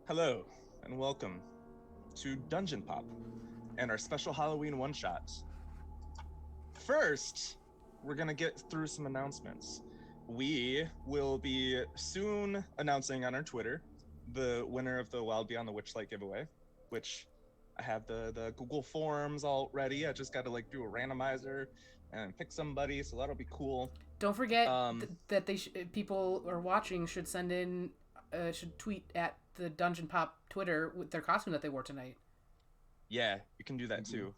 Hello, and welcome to Dungeon Pop and our special Halloween one-shot. First, we're gonna get through some announcements. We will be soon announcing on our Twitter the winner of the Wild Beyond the Witchlight giveaway, which I have the Google Forms all ready. I just got to do a randomizer and pick somebody, so that'll be cool. Don't forget that people are watching should send in, should tweet at the Dungeon Pop Twitter with their costume that they wore tonight. Yeah, you can do that too.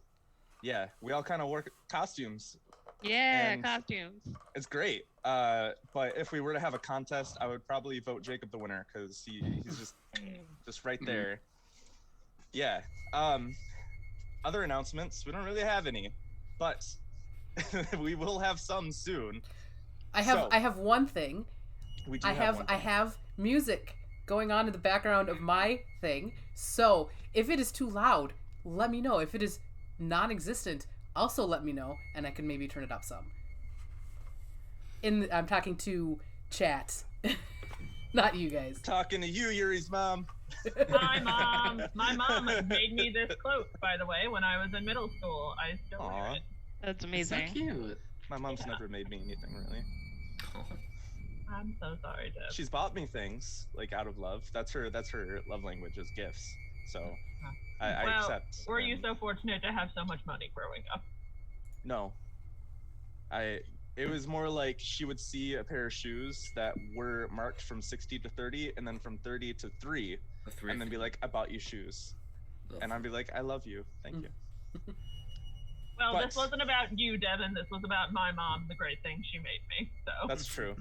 Yeah, we all kind of work costumes. Yeah, costumes. It's great. But if we were to have a contest, I would probably vote Jacob the winner because he's just right there. Yeah. Other announcements, we don't really have any, but we will have some soon. I have one thing. I have music going on in the background of my thing. So if it is too loud, let me know. If it is non-existent, also let me know, and I can maybe turn it up some. I'm talking to chat, not you guys. Talking to you, Yuri's mom. Hi, Mom. My mom made me this cloak, by the way, when I was in middle school. I still wear it. That's amazing. So cute. My mom's never made me anything, really. I'm so sorry, Deb. She's bought me things, out of love. That's her love language, is gifts. So, I accept. Were you so fortunate to have so much money growing up? No. It was more like she would see a pair of shoes that were marked from 60 to 30, and then from 30 to 3, and then be like, I bought you shoes. And I'd be like, I love you. Thank you. Well, this wasn't about you, Devin. This was about my mom, the great thing she made me. So that's true.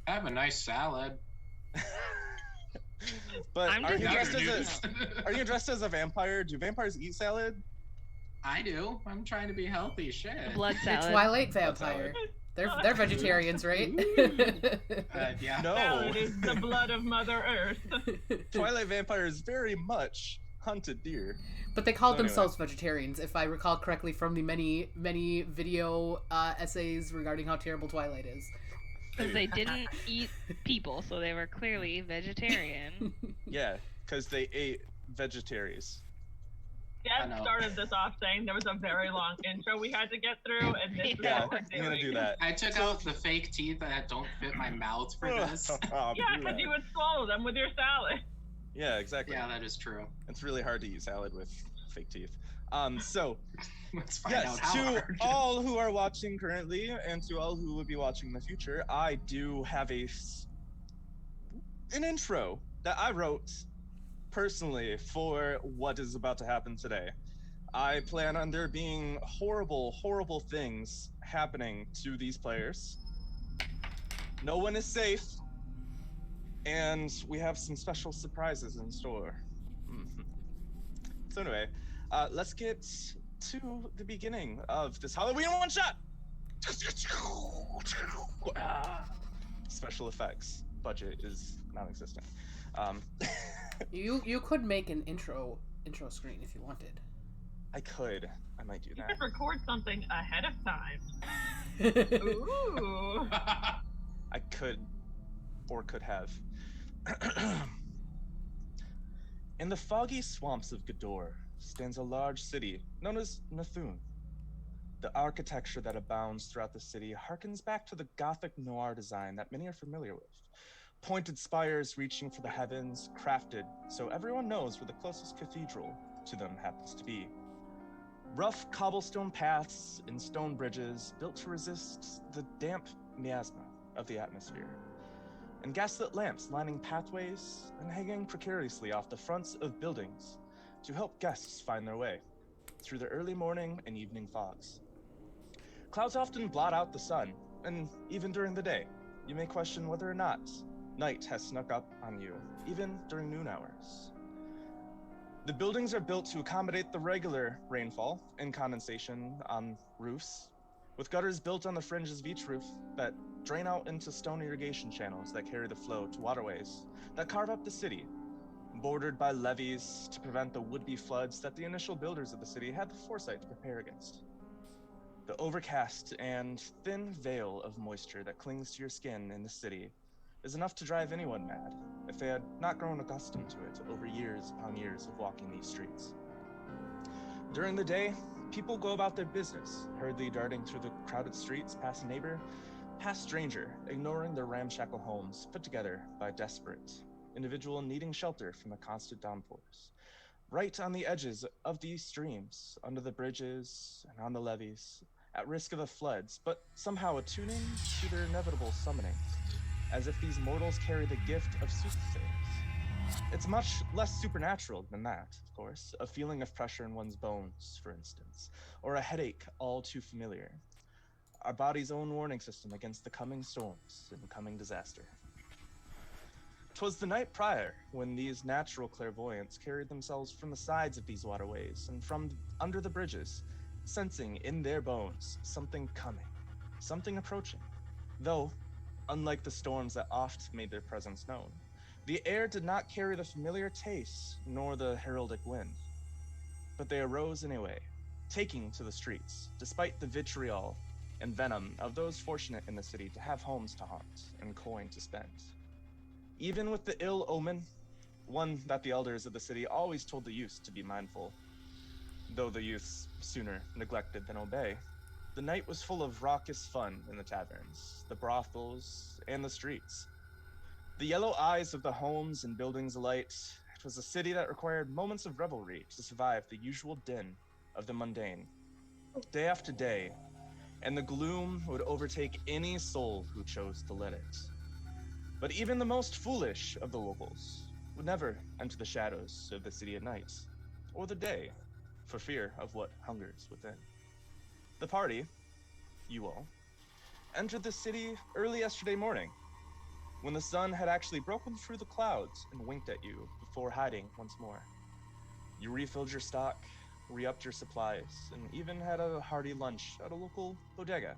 I have a nice salad. But are you dressed as a vampire? Do vampires eat salad? I do. I'm trying to be healthy. Shit. Blood salad. You're Twilight vampire. They're vegetarians, right? Yeah. No. Salad is the blood of Mother Earth. Twilight vampires very much hunted deer. But they called themselves vegetarians, if I recall correctly from the many video essays regarding how terrible Twilight is. Because they didn't eat people, so they were clearly vegetarian. Yeah, because they ate vegetarians. Deb started this off saying there was a very long intro we had to get through, and this is what we're doing. I'm gonna do that. I took out the fake teeth that don't fit my mouth for this. Yeah, because you would swallow them with your salad. Yeah, exactly. Yeah, that is true. It's really hard to eat salad with fake teeth. So, let's find out how to hard. all who are watching currently, and to all who will be watching in the future, I do have an intro that I wrote personally for what is about to happen today. I plan on there being horrible things happening to these players. No one is safe, and we have some special surprises in store. So anyway, let's get to the beginning of this Halloween one-shot! Special effects budget is non-existent. You could make an intro screen if you wanted. I might do that. You could record something ahead of time. Ooh. I could have. In the foggy swamps of Gador stands a large city known as Nathun. The architecture that abounds throughout the city harkens back to the Gothic noir design that many are familiar with. Pointed spires reaching for the heavens, crafted so everyone knows where the closest cathedral to them happens to be. Rough cobblestone paths and stone bridges built to resist the damp miasma of the atmosphere. And gaslit lamps lining pathways and hanging precariously off the fronts of buildings to help guests find their way through the early morning and evening fogs. Clouds often blot out the sun, and even during the day, you may question whether or not night has snuck up on you, even during noon hours. The buildings are built to accommodate the regular rainfall and condensation on roofs, with gutters built on the fringes of each roof that drain out into stone irrigation channels that carry the flow to waterways that carve up the city, bordered by levees to prevent the would-be floods that the initial builders of the city had the foresight to prepare against. The overcast and thin veil of moisture that clings to your skin in the city is enough to drive anyone mad if they had not grown accustomed to it over years upon years of walking these streets. During the day, people go about their business, hurriedly darting through the crowded streets past neighbor, past stranger, ignoring their ramshackle homes put together by desperate individual needing shelter from the constant downpours. Right on the edges of these streams, under the bridges and on the levees, at risk of the floods, but somehow attuning to their inevitable summonings, as if these mortals carry the gift of soothsayers. It's much less supernatural than that, of course, a feeling of pressure in one's bones, for instance, or a headache all too familiar. Our body's own warning system against the coming storms and coming disaster. 'Twas the night prior when these natural clairvoyants carried themselves from the sides of these waterways and from under the bridges, sensing in their bones something coming, something approaching. Though, unlike the storms that oft made their presence known, the air did not carry the familiar taste nor the heraldic wind. But they arose anyway, taking to the streets, despite the vitriol and venom of those fortunate in the city to have homes to haunt and coin to spend. Even with the ill omen, one that the elders of the city always told the youths to be mindful, though the youths sooner neglected than obey, the night was full of raucous fun in the taverns, the brothels, and the streets. The yellow eyes of the homes and buildings alight, it was a city that required moments of revelry to survive the usual din of the mundane. Day after day, and the gloom would overtake any soul who chose to let it. But even the most foolish of the locals would never enter the shadows of the city at night, or the day, for fear of what hungers within. The party, you all, entered the city early yesterday morning, when the sun had actually broken through the clouds and winked at you before hiding once more. You refilled your stock, re-upped your supplies, and even had a hearty lunch at a local bodega.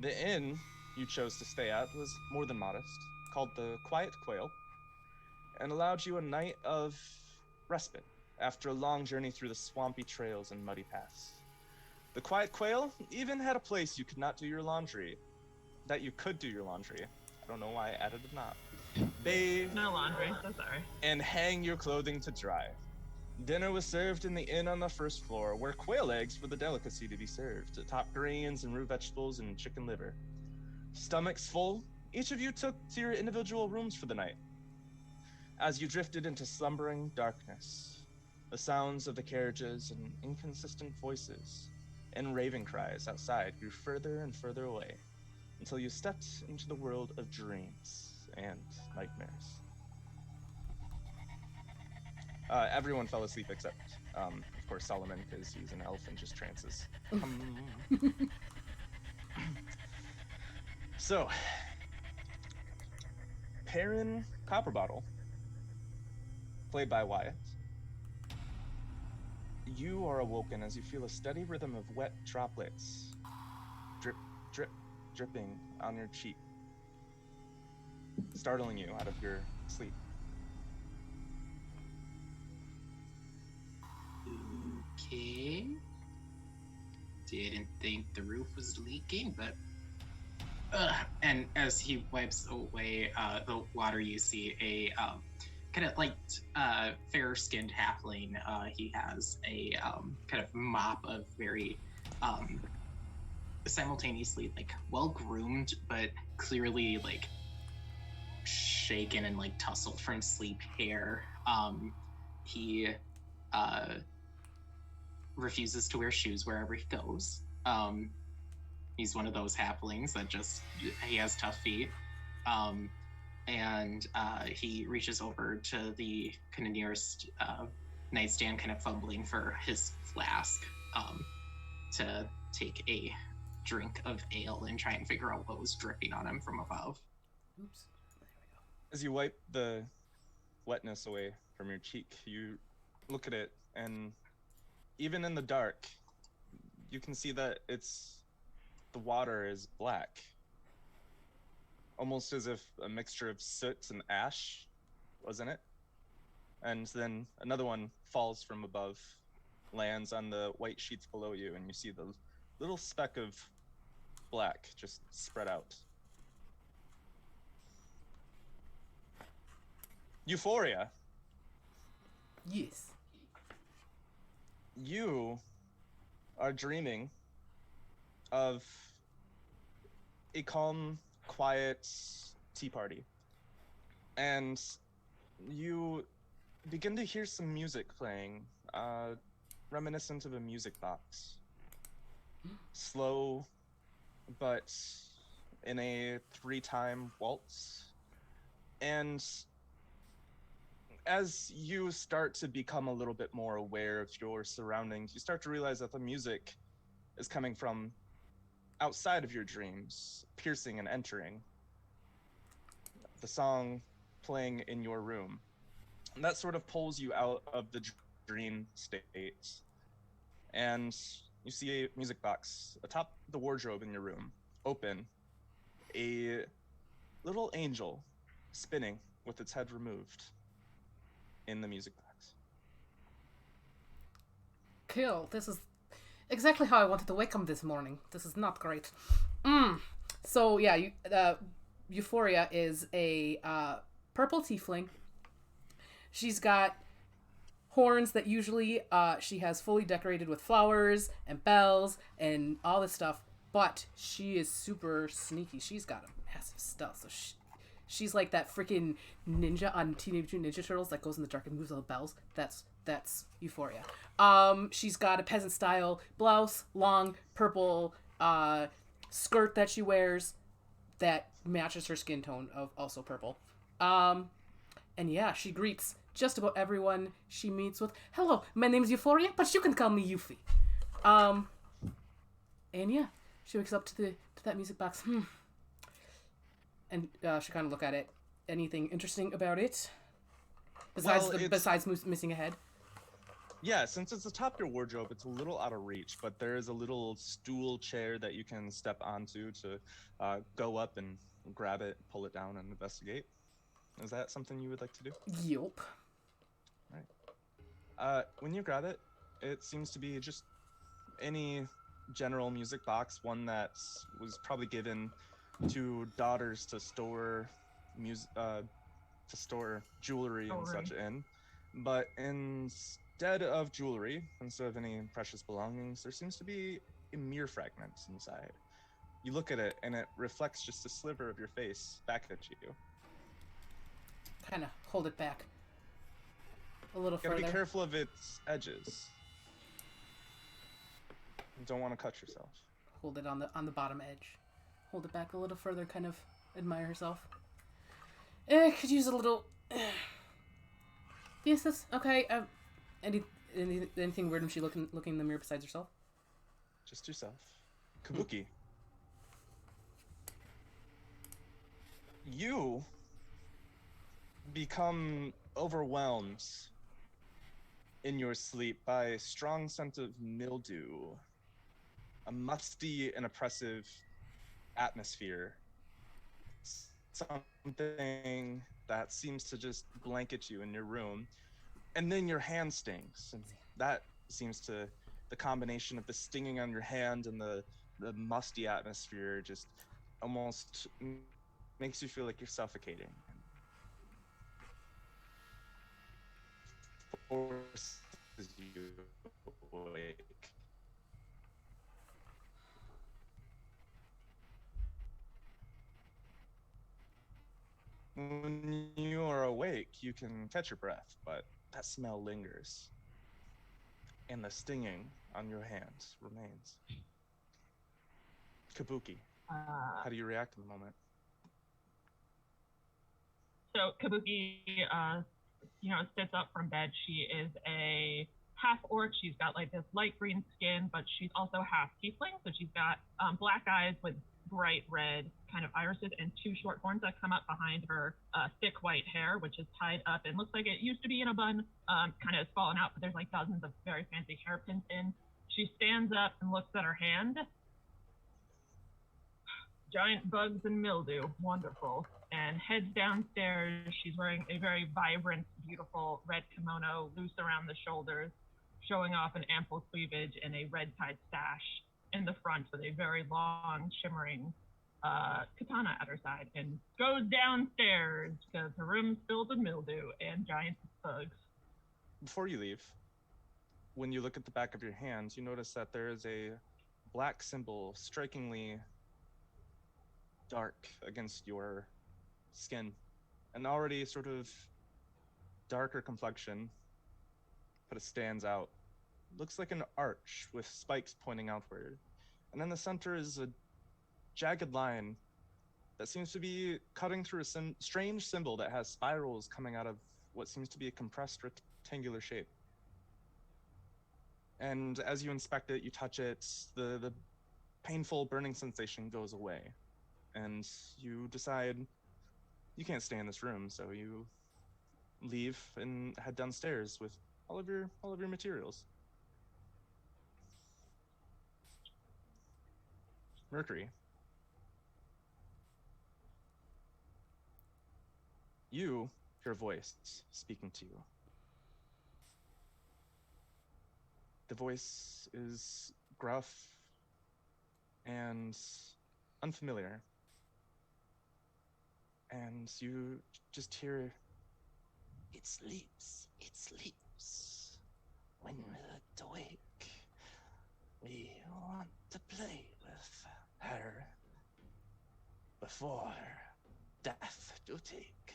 The inn you chose to stay at was more than modest, called the Quiet Quail, and allowed you a night of respite after a long journey through the swampy trails and muddy paths. The Quiet Quail even had a place you could not do your laundry, that you could do your laundry. I don't know why I added a not. Bathe No laundry, so sorry. and hang your clothing to dry. Dinner was served in the inn on the first floor, where quail eggs were the delicacy to be served, atop greens and root vegetables and chicken liver. Stomachs full, each of you took to your individual rooms for the night. As you drifted into slumbering darkness, the sounds of the carriages and inconsistent voices and raven cries outside grew further and further away, until you stepped into the world of dreams and nightmares. Everyone fell asleep except, of course, Solomon, because he's an elf and just trances. So, Perrin Copperbottle, played by Wyatt, you are awoken as you feel a steady rhythm of wet droplets drip, drip, dripping on your cheek, startling you out of your sleep. Okay. Didn't think the roof was leaking, but and as he wipes away the water, you see a kind of like fair-skinned halfling. He has a kind of mop of very simultaneously like well-groomed, but clearly like shaken and like tousled from sleep hair. He refuses to wear shoes wherever he goes. He's one of those halflings that he has tough feet. And he reaches over to the kind of nearest nightstand, kind of fumbling for his flask to take a drink of ale and try and figure out what was dripping on him from above. Oops. There we go. As you wipe the wetness away from your cheek, you look at it, and even in the dark, you can see that the water is black. Almost as if a mixture of soot and ash was in it. And then another one falls from above, lands on the white sheets below you, and you see the little speck of black just spread out. Euphoria, Yes. you are dreaming of a calm, quiet tea party. And you begin to hear some music playing, reminiscent of a music box. Slow, but in a 3-time waltz. And as you start to become a little bit more aware of your surroundings, you start to realize that the music is coming from outside of your dreams, piercing and entering. The song playing in your room. And that sort of pulls you out of the dream state. And you see a music box atop the wardrobe in your room, open. A little angel spinning with its head removed in the music box. Cool. This is exactly how I wanted to wake up this morning. This is not great. So yeah, Euphoria is a purple tiefling. She's got horns that usually she has fully decorated with flowers and bells and all this stuff, but she is super sneaky. She's got a massive stealth, so she's like that freaking ninja on Teenage Mutant Ninja Turtles that goes in the dark and moves all the bells. That's Euphoria. She's got a peasant style blouse, long purple skirt that she wears that matches her skin tone of also purple. And yeah, she greets just about everyone she meets with, "Hello, my name's Euphoria, but you can call me Yuffie." And yeah, she wakes up to that music box. And she kind of look at it. Anything interesting about it? Besides missing a head? Yeah, since it's atop your wardrobe, it's a little out of reach, but there is a little stool chair that you can step onto to go up and grab it, pull it down, and investigate. Is that something you would like to do? Yup. Right. When you grab it, it seems to be just any general music box, one that was probably given to daughters to store jewelry and such in. But instead of jewelry, instead of any precious belongings, there seems to be a mirror fragment inside. You look at it, and it reflects just a sliver of your face back at you. Kind of hold it back a little You gotta further. be careful of its edges. You don't want to cut yourself. Hold it on the bottom edge. Hold it back a little further. Kind of admire herself. Could use a little. Yes, that's okay. Anything weird when she looking in the mirror besides herself? Just yourself. Kabuki. You become overwhelmed in your sleep by a strong scent of mildew, a musty and oppressive atmosphere, something that seems to just blanket you in your room, and then your hand stings, and that seems to, the combination of the stinging on your hand and the musty atmosphere just almost makes you feel like you're suffocating. Forces you awake. When you are awake, you can catch your breath, but that smell lingers. And the stinging on your hands remains. Kabuki, how do you react in the moment? So Kabuki, sits up from bed. She is a half orc. She's got like this light green skin, but she's also half tiefling. So she's got black eyes with bright red kind of irises and two short horns that come up behind her thick white hair, which is tied up and looks like it used to be in a bun, kind of has fallen out, but there's like dozens of very fancy hairpins in. She stands up and looks at her hand. Giant bugs and mildew, wonderful. And heads downstairs. She's wearing a very vibrant, beautiful red kimono, loose around the shoulders, showing off an ample cleavage and a red tied sash in the front with a very long, shimmering katana at her side and goes downstairs because her room's filled with mildew and giant bugs. Before you leave, when you look at the back of your hand, you notice that there is a black symbol strikingly dark against your skin. An already sort of darker complexion, but it stands out. Looks like an arch with spikes pointing outward. And in the center is a jagged line that seems to be cutting through a strange symbol that has spirals coming out of what seems to be a compressed rectangular shape. And as you inspect it, you touch it, the painful burning sensation goes away. And you decide you can't stay in this room, so you leave and head downstairs with all of your materials. Mercury. You hear a voice speaking to you. The voice is gruff and unfamiliar. And you just hear, "It sleeps, it sleeps. When it's awake, we want to play with her before death to take."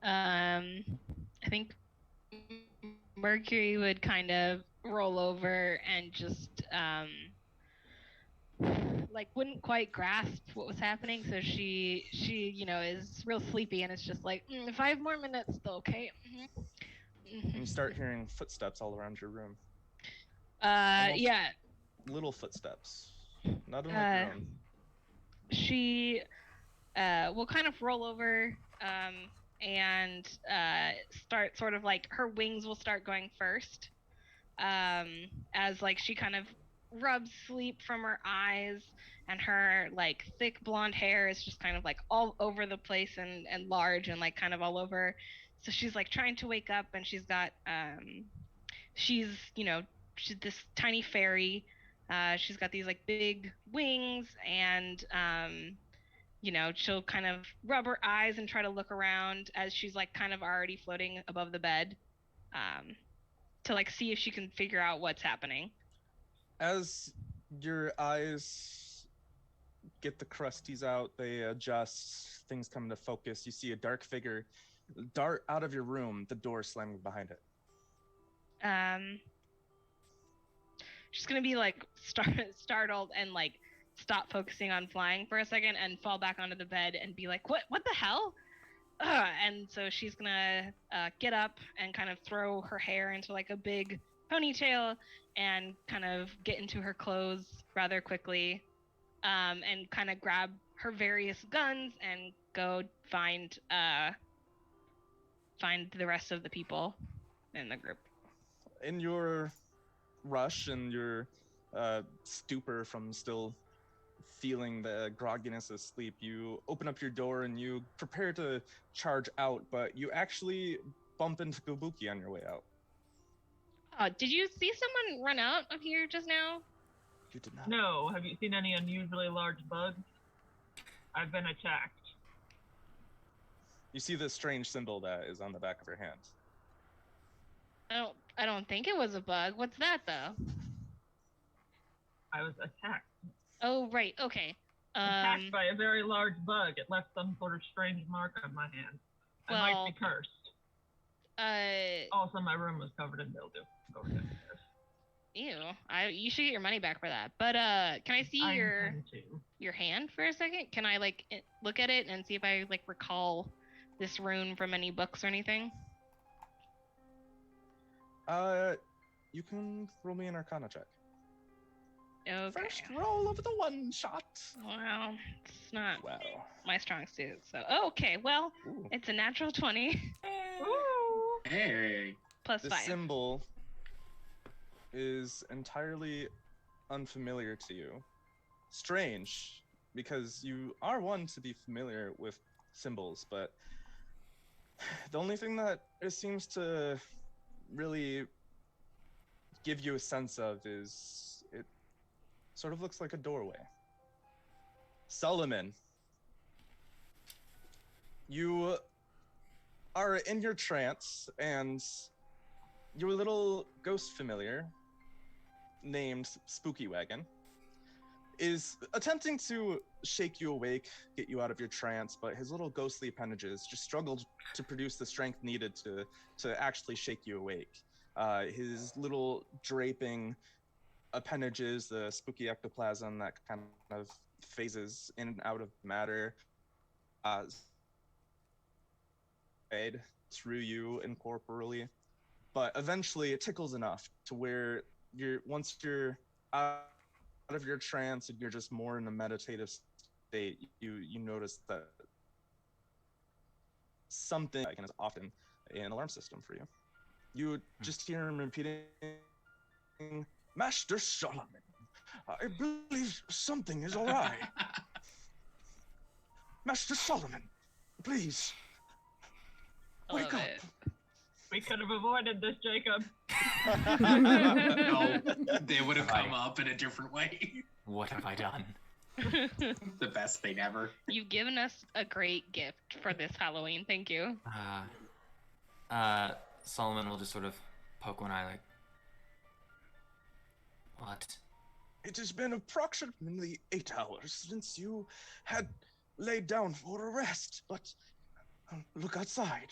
I think Mercury would kind of roll over and just like wouldn't quite grasp what was happening, so she is real sleepy and it's just like 5 more minutes though, okay. And you start hearing footsteps all around your room. Yeah. Little footsteps, not unlike your own. She will kind of roll over and start sort of like her wings will start going first, as like she kind of rubs sleep from her eyes, and her like thick blonde hair is just kind of like all over the place and large and like kind of all over. So she's like trying to wake up, and she's got she's this tiny fairy. She's got these like big wings, and she'll kind of rub her eyes and try to look around as she's like kind of already floating above the bed, to like see if she can figure out what's happening. As your eyes get the crusties out, they adjust, things come into focus. You see a dark figure dart out of your room, the door slamming behind it. She's gonna be like startled and like stop focusing on flying for a second and fall back onto the bed and be like, what the hell? And so she's gonna get up and kind of throw her hair into like a big ponytail and kind of get into her clothes rather quickly, and kind of grab her various guns and go find the rest of the people in the group. In your rush and your stupor from still feeling the grogginess of sleep, you open up your door and you prepare to charge out, but you actually bump into Kabuki on your way out. Did you see someone run out of here just now? You did not. No. Have you seen any unusually large bugs? I've been attacked. You see the strange symbol that is on the back of her hand. I don't think it was a bug. What's that though? I was attacked. Oh right, okay. Attacked by a very large bug. It left some sort of strange mark on my hand. I might be cursed. Also, my room was covered in mildew. Go downstairs. Ew. You should get your money back for that. But can I see your hand for a second? Can I like look at it and see if I like recall this rune from any books or anything? You can roll me an Arcana check. Okay. First roll of the one shot. Well, it's not my strong suit. So okay, well, Ooh. It's a natural 20. Ooh. Hey. Plus The 5. symbol is entirely unfamiliar to you. Strange, because you are one to be familiar with symbols, but the only thing that it seems to really give you a sense of is sort of looks like a doorway. Solomon, you are in your trance, and your little ghost familiar, named Spooky Wagon, is attempting to shake you awake, get you out of your trance, but his little ghostly appendages just struggled to produce the strength needed to actually shake you awake. His little draping appendages, the spooky ectoplasm that kind of phases in and out of matter, fade through you incorporeally, but eventually it tickles enough to where once you're out of your trance and you're just more in a meditative state, you notice that something is often an alarm system for you. You just hear him repeating, Master Solomon, I believe something is awry. Master Solomon, please, wake up. We could have avoided this, Jacob. No, they would have come up in a different way. What have I done? The best thing ever. You've given us a great gift for this Halloween. Thank you. Solomon will just sort of poke one eye like, what? It has been approximately 8 hours since you had laid down for a rest, but look outside.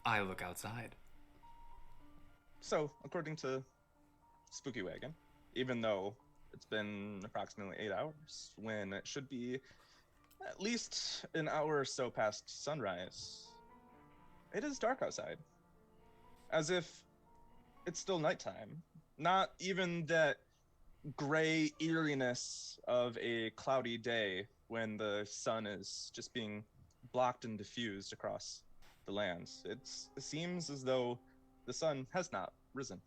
I look outside. So, according to Spooky Wagon, even though it's been approximately 8 hours, when it should be at least an hour or so past sunrise, it is dark outside. As if it's still nighttime. Not even that gray eeriness of a cloudy day when the sun is just being blocked and diffused across the lands. It seems as though the sun has not risen.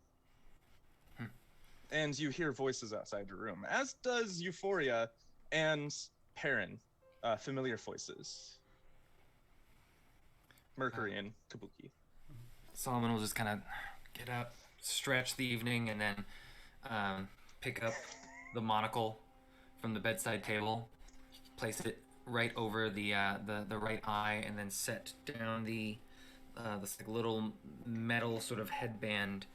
And you hear voices outside your room, as does Euphoria and Perrin, familiar voices. Mercury and Kabuki. Solomon will just kind of get up, stretch the evening, and then pick up the monocle from the bedside table, place it right over the right eye, and then set down this like little metal sort of headband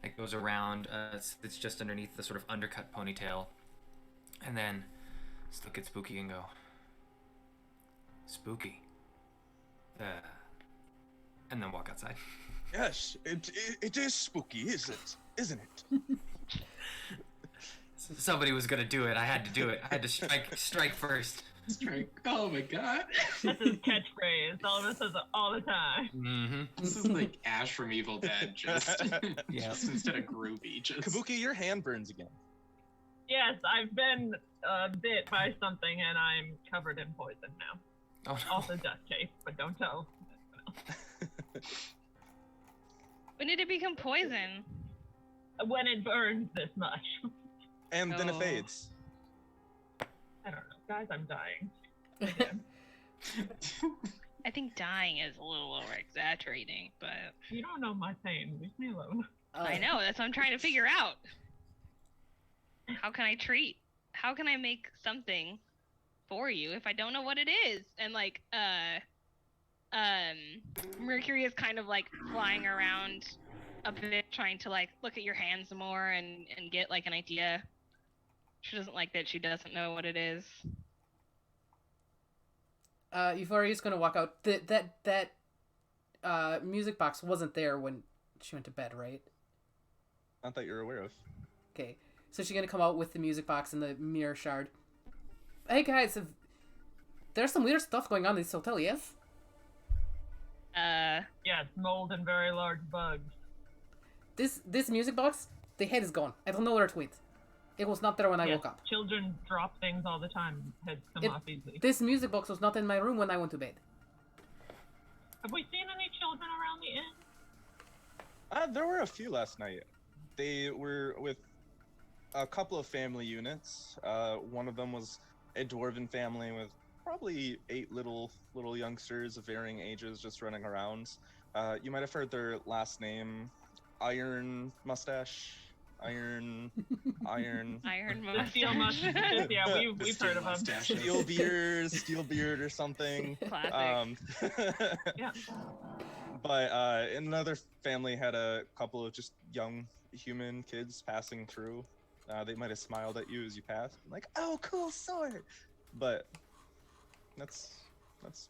that goes around. It's just underneath the sort of undercut ponytail, and then just look at Spooky and go, Spooky, and then walk outside. Yes, it is spooky, isn't it? Somebody was gonna do it. I had to do it. I had to strike first. Strike. Oh my god. That's his catchphrase. Solomon says it all the time. Mm-hmm. This is like Ash from Evil Dead, just instead of groovy. Just Kabuki, your hand burns again. Yes, I've been bit by something and I'm covered in poison now. Oh no. Also duct tape, but don't tell. When did it become poison? When it burns this much. And then it Oh. fades. I don't know. Guys, I'm dying. I think dying is a little over exaggerating, but You don't know my pain. Leave me alone. I know, that's what I'm trying to figure out. How can I treat? How can I make something for you if I don't know what it is? And like, Mercury is kind of like flying around a bit, trying to like look at your hands more and get like an idea. She doesn't like that she doesn't know what it is. Euphoria's gonna walk out. That music box wasn't there when she went to bed, right? Not that you're aware of. Okay, so she's gonna come out with the music box and the mirror shard. Hey guys, there's some weird stuff going on in this hotel, yes? Yes, mold and very large bugs. This music box, the head is gone. I don't know where to wait. It was not there when I Yes, woke up. children drop things all the time. Heads come off easily. This music box was not in my room when I went to bed. Have we seen any children around the inn? There were a few last night. They were with a couple of family units. One of them was a dwarven family with probably 8 little youngsters of varying ages just running around. You might have heard their last name, Iron Mustache. iron, Iron The steel mustache. mustache. Yeah, The we've steel heard of them. mustache. steel beard or something. Classic. Yeah. But another family had a couple of just young human kids passing through. They might have smiled at you as you passed, like, "Oh, cool sword," but that's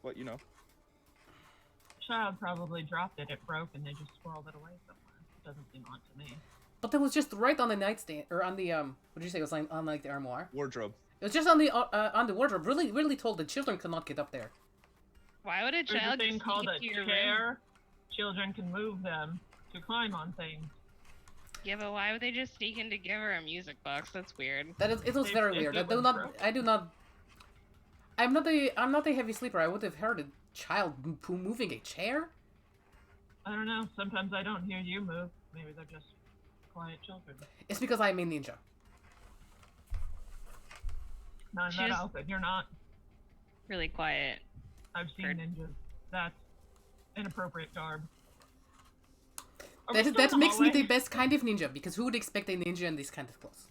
what you know. Child probably dropped it. It broke, and they just squirreled it away somewhere. It doesn't seem odd to me. But that was just right on the nightstand, or on the what did you say? It was on like the armoire. Wardrobe. It was just on the wardrobe. Really told that children could not get up there. Why would a There's a child thing just called sneak a into your room? chair. Children can move them to climb on things. Yeah, but why would they just sneak in to give her a music box? That's weird. It was If- very if weird. it was broken. I'm not a heavy sleeper. I would have heard a child moving a chair. I don't know. Sometimes I don't hear you move. Maybe they're just quiet children. It's because I'm a ninja. Not in that She's- outfit. You're not. Really quiet. I've seen Heard. ninjas. That's inappropriate garb. Are we That still in the makes me the hallway? best kind of ninja, because who would expect a ninja in these kind of clothes?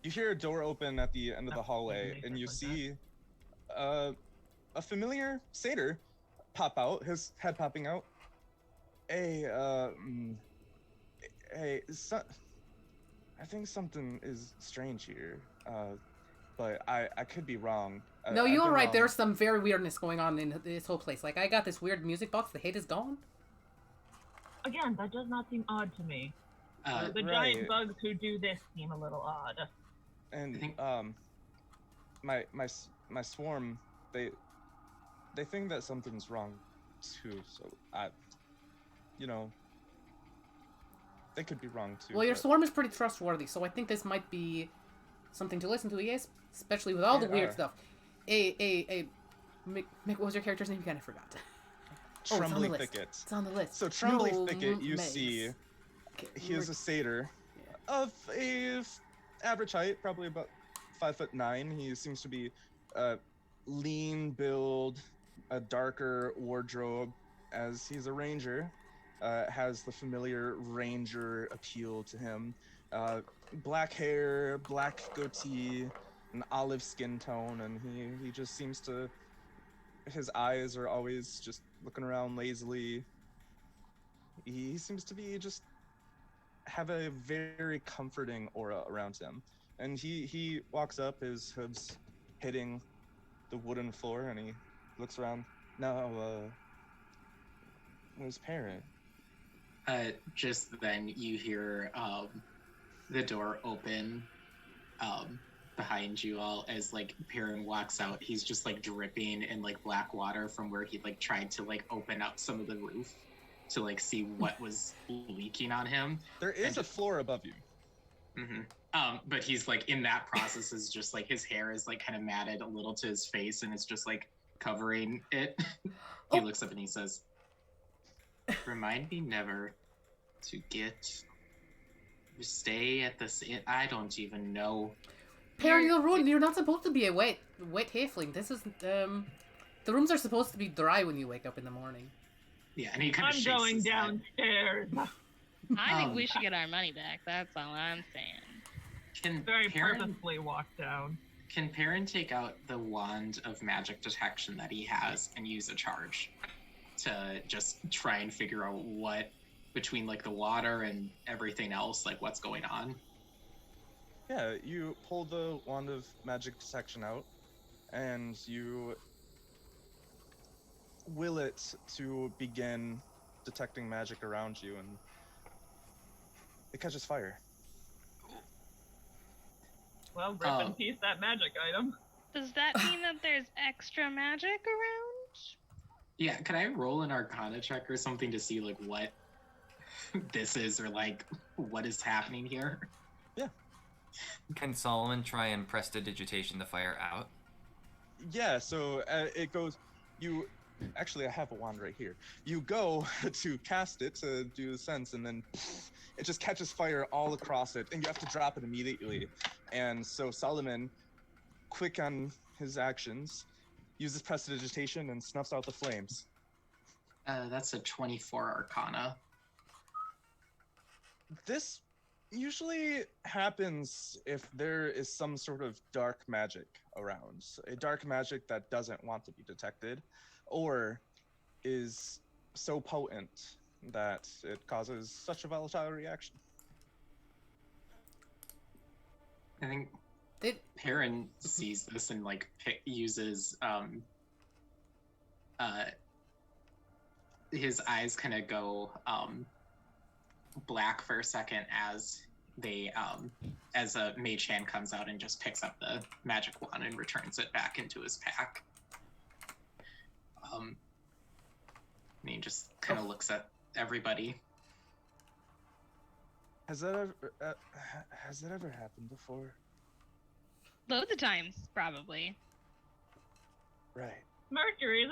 You hear a door open at the end of the Oh, hallway, okay, and you like see a familiar satyr pop out, his head popping out. Hey, I think something is strange here, but I could be wrong. No, I've you're been right. wrong. There's some very weirdness going on in this whole place. Like, I got this weird music box. The hate is gone. Again, that does not seem odd to me. The Right. giant bugs who do this seem a little odd. And I think- my swarm, they think that something's wrong too. So they could be wrong too. Well, your but- swarm is pretty trustworthy, so I think this might be something to listen to, yes? Especially with all the They weird are. stuff. Mick, what was your character's name? You kind of forgot. Oh, it's on the Trembling list. Thicket. It's on the list. So Trembling No, Thicket, you Megs. see, Okay, he is we're- a satyr Yeah. of average height, probably about 5'9". He seems to be lean build, a darker wardrobe, as he's a ranger. Has the familiar ranger appeal to him. Black hair, black goatee, an olive skin tone, and he just seems to. His eyes are always just looking around lazily. He seems to be just have a very comforting aura around him. And he walks up, his hooves hitting the wooden floor, and he looks around. Now, where's Perrin? Just then you hear the door open behind you all as like Perrin walks out. He's just like dripping in like black water from where he like tried to like open up some of the roof to like see what was leaking on him. There is a floor above you. But he's like in that process is just like his hair is like kind of matted a little to his face and it's just like covering it. He Oh. looks up and he says, "Remind me never to stay at this. I don't even know." Perrin, you're ruined. You're not supposed to be a wet halfling. This is the rooms are supposed to be dry when you wake up in the morning. Yeah, and he kind of I'm shakes going his head. downstairs. I think we should get our money back. That's all I'm saying. Can Very Perrin, purposefully walked down. can Perrin take out the wand of magic detection that he has and use a charge to just try and figure out what between like the water and everything else, like what's going on? Yeah, you pull the wand of magic detection out, and you will it to begin detecting magic around you, and it catches fire. Well, rip Oh. in peace that magic item. Does that mean that there's extra magic around? Yeah, can I roll an Arcana check or something to see like what this is or like what is happening here? Can Solomon try and prestidigitation the fire out? Yeah, so it goes. You actually, I have a wand right here. You go to cast it to do the sense, and then it just catches fire all across it, and you have to drop it immediately. And so Solomon, quick on his actions, uses prestidigitation and snuffs out the flames. That's a 24 Arcana. This usually happens if there is some sort of dark magic around. A dark magic that doesn't want to be detected, or is so potent that it causes such a volatile reaction. I think Did Perrin sees this and like uses his eyes kind of go black for a second as they as a mage hand comes out and just picks up the magic wand and returns it back into his pack. And he just kind of looks at everybody. Has that ever happened before? Loads of times, probably. Right. Mercury is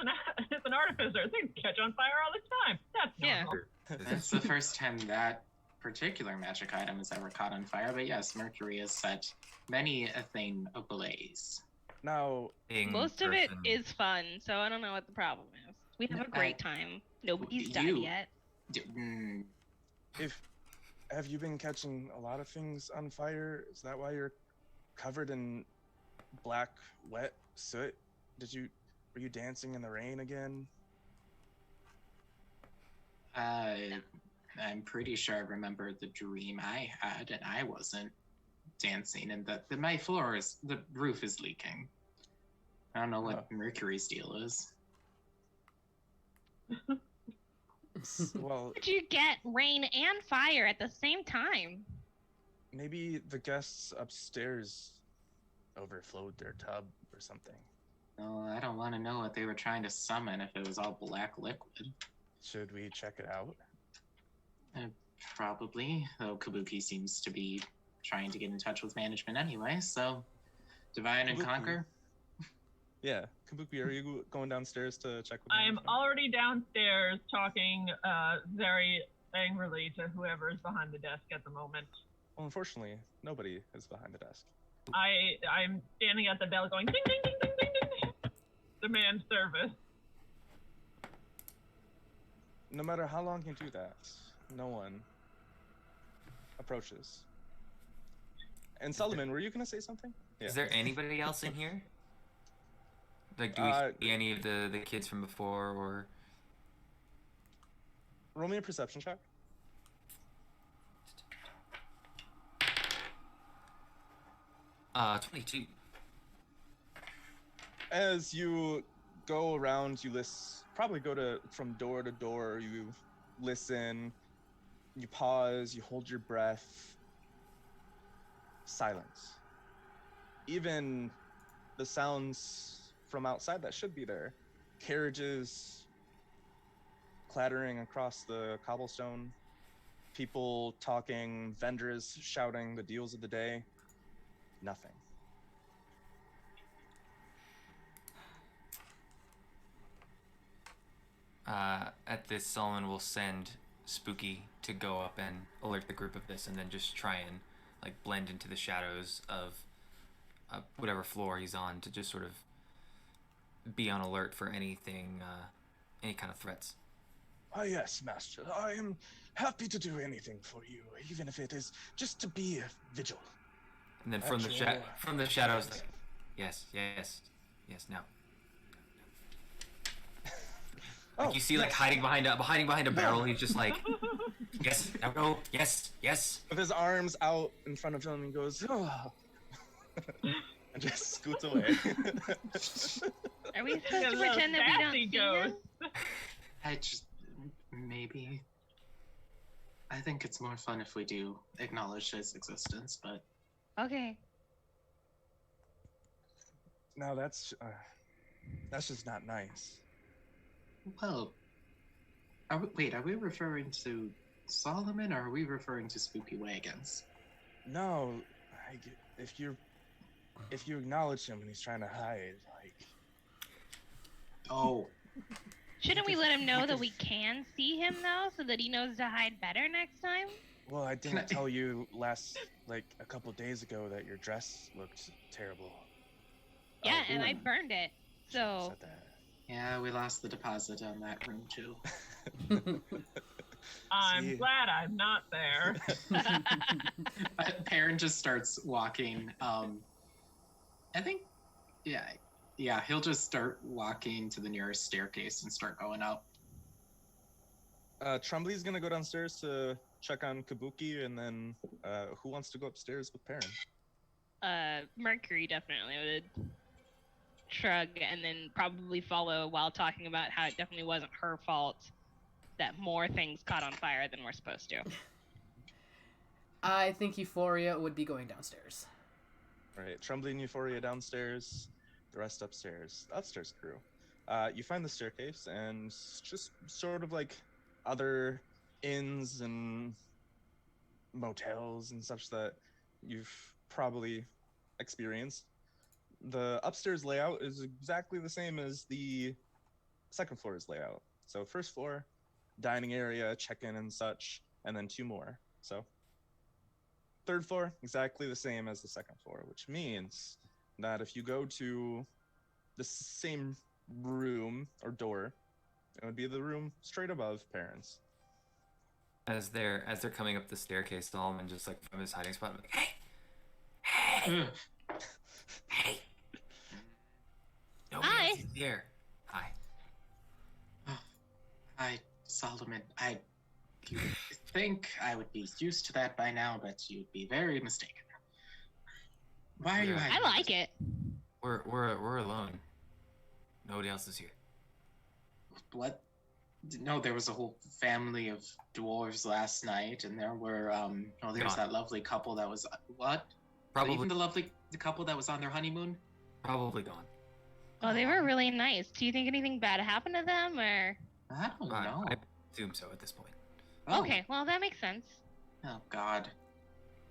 an artificer. Things catch on fire all the time. That's Yeah. normal. That's the first time that particular magic item has ever caught on fire, but yes, Mercury has set many a thing ablaze. Now, Most of it is fun, so I don't know what the problem is. We have a great time. Nobody's died yet. have you been catching a lot of things on fire? Is that why you're covered in black, wet soot? Were you dancing in the rain again? I'm pretty sure I remember the dream I had, and I wasn't dancing, and the roof is leaking. I don't know what Mercury's deal is. Well, Did you get rain and fire at the same time? maybe the guests upstairs overflowed their tub or something. Oh, I don't want to know what they were trying to summon if it was all black liquid. Should we check it out? Probably, though Kabuki seems to be trying to get in touch with management anyway, so Divine and Kabuki. Conquer? Yeah. Kabuki, are you going downstairs to check with I'm management? already downstairs talking very angrily to whoever is behind the desk at the moment. Well, unfortunately, nobody is behind the desk. I'm standing at the bell going ding ding ding ding ding ding. Demand service. No matter how long you do that, no one approaches. And Solomon, were you gonna say something? Yeah. Is there anybody else in here? Like, do we see any of the kids from before, or? Roll me a perception check. Uh, 22. As you go around, you probably go from door to door, you listen, you pause, you hold your breath. Silence. Even the sounds from outside that should be there. Carriages clattering across the cobblestone, people talking, vendors shouting the deals of the day. Nothing. At this, Solomon will send Spooky to go up and alert the group of this, and then just try and like blend into the shadows of whatever floor he's on to just sort of be on alert for anything, any kind of threats. Ah, yes, Master. I am happy to do anything for you, even if it is just to be a vigil. And then from the shadows, like, yes, now. Like you see, like hiding behind a barrel, he's just like, yes, now go, yes. With his arms out in front of him, he goes, oh. And just scoots away. Are we supposed to pretend that we don't see him? I just, maybe. I think it's more fun if we do acknowledge his existence, but... Okay. No, that's just not nice. Well, are we referring to Solomon, or are we referring to Spooky Wagons? No, if you acknowledge him and he's trying to hide, like... Oh. Shouldn't we let him know that we can see him, though, so that he knows to hide better next time? Well, I didn't tell you a couple days ago that your dress looked terrible. Yeah, and I burned it, so... Said that. Yeah, we lost the deposit on that room, too. I'm See? glad I'm not there. Perrin just starts walking. I think, yeah, he'll just start walking to the nearest staircase and start going up. Tremblay's gonna go downstairs to check on Kabuki, and then who wants to go upstairs with Perrin? Mercury definitely would shrug and then probably follow while talking about how it definitely wasn't her fault that more things caught on fire than we're supposed to. I think Euphoria would be going downstairs. Right, Tremblay and Euphoria downstairs, the rest upstairs. The upstairs crew. You find the staircase, and just sort of like other inns and motels and such that you've probably experienced. The upstairs layout is exactly the same as the second floor's layout. So first floor, dining area, check-in and such, and then 2 more. So third floor, exactly the same as the second floor, which means that if you go to the same room or door, it would be the room straight above Perrin's. As they're coming up the staircase, Solomon just like from his hiding spot, like, hey, hey, nobody Hi. else is here. Hi. Hi, Solomon. You would think I would be used to that by now, but you'd be very mistaken. Why are you Yeah. hiding? I like it. We're alone. Nobody else is here. What? No, there was a whole family of dwarves last night, and there were there's Gone. that lovely couple that was what? Probably Even the couple that was on their honeymoon. probably gone. Oh, they were really nice. Do you think anything bad happened to them, or? I don't know. I assume so at this point. Oh. Okay, well that makes sense. Oh God.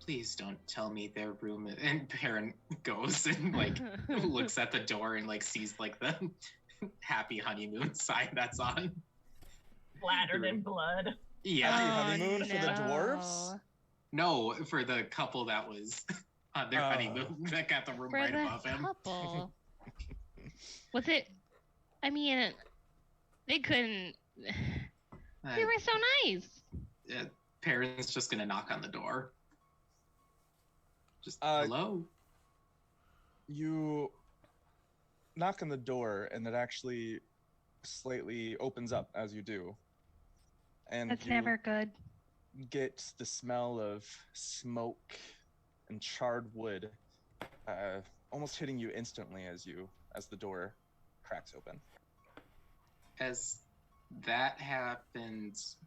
Please don't tell me their room. And Perrin goes and like looks at the door and like sees like the happy honeymoon sign that's on. Splattered in blood. Yeah. Happy honeymoon for the no. dwarves? No, for the couple that was on their Oh. honeymoon that got the room For right the above him. couple. Was it? I mean, they couldn't. They were so nice. Perrin's just gonna knock on the door. Just Uh, hello. You knock on the door, and it actually slightly opens up as you do. And That's you never good. get the smell of smoke and charred wood almost hitting you instantly as the door cracks open. As that happens,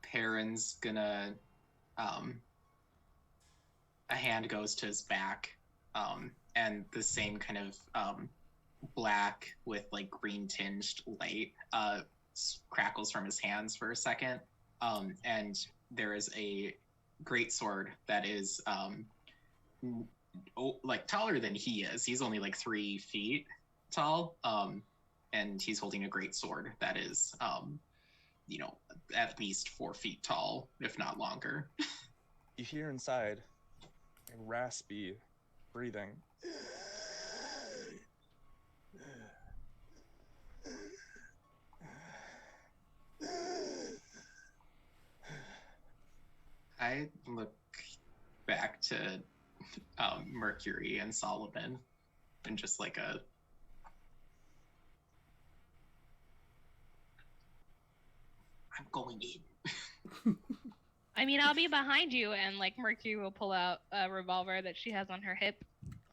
Perrin's gonna a hand goes to his back, and the same kind of black with like green tinged light crackles from his hands for a second, and there is a great sword that is like taller than he is. He's only like 3 feet tall, and he's holding a great sword that is at least 4 feet tall, if not longer. You hear inside a raspy breathing. I look back to Mercury and Solomon and just like I'm going in. I mean, I'll be behind you, and like Mercury will pull out a revolver that she has on her hip.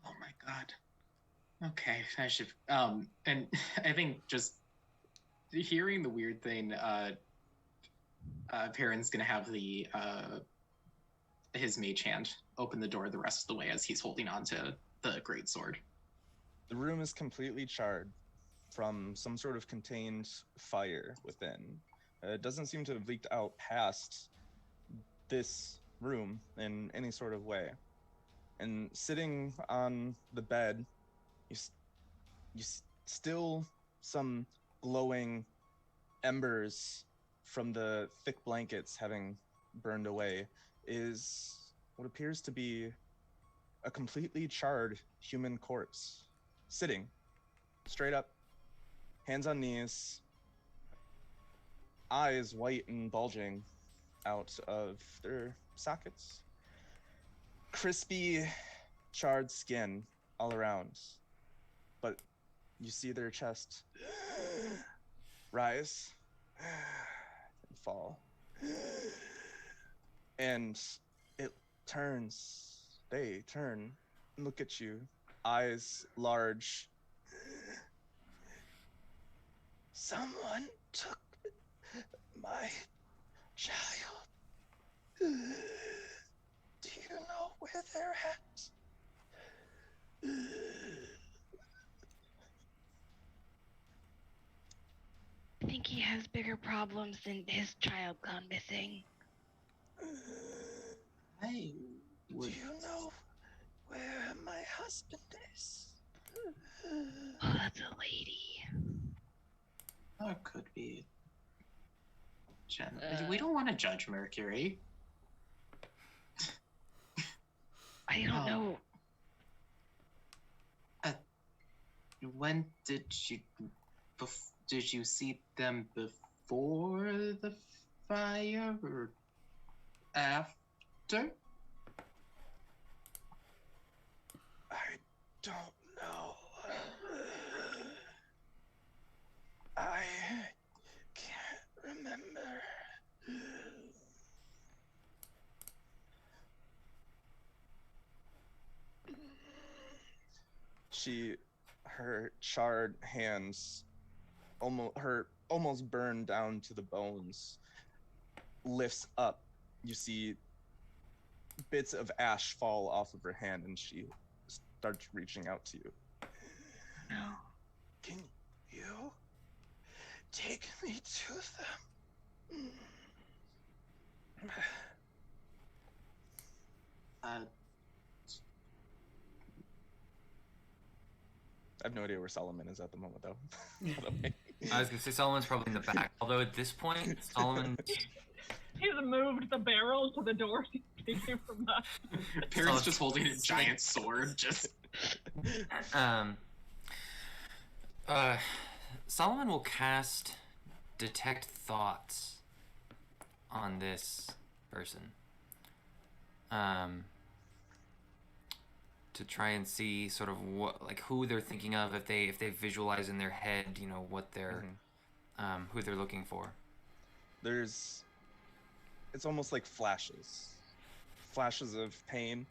Oh my God. Okay, I should. And I think just hearing the weird thing, Perrin's gonna have the his mage hand open the door the rest of the way as he's holding on to the great sword. The room is completely charred from some sort of contained fire within. It doesn't seem to have leaked out past this room in any sort of way. And sitting on the bed, you still some glowing embers from the thick blankets having burned away, is what appears to be a completely charred human corpse, sitting straight up, hands on knees, eyes white and bulging, out of their sockets. Crispy, charred skin all around. But you see their chest rise and fall. And it turns, they turn and look at you, eyes large. Someone took my child. Do you know where they're at? I think he has bigger problems than his child gone missing. I Do would. you know where my husband is? Oh, that's a lady. That could be. We don't want to judge Mercury. I don't know. When did you see them before the fire or after? I don't know. I can't remember. Her charred hands, almost burned down to the bones, lifts up. You see bits of ash fall off of her hand, and she starts reaching out to you. No. Can you take me to them? I have no idea where Solomon is at the moment, though. By the way. I was gonna say Solomon's probably in the back. Although at this point, Solomon. He's moved the barrel to the door to take it from the... Perrin's just holding a giant sword, just... Solomon will cast Detect Thoughts on this person. To try and see sort of what, like, who they're thinking of, if they visualize in their head, you know, what they're, who they're looking for. It's almost like flashes of pain,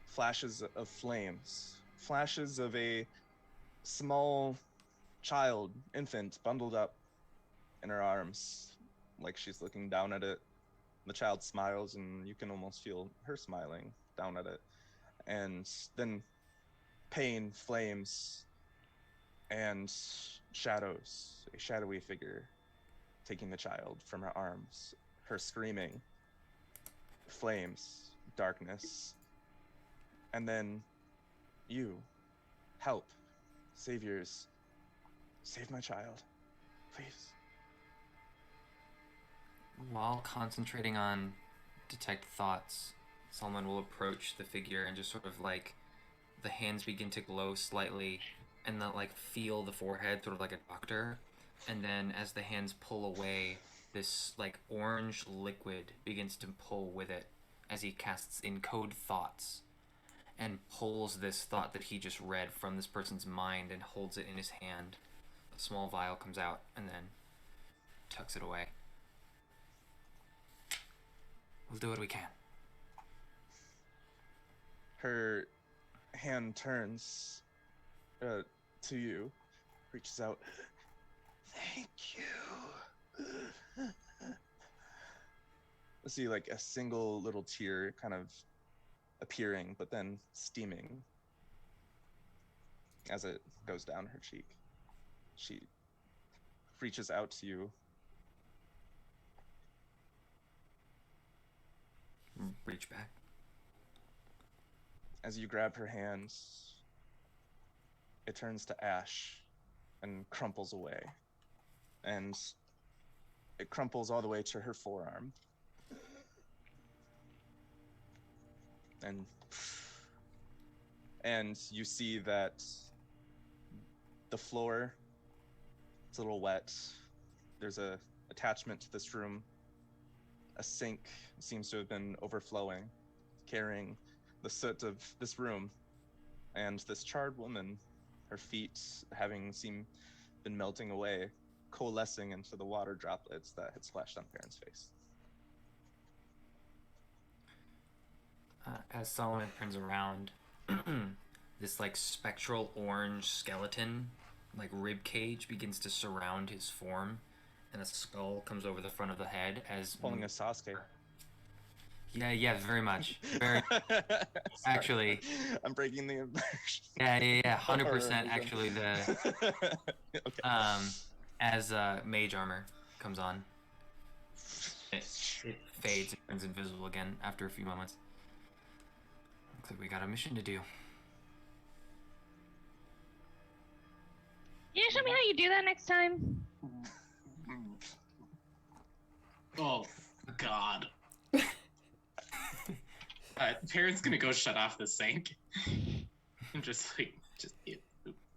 flashes of flames, flashes of a small child, infant, bundled up in her arms, like she's looking down at it. The child smiles, and you can almost feel her smiling down at it. And then pain, flames, and shadows. A shadowy figure taking the child from her arms. Her screaming. Flames, darkness. And then you. Help. Saviors. Save my child. Please. While concentrating on Detect Thoughts, Solomon will approach the figure and just sort of like the hands begin to glow slightly and then like feel the forehead sort of like a doctor, and then as the hands pull away, this like orange liquid begins to pull with it as he casts Encode Thoughts and pulls this thought that he just read from this person's mind and holds it in his hand. A small vial comes out and then tucks it away. We'll do what we can. Her hand turns to you, reaches out. Thank you. I see like a single little tear kind of appearing, but then steaming as it goes down her cheek. She reaches out to you. Reach back. As you grab her hands, it turns to ash and crumples away. And it crumples all the way to her forearm. And you see that the floor, it's a little wet. There's a attachment to this room, A sink seems to have been overflowing, carrying the soot of this room, and this charred woman, her feet having been melting away, coalescing into the water droplets that had splashed on Perrin's face. As Solomon turns around, this like spectral orange skeleton, like rib cage, begins to surround his form, and a skull comes over the front of the head as Pulling a Sasuke. Yeah, very much. Very actually. I'm breaking the immersion. Yeah, 100% actually the Okay. as mage armor comes on. It fades and turns invisible again after a few moments. Looks like we got a mission to do. Can you show me how you do that next time? Oh, God. Perrin's gonna go shut off the sink. And just.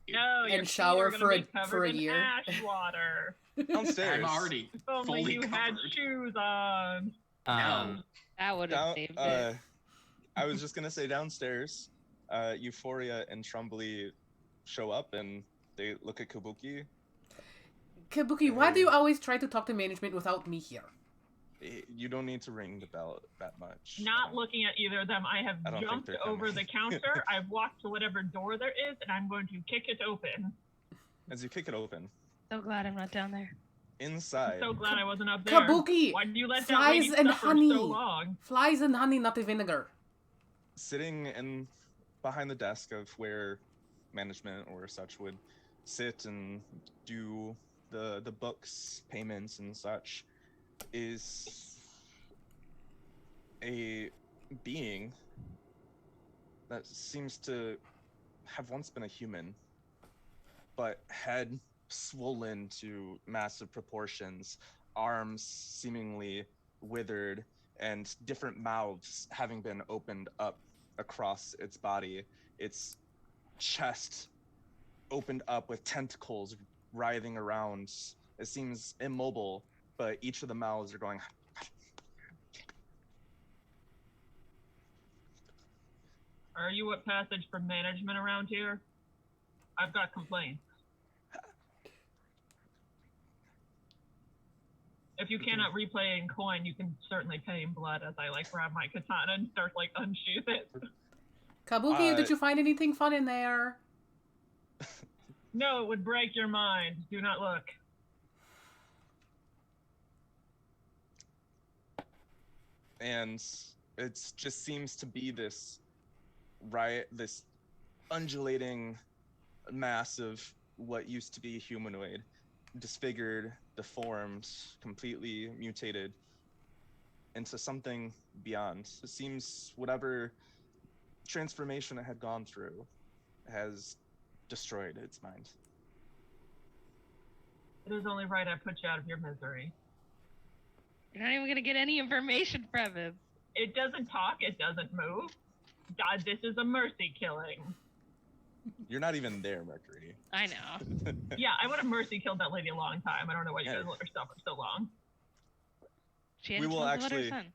No, your And shower feet are gonna be for covered a in year. ash water. Downstairs. I'm already If only fully you covered. had shoes on. That would have saved it. I was just gonna say downstairs, Euphoria and Trumbly show up and they look at Kabuki. Kabuki, why do you always try to talk to management without me here? You don't need to ring the bell that much. Not looking at either of them, I have I don't think jumped they're over coming. the counter. I've walked to whatever door there is, and I'm going to kick it open. As you kick it open, So glad I'm not down there. inside, I'm so glad I wasn't up there. Kabuki! Why did you let that Flies lady and suffer honey. so long? Flies and honey, not the vinegar. sitting in behind the desk of where management or such would sit and do the books, payments, and such, is a being that seems to have once been a human, but head swollen to massive proportions, arms seemingly withered, and different mouths having been opened up across its body. Its chest opened up with tentacles writhing around. It seems immobile, but each of the mouths are going. Are you at passage for management around here? I've got complaints. If you cannot replay in coin, you can certainly pay in blood as I grab my katana and start unsheath it. Kabuki, did you find anything fun in there? No, it would break your mind. Do not look. And it just seems to be this this undulating mass of what used to be humanoid, disfigured, deformed, completely mutated into something beyond. It seems whatever transformation it had gone through has destroyed its mind. It is only right I put you out of your misery. You're not even gonna get any information from him. It doesn't talk, it doesn't move. God, this is a mercy killing. You're not even there, Mercury. I know. Yeah, I would have mercy killed that lady a long time. I don't know why you guys let her suffer so long. She had We to will let her actually- son.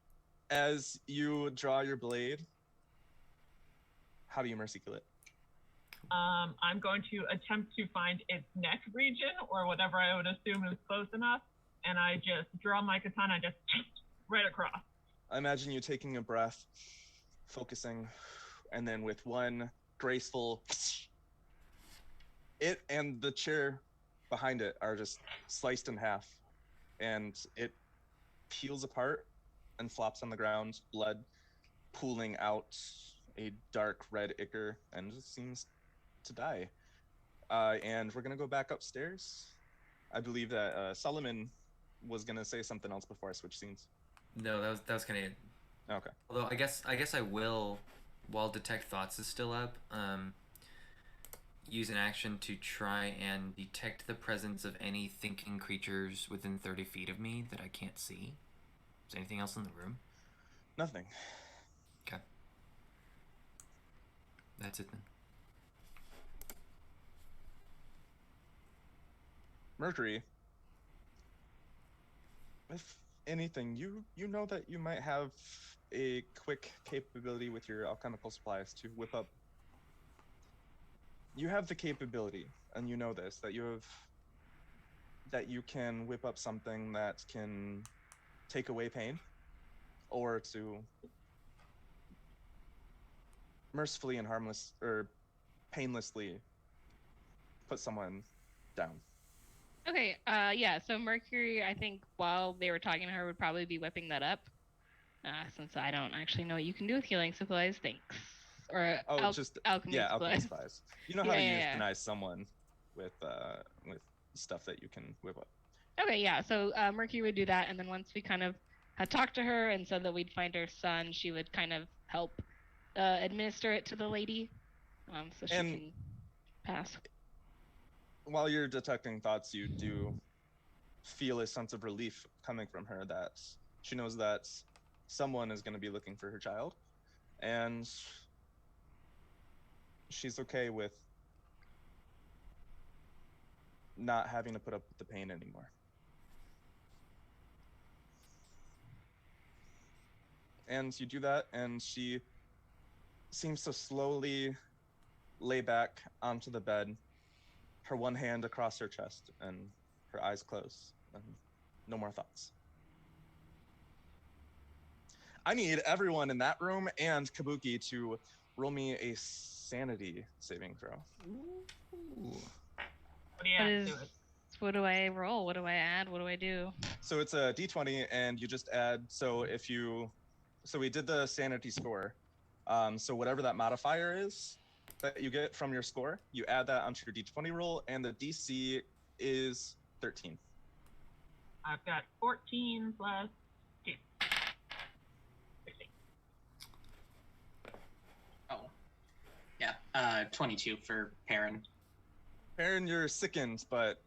As you draw your blade, how do you mercy kill it? I'm going to attempt to find its neck region, or whatever I would assume is close enough, and I just draw my katana and just right across. I imagine you taking a breath, focusing, and then with one graceful, it and the chair behind it are just sliced in half, and it peels apart and flops on the ground, blood pooling out a dark red ichor, and just seems to die. And we're gonna go back upstairs. I believe that Solomon was gonna say something else before I switch scenes. No, that was kind of it. Okay. Although I guess I will, while detect thoughts is still up, use an action to try and detect the presence of any thinking creatures within 30 feet of me that I can't see. Is there anything else in the room? Nothing. Okay. That's it then. Mercury, if anything, you know that you might have a quick capability with your alchemical supplies to whip up. You have the capability, and you know this, that you can whip up something that can take away pain, or to mercifully and harmless or painlessly put someone down. Okay, yeah, so Mercury, I think while they were talking to her, would probably be whipping that up. Since I don't actually know what you can do with healing supplies, thanks. Or Just alchemy yeah, supplies. alchemy supplies. You know how to Yeah. euthanize someone with stuff that you can whip up. Okay, yeah, so Mercury would do that, and then once we kind of had talked to her and said that we'd find her son, she would kind of help administer it to the lady, so she can pass. While you're detecting thoughts, you do feel a sense of relief coming from her, that she knows that someone is going to be looking for her child, and she's okay with not having to put up with the pain anymore. And you do that, and she seems to slowly lay back onto the bed, her one hand across her chest, and her eyes closed, and no more thoughts. I need everyone in that room and Kabuki to roll me a sanity saving throw. Ooh. What do you add to it? What do I roll? What do I add? What do I do? So it's a d20, and you just add. So we did the sanity score. So whatever that modifier is that you get from your score, you add that onto your d20 roll, and the DC is 13. I've got 14 plus 2. 16. Oh. Yeah, 22 for Perrin. Perrin, you're sickened, but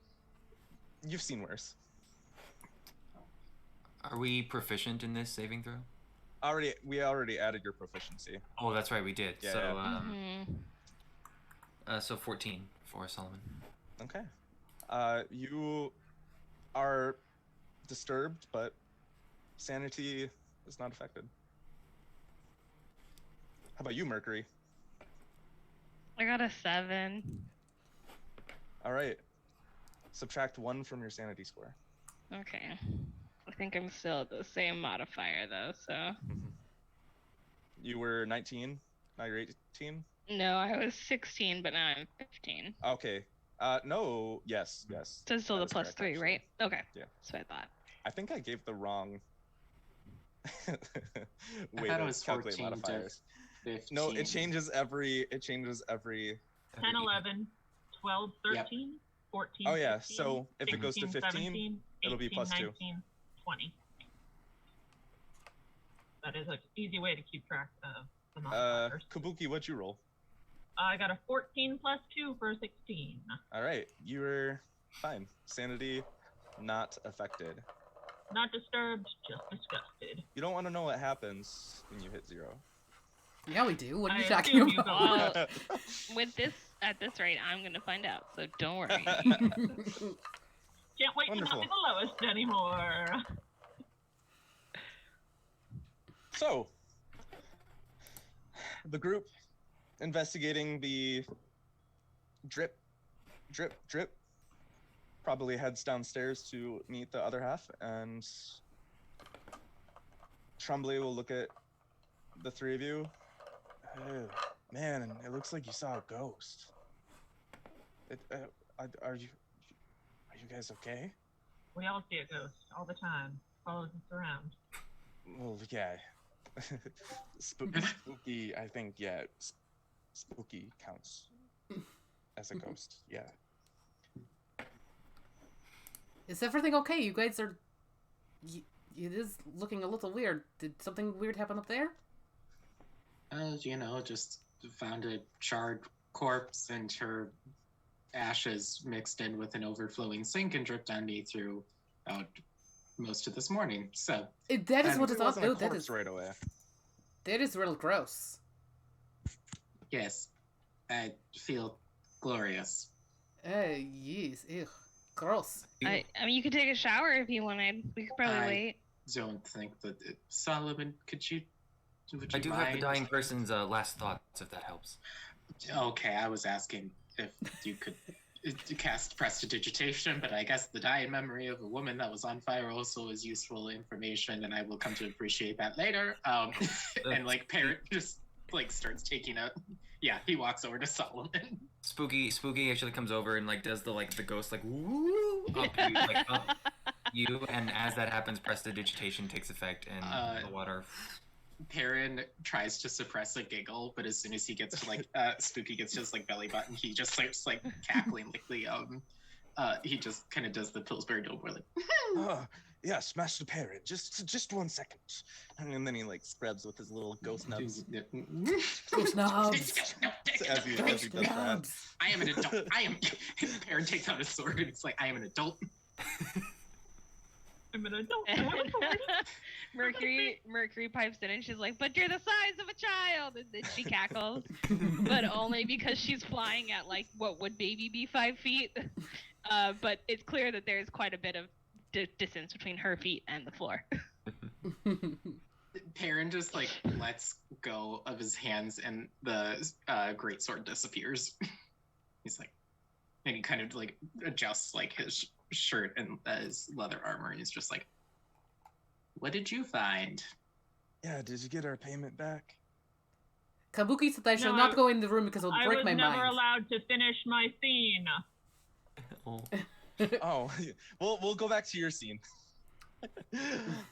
you've seen worse. Are we proficient in this saving throw? We already added your proficiency. Oh, that's right, we did. Yeah, so, Mm-hmm. So 14 for Solomon. Okay. You are disturbed, but sanity is not affected. How about you, Mercury? I got a 7. All right. Subtract 1 from your sanity score. Okay. I think I'm still at the same modifier though, so. You were 19, now you're 18? No, I was 16, but now I'm 15. Okay. No, yes. So it's still That the is plus correct, 3, actually. right? Okay. Yeah. That's what I thought. I think I gave the wrong I way thought it to was calculate 14 to modifiers. 15. No, it changes every 10, 11, 12, 13, 14, Oh, yeah, 15, so if it goes to 16, 15, 17, it'll be 18, plus 2. 19, 20. That is an easy way to keep track of the modifiers. Kabuki, what'd you roll? I got a 14 plus 2 for 16. All right, you were fine. Sanity not affected. Not disturbed, just disgusted. You don't want to know what happens when you hit 0. Yeah, we do. What are you I talking assume you about? Well, at this rate, I'm gonna find out. So don't worry. Can't wait Wonderful. to not be the lowest anymore. So, the group investigating the drip probably heads downstairs to meet the other half, and Tremblay will look at the three of you. Oh, man, it looks like you saw a ghost. Are you guys okay? We all see a ghost all the time. Follows us around. Well, yeah. Spooky, I think, yeah. Spooky counts as a ghost, yeah. Is everything okay? You guys are... It is looking a little weird. Did something weird happen up there? Just found a charred corpse and her ashes mixed in with an overflowing sink and dripped on me throughout most of this morning. So That is what It it's all wasn't a about. That corpse is right away. that is real gross. yes, I feel glorious. Yes. Ew. Gross. I mean, you could take a shower if you wanted. We could probably wait. don't think that Solomon, would you I do have the mind? dying person's last thoughts, if that helps. Okay, I was asking if you could cast prestidigitation, but I guess the dying memory of a woman that was on fire also is useful information, and I will come to appreciate that later. And like Perrin just like starts taking a, he walks over to Solomon. Spooky actually comes over and like does the ghost like woo up you, and as that happens, prestidigitation takes effect and the water. Perrin tries to suppress a giggle, but as soon as he gets to like Spooky gets to his like belly button, he just starts like cackling like the he just kind of does the Pillsbury Doughboy like Yes, Master Perrin, just 1 second. And then he like scrubs with his little ghost nubs. Ghost nubs. As he does that. I am an adult. Perrin takes out his sword and it's like, I am an adult. I'm an adult. I have a sword. Mercury pipes in and she's like, but you're the size of a child, and then she cackles, but only because she's flying at like what would maybe be 5 feet. But it's clear that there's quite a bit of distance between her feet and the floor. Perrin just like lets go of his hands and the greatsword disappears. He's like, and he kind of like adjusts like his shirt and his leather armor. He's just like, what did you find? Yeah, did you get our payment back? Kabuki said I shall not go in the room because it'll break my mind. I was never allowed to finish my scene. Oh, we'll go back to your scene.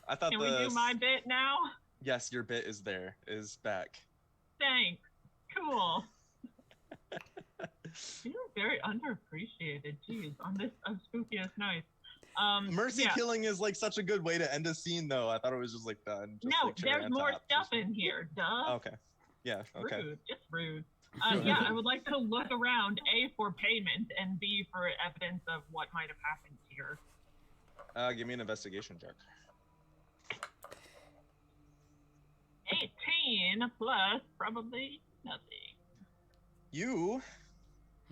I thought. Can we do my bit now? Yes, your bit is back. Thanks. Cool. You're very underappreciated. Jeez, on this spookiest night. Mercy killing is like such a good way to end a scene, though. I thought it was just like done. Just, no, like, there's more stuff in here. Duh. Okay. Yeah. Okay. Rude. Just rude. Yeah, I would like to look around, A, for payment, and B, for evidence of what might have happened here. Give me an investigation check. 18 plus probably nothing. You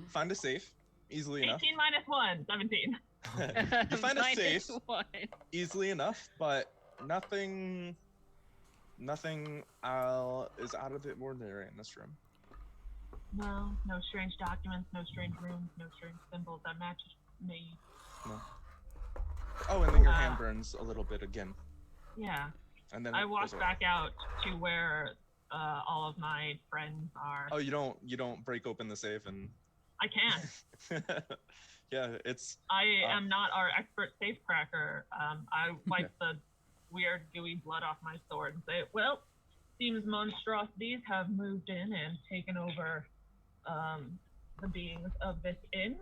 find a safe easily 18 enough. minus 1, 17. You find a safe -1. easily enough, but nothing is out of the ordinary in this room. No strange documents, no strange rooms, no strange symbols that match me. No. Oh, and then your hand burns a little bit again. Yeah. And then I walk back out to where all of my friends are. Oh, you don't break open the safe and. I can't. Yeah, it's. I am not our expert safe cracker. I wipe the weird gooey blood off my sword and say, well, seems monstrosities have moved in and taken over the beings of this inn.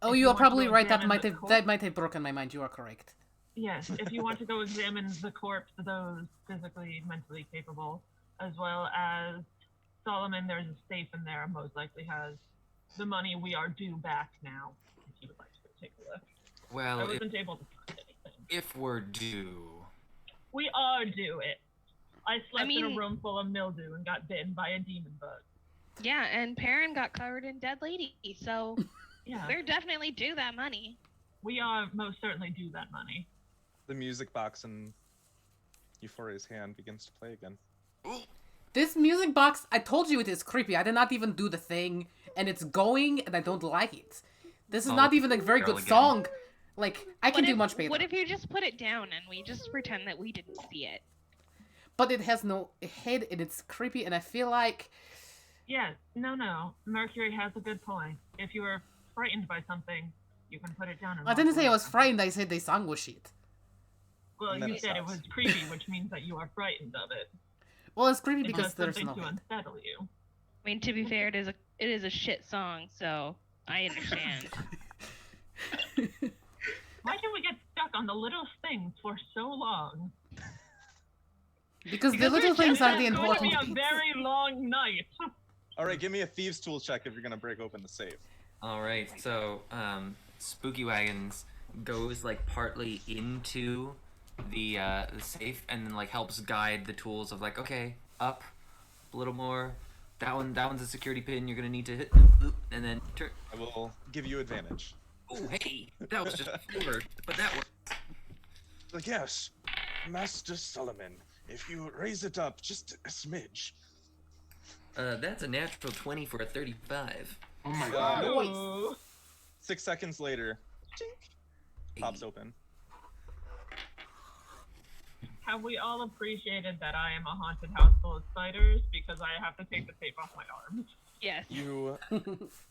Oh, you are probably right. That might have broken my mind. You are correct. Yes, if you want to go examine the corpse of those physically, mentally capable, as well as Solomon, there's a safe in there, most likely has the money we are due back now, if you would like to go take a look. Well, I wasn't able to find anything. If we're due... We are due it. I slept in a room full of mildew and got bitten by a demon bug. Yeah, and Perrin got covered in dead lady, so yeah, we're definitely due that money. We are most certainly due that money. The music box in Euphoria's hand begins to play again. This music box, I told you it is creepy. I did not even do the thing, and it's going, and I don't like it. This is not even a very good song. Like, I can do much better. What if you just put it down and we just pretend that we didn't see it? But it has no head, and it's creepy, and I feel like... Yes, no. Mercury has a good point. If you are frightened by something, you can put it down and I didn't say I was frightened, I said the song was shit. Well, you said it was creepy, which means that you are frightened of it. Well, it's creepy because there's no something to unsettle you. I mean, to be fair, it is a shit song, so I understand. Why can we get stuck on the little things for so long? Because the little things are the important It's going to be a very long night. All right, give me a thieves' tool check if you're gonna break open the safe. All right, so Spooky Wagons goes like partly into the safe and then like helps guide the tools of like, okay, up a little more. That one's a security pin. You're gonna need to hit, and then turn. I will give you advantage. Oh, hey, that was just a flavor, but that worked. Like, yes, Master Solomon, if you raise it up just a smidge. That's a natural 20 for a 35. Oh my god. Ooh. 6 seconds later, chink, pops open. Have we all appreciated that I am a haunted house full of spiders because I have to take the tape off my arms? Yes. You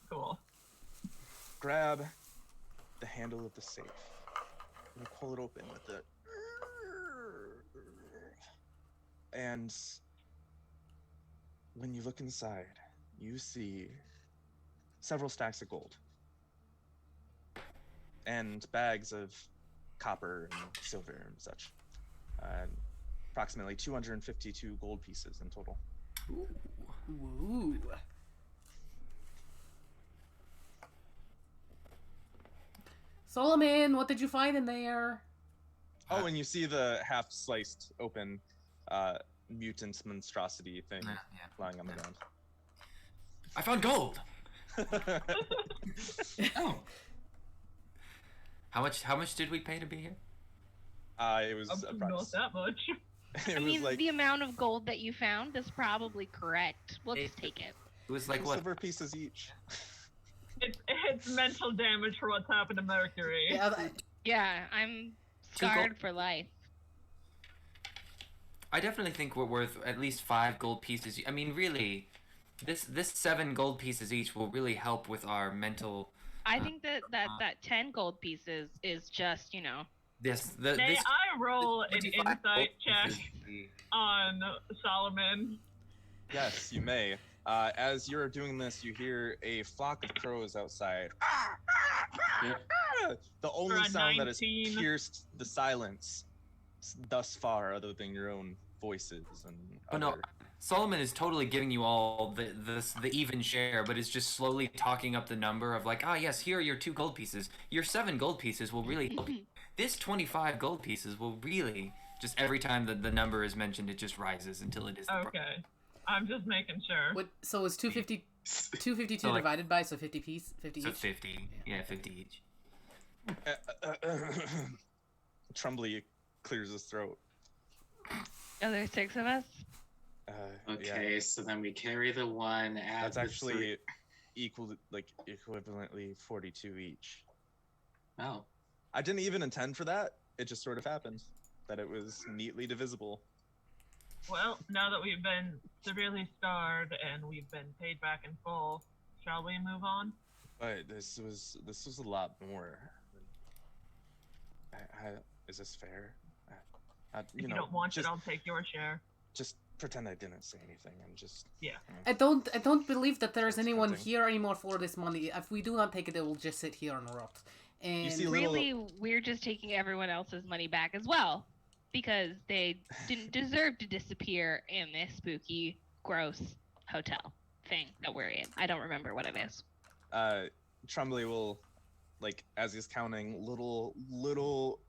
Cool. grab the handle of the safe and pull it open with the. And when you look inside, you see several stacks of gold and bags of copper and silver and such. Approximately 252 gold pieces in total. Ooh. Solomon, what did you find in there? Oh, and you see the half-sliced open mutant monstrosity thing lying on the ground. I found gold. Oh. How much did we pay to be here? It was Not that much. It I was mean, like the amount of gold that you found is probably correct. We'll just take it. It was like 2 what? silver pieces each. It's mental damage for what's happened to Mercury. Yeah, Yeah, I'm scarred for life. I definitely think we're worth at least 5 gold pieces. I mean, really, this 7 gold pieces each will really help with our mental. I think that 10 gold pieces is just, May I roll an insight check on Solomon? Yes, you may. As you're doing this, you hear a flock of crows outside. The only For a sound that has 19. pierced the silence thus far, other than your own voices and Oh no, Solomon is totally giving you all the even share, but is just slowly talking up the number of like, yes, here are your 2 gold pieces. Your 7 gold pieces will really help. This 25 gold pieces will really just every time the number is mentioned, it just rises until it is. Okay, I'm just making sure. So it's 252 So, like, divided by 50 piece, 50 So each. 50, yeah, 50 each. Trumbly clears his throat. Oh, there's 6 of us? Okay, so then we carry the one. Add That's the actually equivalently 42 each. Oh. I didn't even intend for that. It just sort of happened that it was neatly divisible. Well, now that we've been severely scarred and we've been paid back in full, shall we move on? But this was a lot more. Is this fair? If you don't want it, I'll take your share. Just pretend I didn't say anything and just. Yeah. I don't believe that there's That's anyone tempting. here anymore for this money. If we do not take it, it will just sit here and rot. And You see Really, we're just taking everyone else's money back as well. Because they didn't deserve to disappear in this spooky, gross hotel thing that we're in. I don't remember what it is. Trumbly will, like, as he's counting, little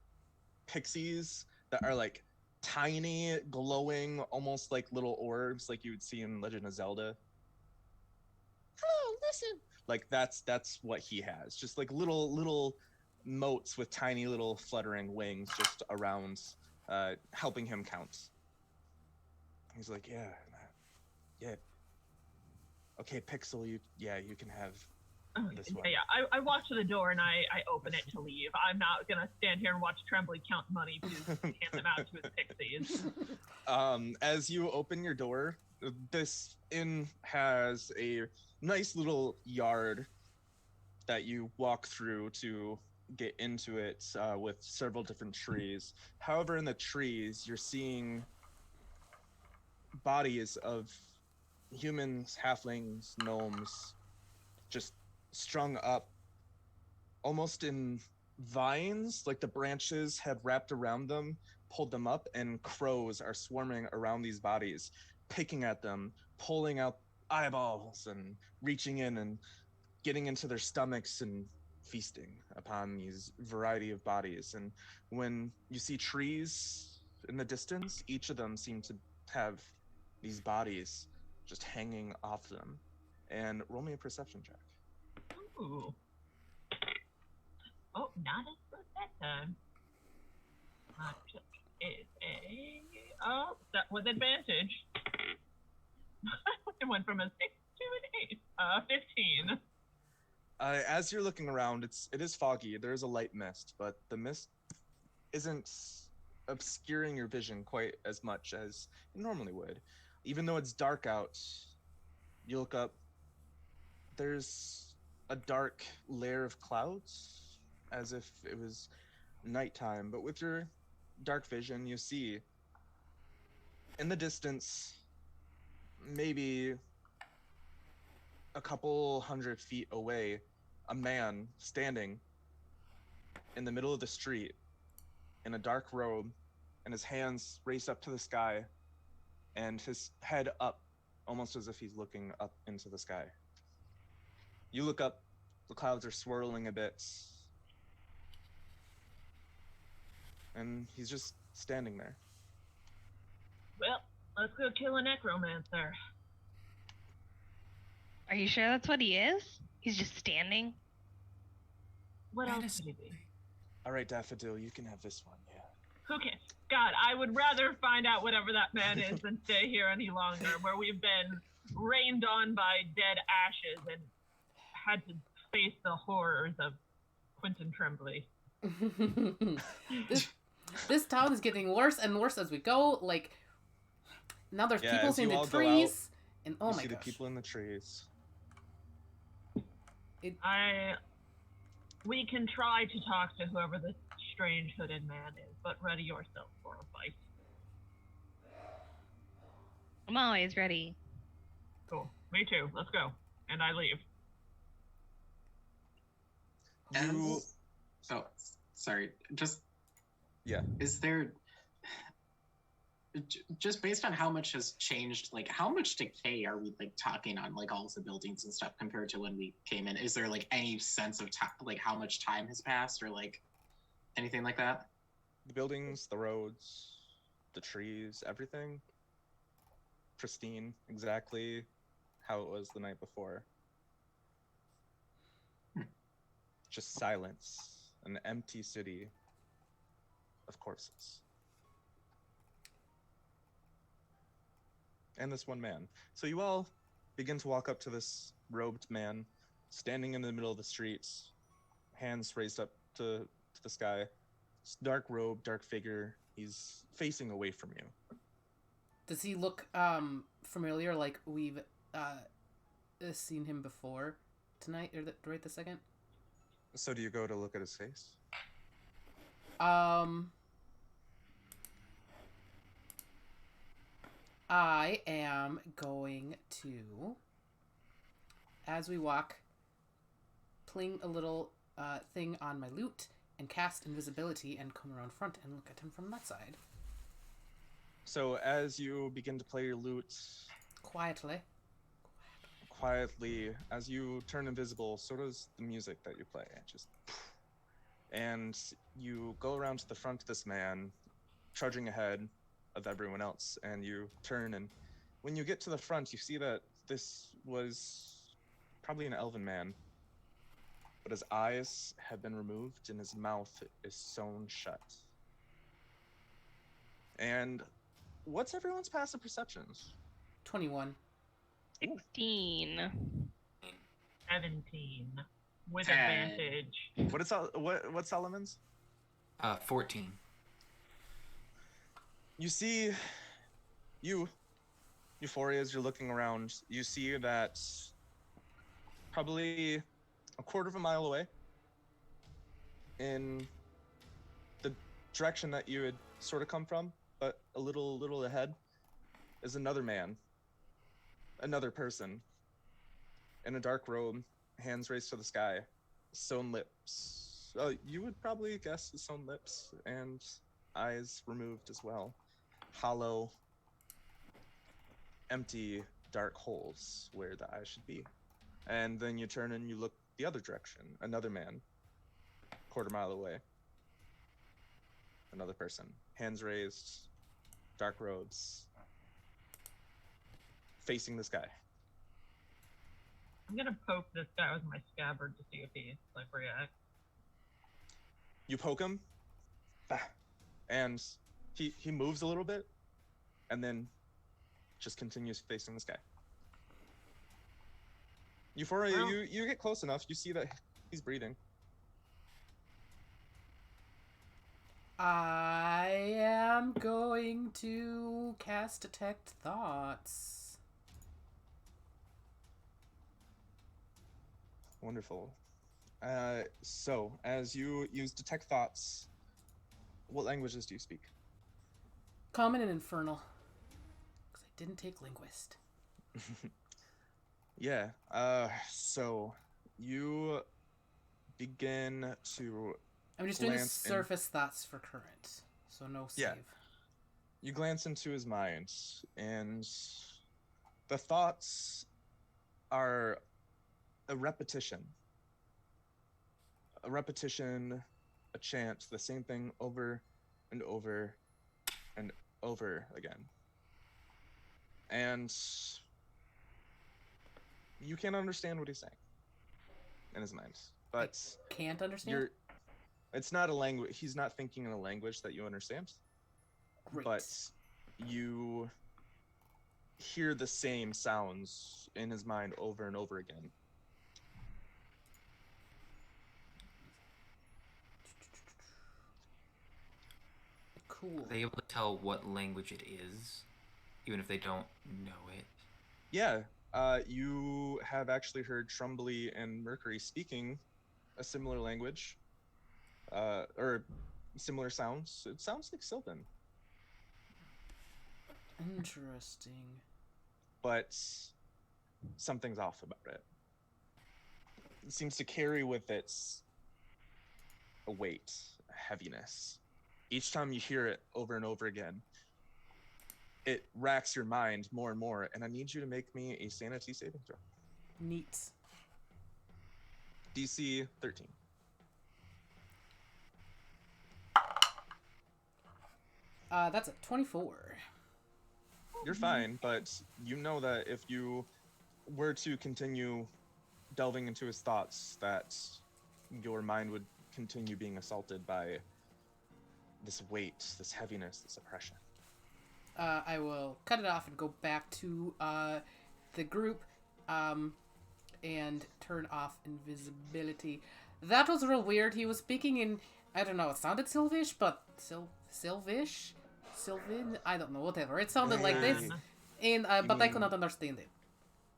pixies that are like tiny, glowing, almost like little orbs, like you would see in Legend of Zelda. Hello, listen. Like that's what he has. Just like little motes with tiny little fluttering wings just around, helping him count. He's like, yeah. Okay, Pixel, you can have this one. Yeah, I watch the door and I open it to leave. I'm not gonna stand here and watch Trembly count money to hand them out to his pixies. As you open your door, this inn has a nice little yard that you walk through to get into it, with several different trees. However, in the trees, you're seeing bodies of humans, halflings, gnomes, just strung up almost in vines, like the branches had wrapped around them, pulled them up, and crows are swarming around these bodies, picking at them, pulling out eyeballs and reaching in and getting into their stomachs and feasting upon these variety of bodies. And when you see trees in the distance, each of them seem to have these bodies just hanging off them. And roll me a perception check. Ooh. Oh, not as good that time. My perception is a with advantage. It went from a 6 to an 8. 15. As you're looking around, it is foggy. There is a light mist, but the mist isn't obscuring your vision quite as much as it normally would. Even though it's dark out, you look up, there's a dark layer of clouds, as if it was nighttime. But with your dark vision, you see in the distance, maybe a couple 100 feet away, a man standing in the middle of the street in a dark robe, and his hands raised up to the sky, and his head up, almost as if he's looking up into the sky. You look up, the clouds are swirling a bit, and he's just standing there. Well, let's go kill a necromancer. Are you sure that's what he is? He's just standing? What else could he be? All right, Daffodil, you can have this one, yeah. Okay. God, I would rather find out whatever that man is than stay here any longer, where we've been rained on by dead ashes and had to face the horrors of Quentin Tremblay. This town is getting worse and worse as we go. Like, now there's Yeah, people as in you the all go trees. out, And oh you my see gosh. the people in the trees. We can try to talk to whoever this strange hooded man is, but ready yourself for a fight. I'm always ready. Cool. Me too. Let's go. And I leave. You, Oh, sorry. Just yeah. is there just based on how much has changed, like how much decay are we like talking on like all of the buildings and stuff compared to when we came in? Is there like any sense of time, like how much time has passed or like anything like that? The buildings, the roads, the trees, everything pristine, exactly how it was the night before. Just silence, an empty city of corpses. And this one man. So you all begin to walk up to this robed man standing in the middle of the streets, hands raised up to the sky. It's dark robe, dark figure. He's facing away from you. Does he look familiar? Like we've seen him before tonight, or right this second? So do you go to look at his face? I am going to, as we walk, pling a little thing on my lute and cast invisibility and come around front and look at him from that side. So as you begin to play your lute, Quietly, as you turn invisible, so does the music that you play. And you go around to the front of this man, trudging ahead of everyone else, and you turn, and when you get to the front, you see that this was probably an elven man, but his eyes have been removed and his mouth is sewn shut. And what's everyone's passive perceptions? 21. 16. 17. With 10. advantage. What's Solomon's? 14. You see, Euphoria, as you're looking around, you see that probably a quarter of a mile away, in the direction that you had sort of come from, but a little ahead, is another man, another person, in a dark robe, hands raised to the sky, sewn lips. You would probably guess sewn lips, and eyes removed as well. Hollow, empty, dark holes where the eyes should be. And then you turn and you look the other direction. Another man, quarter mile away. Another person, hands raised, dark robes, facing the sky. I'm gonna poke this guy with my scabbard to see if he reacts. You poke him, and he moves a little bit, and then just continues facing the sky. Euphoria, Well- you get close enough. You see that he's breathing. I am going to cast Detect Thoughts. Wonderful. So, as you use Detect Thoughts, what languages do you speak? Common and Infernal. Because I didn't take Linguist. Yeah. So you begin to I'm just doing glance in- surface thoughts for current. So no save. Yeah. You glance into his mind, and the thoughts are a repetition. A repetition, a chant, the same thing over and over and over again. And you can't understand what he's saying in his mind. But Can't understand? you're it's not a language, he's not thinking in a language that you understand. Great. But you hear the same sounds in his mind over and over again. Cool. Are they able to tell what language it is, even if they don't know it? Yeah, you have actually heard Trumbly and Mercury speaking a similar language, or similar sounds. It sounds like Sylvan, Interesting. but something's off about it. It seems to carry with it a weight, a heaviness. Each time you hear it over and over again, it racks your mind more and more, and I need you to make me a sanity saving throw. Neat. DC 13. That's a 24. You're fine, but you know that if you were to continue delving into his thoughts, that your mind would continue being assaulted by this weight, this heaviness, this oppression. I will cut it off and go back to the group and turn off invisibility. That was real weird. He was speaking in, I don't know, it sounded Sylvish, but Sylvish? Sylvan? I don't know, whatever. It sounded like this, and but I could not understand it.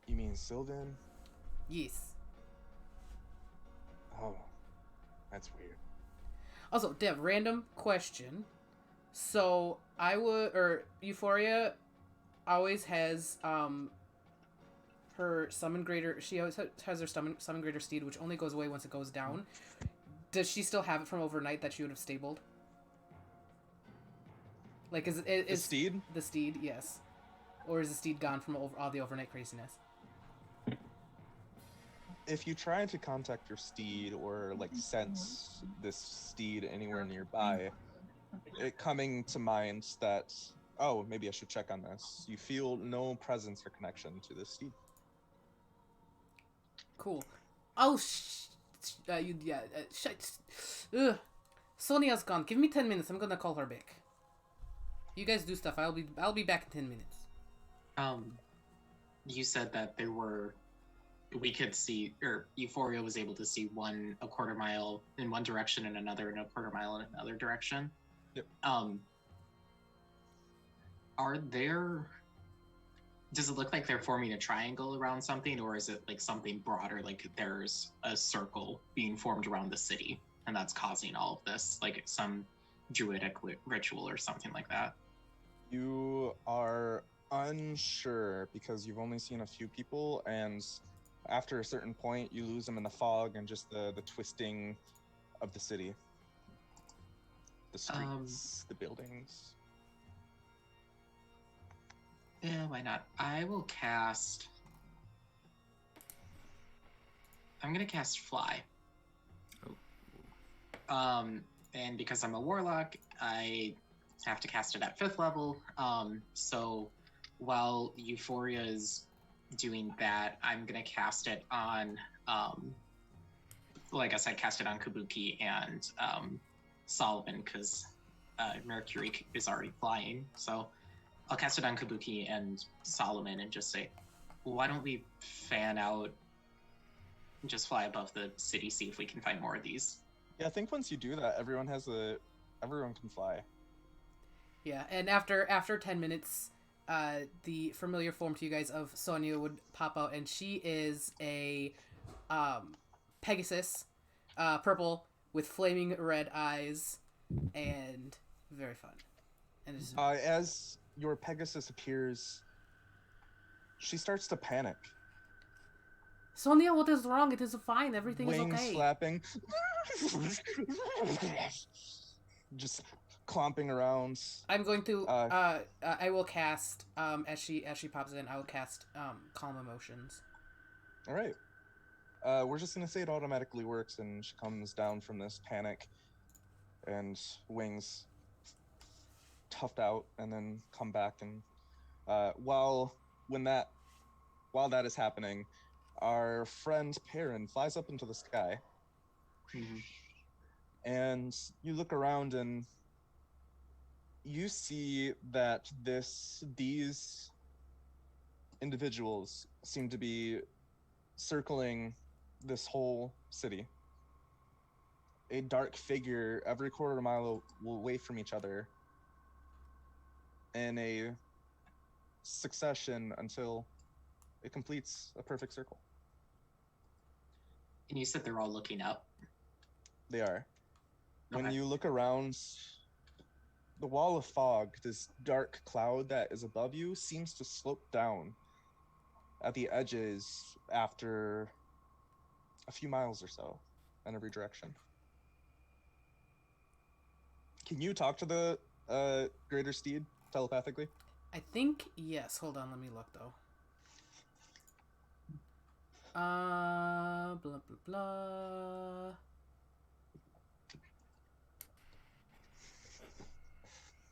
You mean Sylvan? Yes. Oh, that's weird. Also, Dev, random question. So, Euphoria always has, her summon greater, she always has her summon greater steed, which only goes away once it goes down. Does she still have it from overnight that she would have stabled? Like, is The steed? The steed, yes. Or is the steed gone from all the overnight craziness? If you try to contact your steed or like sense this steed anywhere nearby, it coming to mind that, oh, maybe I should check on this. You feel no presence or connection to this steed. Cool. Oh, Ugh. Sonia's gone. Give me 10 minutes. I'm gonna call her back. You guys do stuff. I'll be back in 10 minutes. You said that we could see, or Euphoria was able to see a quarter mile in one direction and another in a quarter mile in another direction. Yep. Does it look like they're forming a triangle around something, or is it like something broader, like there's a circle being formed around the city and that's causing all of this, like some druidic ritual or something like that? You are unsure because you've only seen a few people, and after a certain point you lose them in the fog and just the twisting of the city, the streets, the buildings. Yeah, why not? I'm gonna cast Fly. And because I'm a warlock, I have to cast it at 5th level. So while Euphoria is doing that, I'm gonna cast it on, like I said, cast it on Kabuki and Solomon, because Mercury is already flying. So I'll cast it on Kabuki and Solomon and just say, why don't we fan out and just fly above the city, see if we can find more of these. Yeah, I think once you do that, everyone can fly. Yeah, and after 10 minutes, the familiar form to you guys of Sonia would pop out, and she is a Pegasus, purple with flaming red eyes, and very fun. And it's, As your Pegasus appears, she starts to panic. Sonia, what is wrong? It is fine. Everything is Wings okay. flapping. Just clomping around. I'm going to. I will cast. As she pops in, I will cast. Calm emotions. All right. We're just gonna say it automatically works, and she comes down from this panic, and wings tuft out, and then come back. And while that is happening, our friend Perrin flies up into the sky. Mm-hmm. And you look around and you see that these individuals seem to be circling this whole city. A dark figure every quarter mile away from each other in a succession until it completes a perfect circle. And you said they're all looking up? They are. When Okay. you look around, the wall of fog, this dark cloud that is above you, seems to slope down at the edges after a few miles or so in every direction. Can you talk to the greater steed telepathically? I think yes. Hold on, let me look though. Blah blah blah.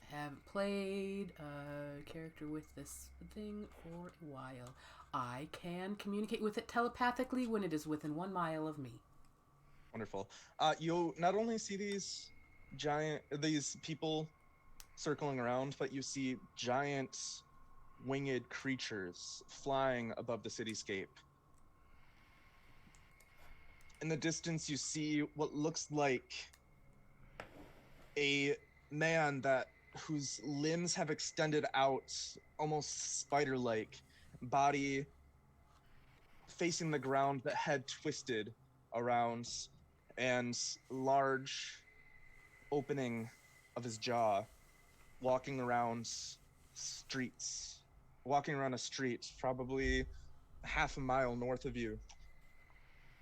Haven't played a character with this thing for a while. I can communicate with it telepathically when it is within 1 mile of me. Wonderful. You'll not only see these people circling around, but you see giant winged creatures flying above the cityscape. In the distance, you see what looks like a man whose limbs have extended out, almost spider-like, body facing the ground, but head twisted around, and large opening of his jaw, walking around a street probably half a mile north of you.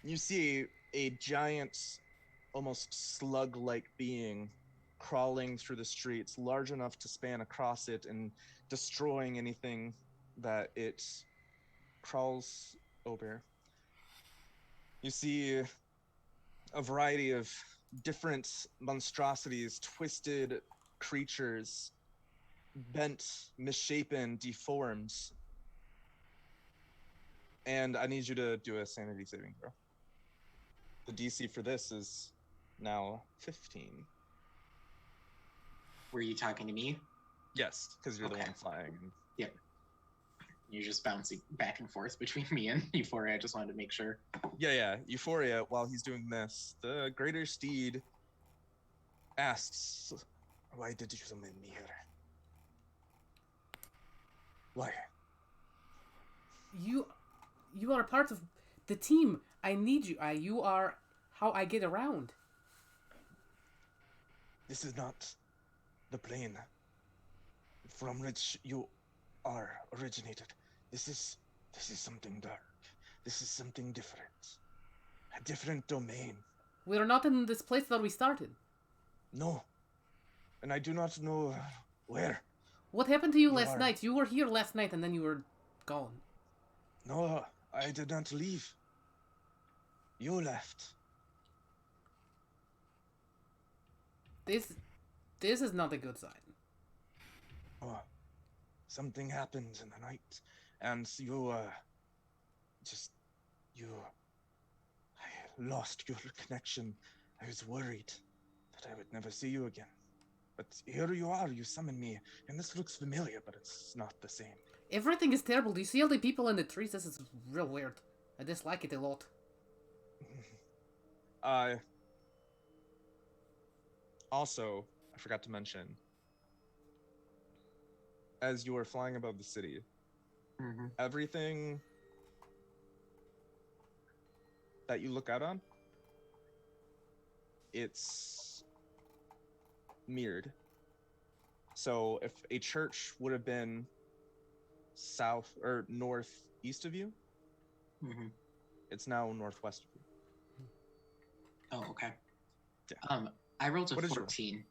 You see a giant, almost slug-like being crawling through the streets, large enough to span across it and destroying anything that it crawls over. You see a variety of different monstrosities, twisted creatures, bent, misshapen, deformed. And I need you to do a sanity saving throw. The DC for this is now 15. Were you talking to me? Yes, because you're the Okay. one flying. Yep. You're just bouncing back and forth between me and Euphoria. I just wanted to make sure. Yeah. Euphoria, while he's doing this, the greater steed asks, "Why did you summon me here? Why?" You are part of the team. I need you. You are how I get around. This is not the plane from which you are originated. This is something dark. This is something different. A different domain. We are not in this place that we started. No. And I do not know where. What happened to you You last are- night? You were here last night and then you were gone. No, I did not leave. You left. This is not a good sign. Oh, something happened in the night, and I lost your connection. I was worried that I would never see you again, But here you are, you summon me, and this looks familiar, but it's not the same. Everything is terrible. Do you see all the people in the trees? This is real weird. I dislike it a lot. Also, I forgot to mention, as you are flying above the city, everything that you look out on, it's mirrored. So if a church would have been south or northeast of you, it's now northwest of you. Oh, okay. Yeah. I rolled a What is 14.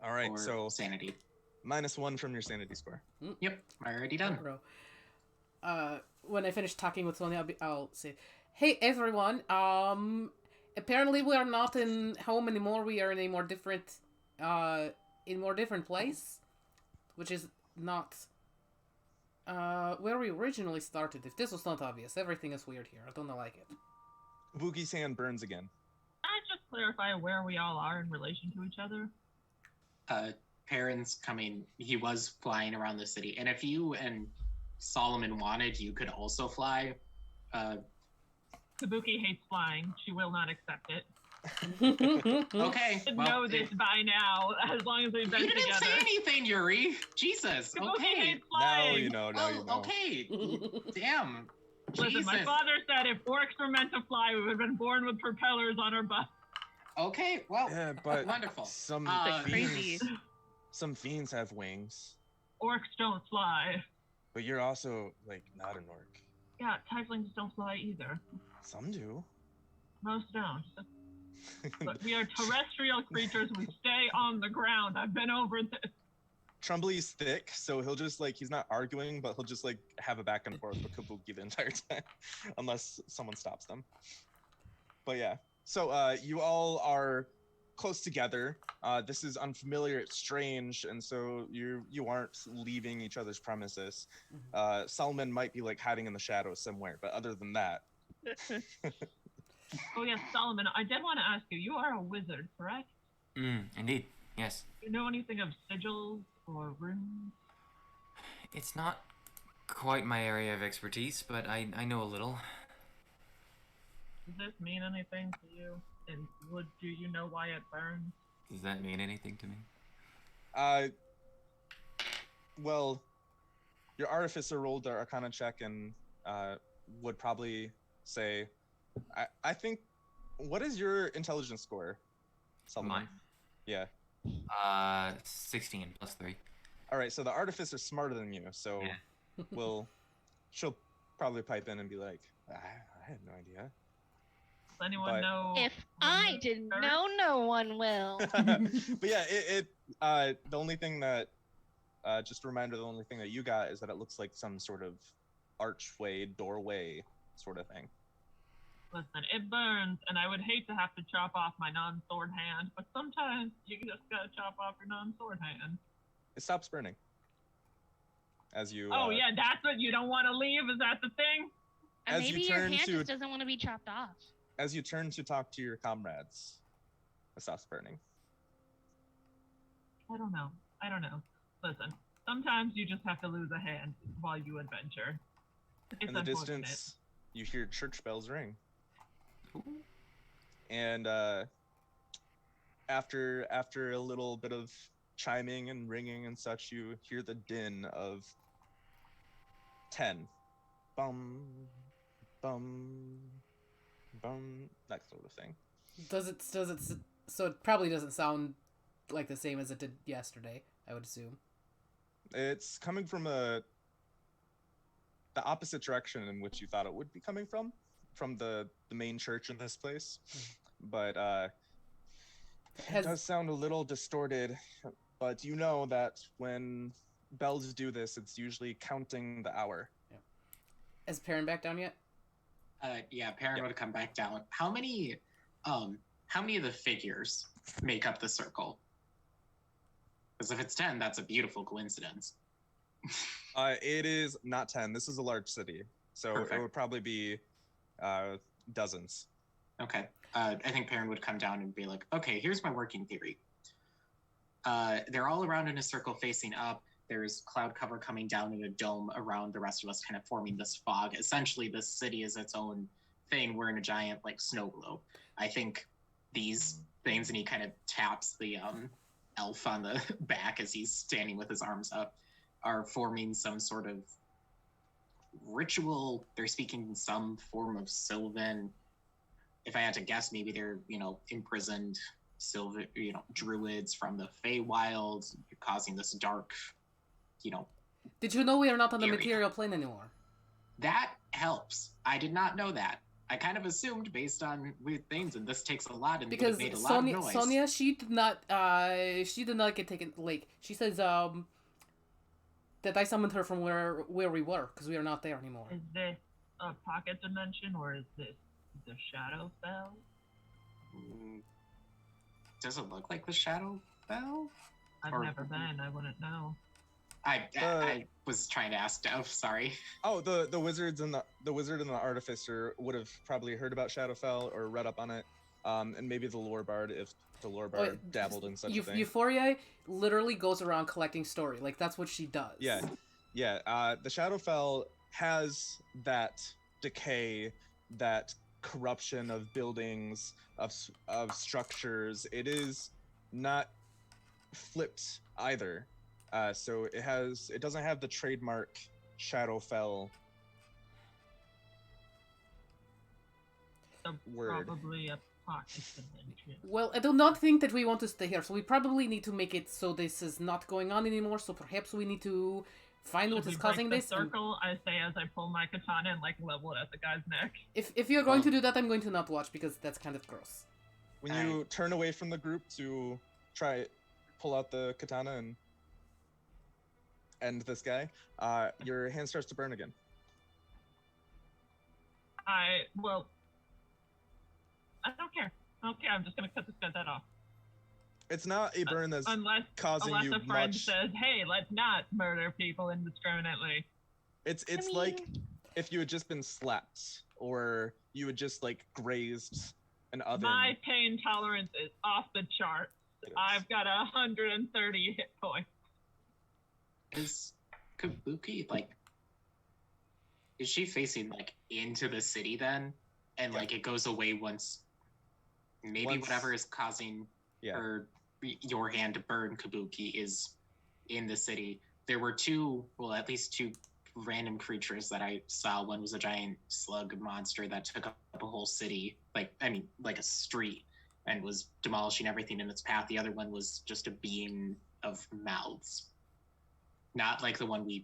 All right, for so sanity. -1 from your sanity score. Yep, already done. Bro. When I finish talking with Sonia, I'll say, "Hey everyone. Apparently we are not in home anymore. We are in a more different place, which is not where we originally started. If this was not obvious, everything is weird here. I don't like it." Kabuki's hand burns again. Can I just clarify where we all are in relation to each other? Perrin's coming. He was flying around the city, and if you and Solomon wanted, you could also fly. Kabuki hates flying. She will not accept it. Okay. Should know this by now, as long as we've been You didn't together. say anything, Yuri. Jesus. Kabuki Okay. hates Now flying. you know. Now you know. Okay. Damn. Listen, Jesus. my father said if orcs were meant to fly, we would have been born with propellers on our butts. Okay. Well. Yeah, but Wonderful. some Crazy. fiends have wings, Orcs don't fly. but you're also like not an orc. Yeah, tieflings don't fly either. Some do. Most don't. But we are terrestrial creatures. We stay on the ground. I've been over this. Trumbly's thick, so he'll just like he's not arguing, but he'll just like have a back and forth with Kabuki the entire time, unless someone stops them. But yeah, so you all are close together. This is unfamiliar, it's strange, and so you aren't leaving each other's premises. Solomon might be like hiding in the shadows somewhere, but other than that, Oh yes, Solomon, I did want to ask you, you are a wizard, correct? Indeed, yes. Do you know anything of sigils or runes? It's not quite my area of expertise, but I know a little. Does this mean anything to you? And do you know Wyatt Burns? Does that mean anything to me? Well, your artificer rolled the Arcana check and would probably say, I think, what is your intelligence score, Solomon? Mine? Yeah. 16 plus 3. All right, so the artificer's smarter than you, so Yeah. she'll probably pipe in and be like, I had no idea. Does anyone But- know? If I didn't know, no one will. But yeah, the only thing that, just a reminder, the only thing that you got is that it looks like some sort of archway, doorway sort of thing. Listen, it burns, and I would hate to have to chop off my non-sword hand, but sometimes you just gotta chop off your non-sword hand. It stops burning. As you. Oh yeah, that's what you don't want to leave. Is that the thing? As you Maybe your turn hand to- just doesn't want to be chopped off. As you turn to talk to your comrades, it stops burning. I don't know. Listen, sometimes you just have to lose a hand while you adventure. It's In the unfortunate. distance, you hear church bells ring. And after a little bit of chiming and ringing and such, you hear the din of 10. Bum, bum, bum, that sort of thing. So it probably doesn't sound like the same as it did yesterday, I would assume. It's coming from the opposite direction in which you thought it would be coming from the main church in this place. But it does sound a little distorted, but you know that when bells do this, it's usually counting the hour. Has Perrin back down yet? Yeah, Perrin would come back down. How many of the figures make up the circle? Because if it's 10, that's a beautiful coincidence. It is not 10. This is a large city, so Perfect. it would probably be dozens. Okay. I think Perrin would come down and be like, okay, here's my working theory. they're all around in a circle facing up. There's cloud cover coming down in a dome around the rest of us, kind of forming this fog. Essentially, this city is its own thing. We're in a giant like snow globe. I think these things, and he kind of taps the elf on the back as he's standing with his arms up, are forming some sort of ritual. They're speaking some form of Sylvan. If I had to guess, maybe they're, imprisoned Sylvan, druids from the Feywild, causing this dark, Did you know we are not on the area. material plane anymore? That helps. I did not know that. I kind of assumed based on weird things, and this takes a lot, and Because it made a lot of noise. Sonia, she did not get taken. Like she says, that I summoned her from where we were because we are not there anymore. Is this a pocket dimension or is this the Shadowfell? Does it look like the Shadowfell? I've never been. I wouldn't know. I was trying to ask Dev. Sorry. Oh, the wizards and the wizard and the artificer would have probably heard about Shadowfell or read up on it, and maybe the lore bard if the lore bard dabbled in such a thing. Euphoria literally goes around collecting story. Like that's what she does. Yeah. The Shadowfell has that decay, that corruption of buildings, of structures. It is not flipped either. So it doesn't have the trademark Shadowfell word. Probably a pocket dimension. Well, I do not think that we want to stay here, so we probably need to make it so this is not going on anymore. So perhaps we need to find what Should is we causing break this. the circle, I say as I pull my katana and level it at the guy's neck. If you're going to do that, I'm going to not watch because that's kind of gross. When you turn away from the group to pull out the katana and end this guy, your hand starts to burn again. I don't care. I'm just gonna cut this guy's head off. It's not a burn that's causing you a friend much. says, "Hey, let's not murder people indiscriminately." It's like if you had just been slapped, or you had just grazed an oven. My pain tolerance is off the chart. I've got 130 hit points. Is Kabuki is she facing into the city then, and it goes away once whatever is causing your hand to burn Kabuki is in the city? There were at least two random creatures that I saw. One was a giant slug monster that took up a whole city, like a street, and was demolishing everything in its path. The other one was just a beam of mouths. Not like the one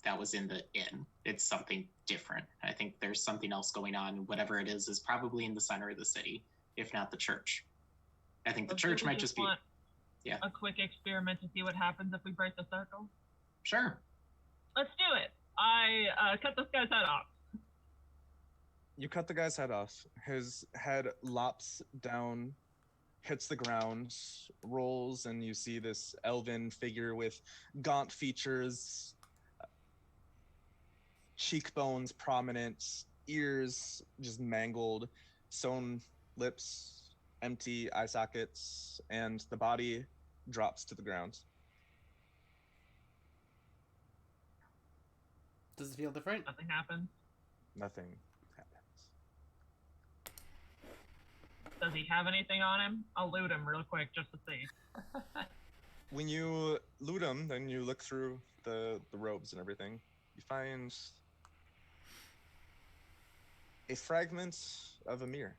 that was in the inn. It's something different. I think there's something else going on. Whatever it is probably in the center of the city, if not the church. I think the church might just be... A quick experiment to see what happens if we break the circle? Sure. Let's do it. I cut this guy's head off. You cut the guy's head off. His head lops down, hits the ground, rolls, and you see this elven figure with gaunt features, cheekbones prominent, ears just mangled, sewn lips, empty eye sockets, and the body drops to the ground. Does it feel different? Nothing happens. Nothing happens. Does he have anything on him? I'll loot him real quick just to see. When you loot him, then you look through the robes and everything. You find a fragment of a mirror.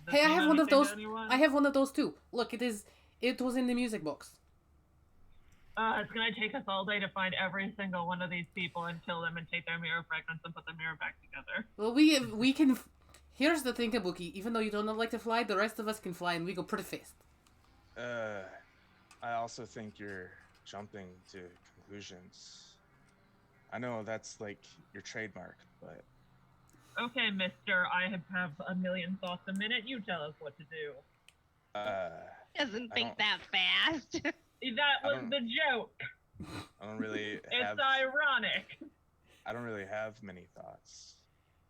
Hey, I have one of those. I have one of those too. Look, it was in the music box. It's gonna take us all day to find every single one of these people and kill them and take their mirror fragments and put the mirror back together. Well, we can. Here's the thing, Kabuki. Even though you don't like to fly, the rest of us can fly, and we go pretty fast. I also think you're jumping to conclusions. I know that's your trademark, but... Okay, mister, I have a million thoughts a minute. You tell us what to do. Doesn't think that fast. That was the joke. I don't really It's ironic. I don't really have many thoughts.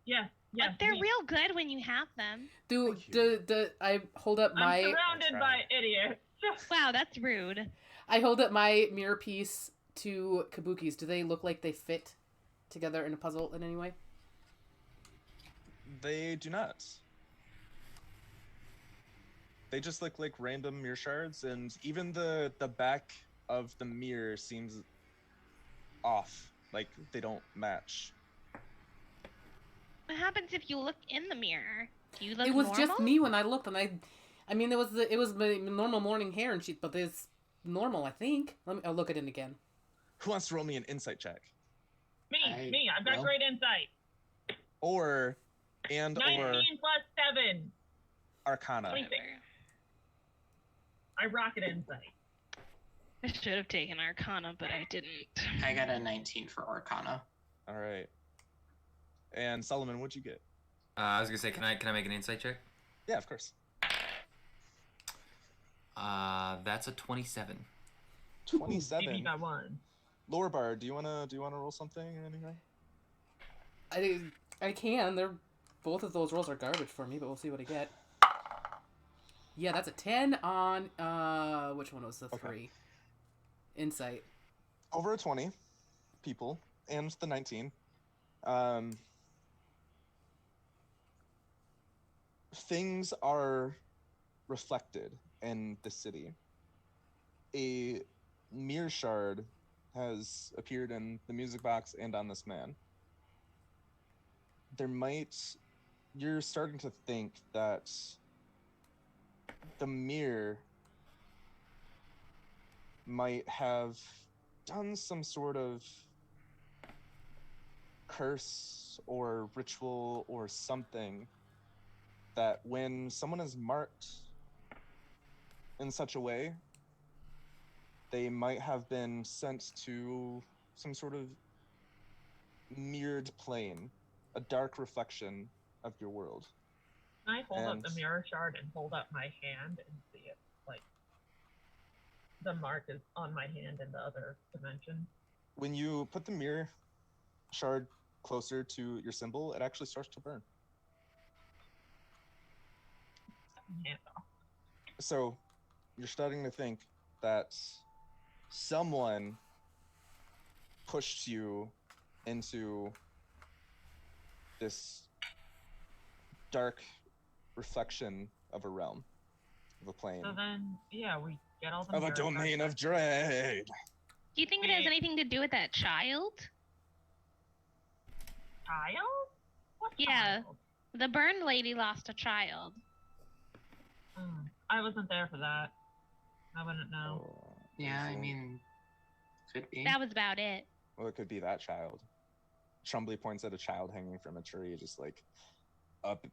Yes, Yes, But they're me. real good when you have them. Thank you. I hold up I'm my surrounded That's by right. idiots. Wow, that's rude. I hold up my mirror piece to Kabuki's. Do they look like they fit together in a puzzle in any way? They do not. They just look like random mirror shards, and even the back of the mirror seems off. Like they don't match. What happens if you look in the mirror? Do you look It was normal? just me when I looked, and I mean, it was my normal morning hair and shit, but it's normal, I think. I'll look at it again. Who wants to roll me an insight check? Me. I've got great insight. Or 19 or plus 7. Arcana. Whatever. I rocket insight. I should have taken Arcana, but I didn't. I got a 19 for Arcana. All right. And Solomon, what'd you get? I was gonna say, can I make an insight check? Yeah, of course. That's a 27. 27. Maybe got 1. Lower bar, do you wanna roll something or anything? I can. Both of those rolls are garbage for me, but we'll see what I get. Yeah, that's a 10 on which one was the 3? Insight. Over a 20 people and the 19. Things are reflected in the city. A mirror shard has appeared in the music box and on this man. You're starting to think that the mirror might have done some sort of curse or ritual or something, that when someone is marked in such a way, they might have been sent to some sort of mirrored plane, a dark reflection of your world. Can I hold up the And- mirror shard and hold up my hand and see if, like, the mark is on my hand in the other dimension? When you put the mirror shard closer to your symbol, it actually starts to burn. Hand off. So you're starting to think that someone pushed you into this dark reflection of a realm, of a plane, So then, yeah, we get all the of a mirror domain shards of dread. Do you think it has anything to do with that child? Child? What Yeah. child? The burn lady lost a child. I wasn't there for that. I wouldn't know. Yeah, I mean, could be. That was about it. Well, it could be that child. Chumbly points at a child hanging from a tree, just like up,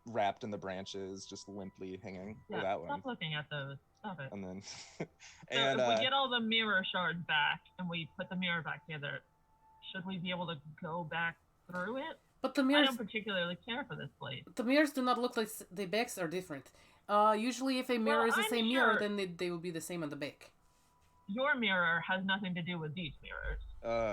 wrapped in the branches, just limply hanging. Or Yeah, that one. stop looking at those. Stop it. And then, So and if we get all the mirror shards back and we put the mirror back together, should we be able to go back through it? But the I mirrors don't particularly care for this place. the mirrors do not look like the backs are different. Usually if a mirror Well, is the I'm same mirror, sure- then they will be the same on the back. Your mirror has nothing to do with these mirrors.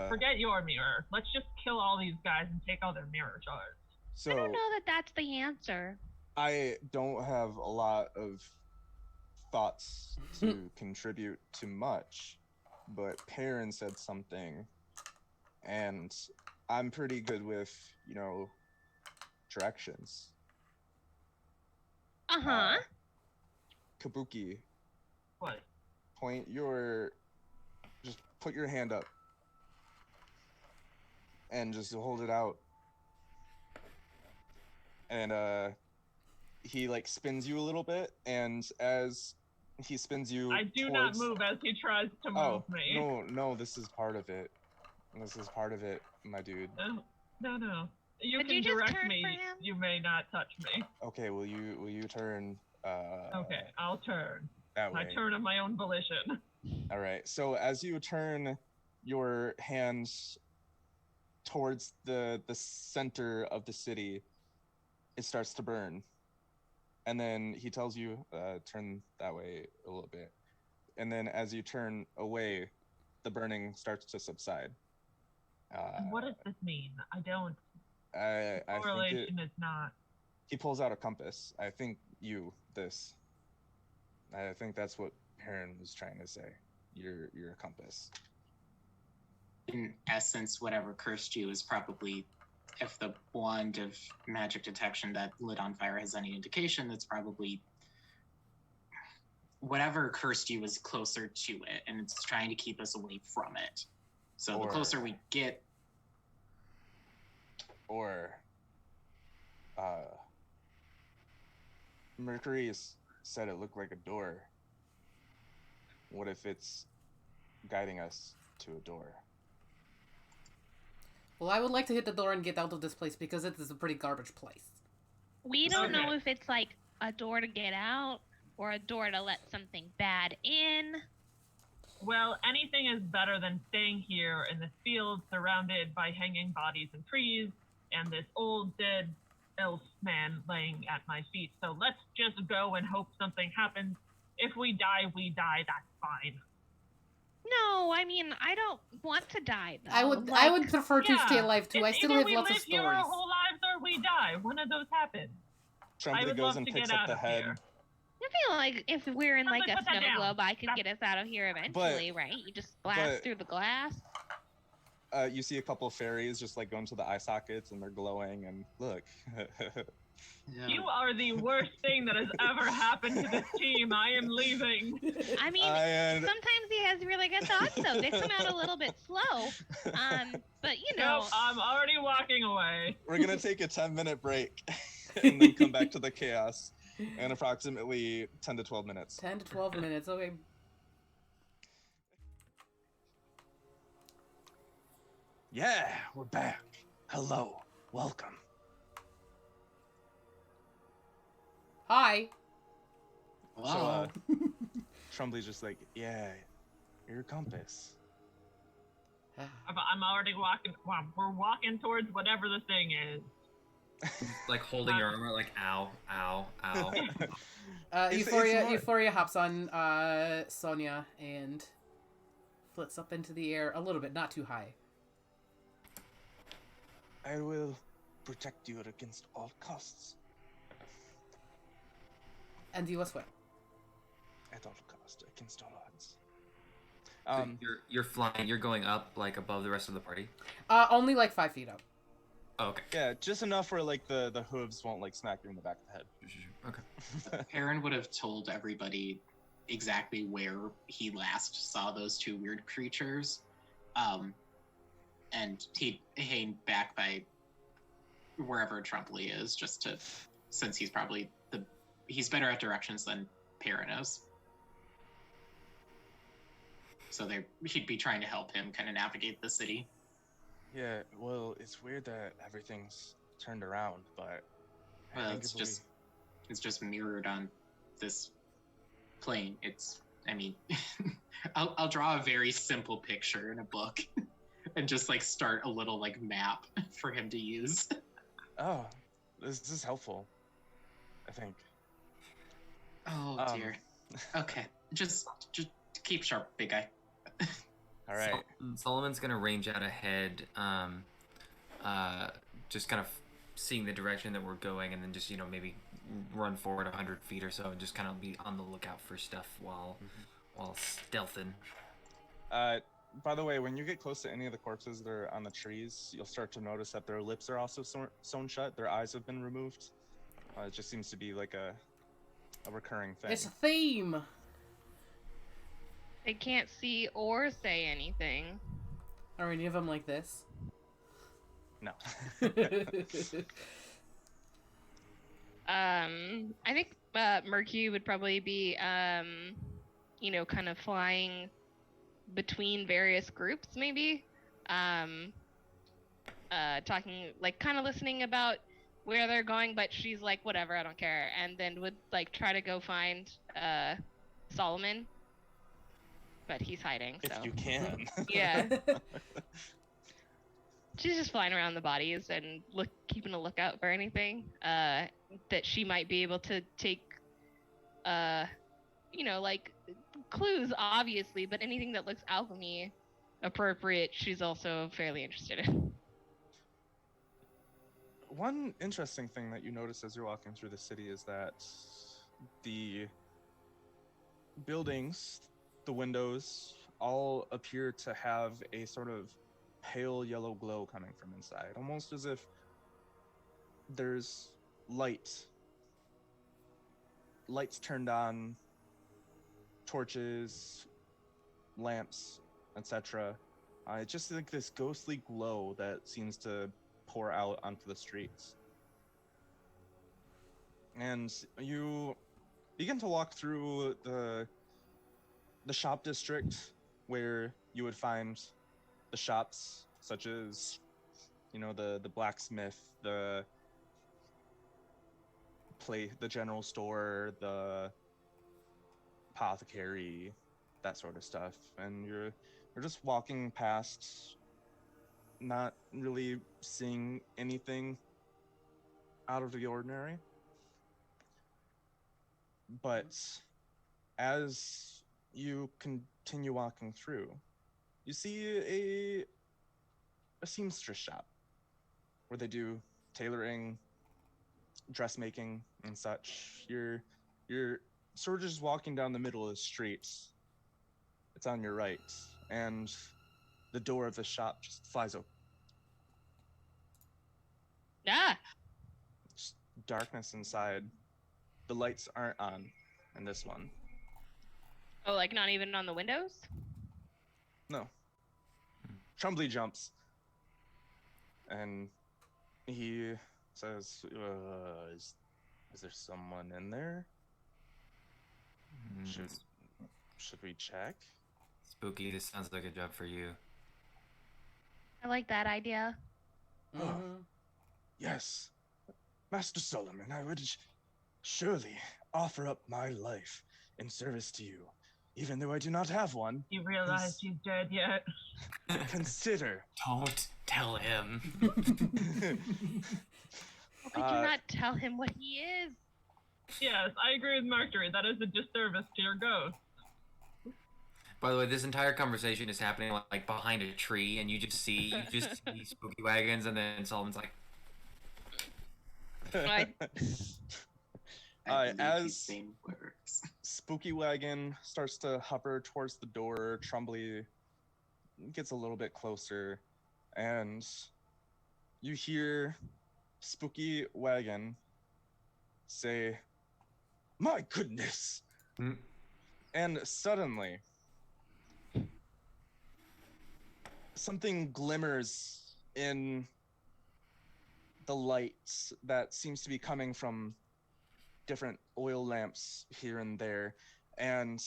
Forget your mirror. Let's just kill all these guys and take all their mirror shards. so I don't know that that's the answer. I don't have a lot of thoughts to contribute to much, but Perrin said something, and I'm pretty good with, directions. Uh-huh. Kabuki, What? just put your hand up and just hold it out. And he like spins you a little bit, and as he spins you I do not move as he tries to move me. No, this is part of it. This is part of it, my dude. No. You Could can you just direct turn me. for him? You may not touch me. Okay, will you turn Okay, I'll turn. that way? I turn of my own volition. All right. So as you turn your hands towards the center of the city, it starts to burn. And then he tells you, turn that way a little bit. And then as you turn away, the burning starts to subside. And what does this mean? I don't. I think Correlation is not. he pulls out a compass. I think this. I think that's what Perrin was trying to say. Your compass. In essence, whatever cursed you is probably, if the wand of magic detection that lit on fire has any indication, that's probably whatever cursed you is closer to it, and it's trying to keep us away from it. So the closer we get, or Mercury said it looked like a door. What if it's guiding us to a door? Well, I would like to hit the door and get out of this place because it is a pretty garbage place. We don't know Okay. if it's like a door to get out or a door to let something bad in. Well, anything is better than staying here in this field surrounded by hanging bodies and trees and this old dead elf man laying at my feet. So let's just go and hope something happens. If we die, we die. That's fine. No, I mean, I don't want to die, though. I would prefer to stay alive too. I It's still either have we lots of live here stories. our whole lives or we die. One of those happens. I Trumpet would goes love and to picks get up out the of head. here. I feel like if we're in like Somebody a put that snow down. globe, I could Stop. get us out of here eventually, right? You just blast through the glass. You see a couple of fairies just like going to the eye sockets and they're glowing and look. You are the worst thing that has ever happened to this team. I am leaving. I mean, And- sometimes he has really good thoughts, though. They come out a little bit slow. But you know. Nope, I'm already walking away. We're gonna take a 10-minute break and then come back to the chaos in approximately 10 to 12 minutes. 10 to 12 minutes, okay. Yeah, we're back. Hello, welcome. Hi. wow. So, Trumbly's just like, yeah, your compass. I'm already walking. Well, we're walking towards whatever the thing is. Like holding your armor, like ow, ow, ow. It's more- Euphoria hops on Sonia and flits up into the air a little bit, not too high. I will protect you against all costs. And you as well. At all costs, against all odds. So you're flying. You're going up like above the rest of the party. Only like 5 feet up. Oh, okay. Yeah, just enough where like the hooves won't like smack you in the back of the Okay. Perrin would have told everybody exactly where he last saw those two weird creatures. And he'd hang back by wherever Trumply is, just to, since he's probably he's better at directions than Perrin is. So he'd be trying to help him kind of navigate the city. Yeah, well, it's weird that everything's turned around, but I Well, think it's if we- just mirrored on this plane. I mean, I'll draw a very simple picture in a book and just like start a little like map for him to use. Oh, this is helpful. I think. Oh dear. Okay, just keep sharp, big guy. All right. Solomon's gonna range out ahead, just kind of seeing the direction that we're going, and then just maybe run forward 100 feet or so, and just kind of be on the lookout for stuff while stealthing. By the way, when you get close to any of the corpses that are on the trees, you'll start to notice that their lips are also sewn shut. Their eyes have been removed. It just seems to be like a recurring thing. It's a theme. They can't see or say anything. Are any of them like this? No. I think Mercury would probably be, kind of flying between various groups, maybe. Talking, like, kind of listening about where they're going, but she's like, whatever, I don't care. And then would, like, try to go find Solomon. But he's hiding, so. If you can. Yeah. She's just flying around the bodies and keeping a lookout for anything that she might be able to take, like clues, obviously, but anything that looks alchemy appropriate, she's also fairly interested in. one interesting thing that you notice as you're walking through the city is that the buildings, the windows, all appear to have a sort of pale yellow glow coming from inside, almost as if there's lights turned on, torches, lamps, etc. It's just like this ghostly glow that seems to pour out onto the streets. And you begin to walk through the shop district where you would find the shops such as, you know, the blacksmith, the general store, the apothecary, that sort of stuff. And you're just walking past, not really seeing anything out of the ordinary. But as you continue walking through, you see a seamstress shop where they do tailoring, dressmaking, and such. You're sort of just walking down the middle of the street. It's on your right, and the door of the shop just flies open. Ah! Just darkness inside. The lights aren't on in this one. Oh, like not even on the windows? No. Trumbly jumps, and he says, is there someone in there? Should we check? Spooky, this sounds like a job for you. I like that idea. Yes. Master Solomon, I would surely offer up my life in service to you, even though I do not have one. You realize he's dead yet? Consider. Don't tell him. Could you not tell him what he is? Yes, I agree with Mercury. That is a disservice to your ghost. By the way, this entire conversation is happening like behind a tree, and you just see spooky wagons, and then Solomon's like, as Spooky Wagon starts to hover towards the door, Trumbly gets a little bit closer, and you hear Spooky Wagon say, "My goodness!" And suddenly, something glimmers in the lights that seems to be coming from different oil lamps here and there, and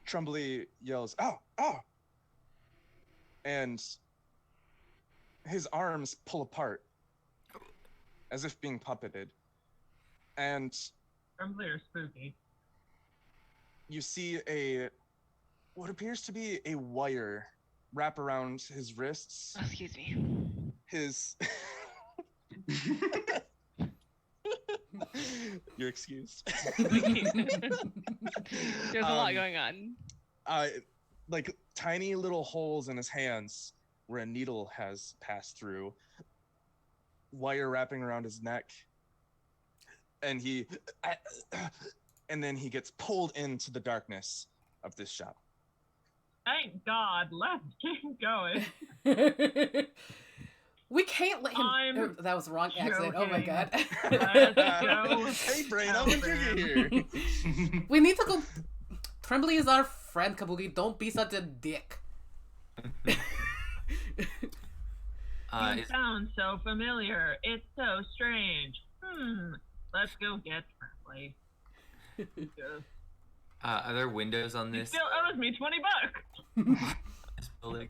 Trumbly yells, "Ow! Ow!" And his arms pull apart as if being puppeted, and Trumbly or Spooky? you see what appears to be a wire wrap around his wrists. Oh, excuse me. His You're excused. There's a lot going on. Like tiny little holes in his hands where a needle has passed through, wire wrapping around his neck, and then he gets pulled into the darkness of this shop. Thank God, let's keep going. We can't let him. I'm that was the wrong accent. Oh my joking. god. Hey, Brain, I'm here. We need to go. Trembly is our friend, Kabuki. Don't be such a dick. You sound so familiar. It's so strange. Let's go get Trembly. Are there windows on He this still owes me $20. this building?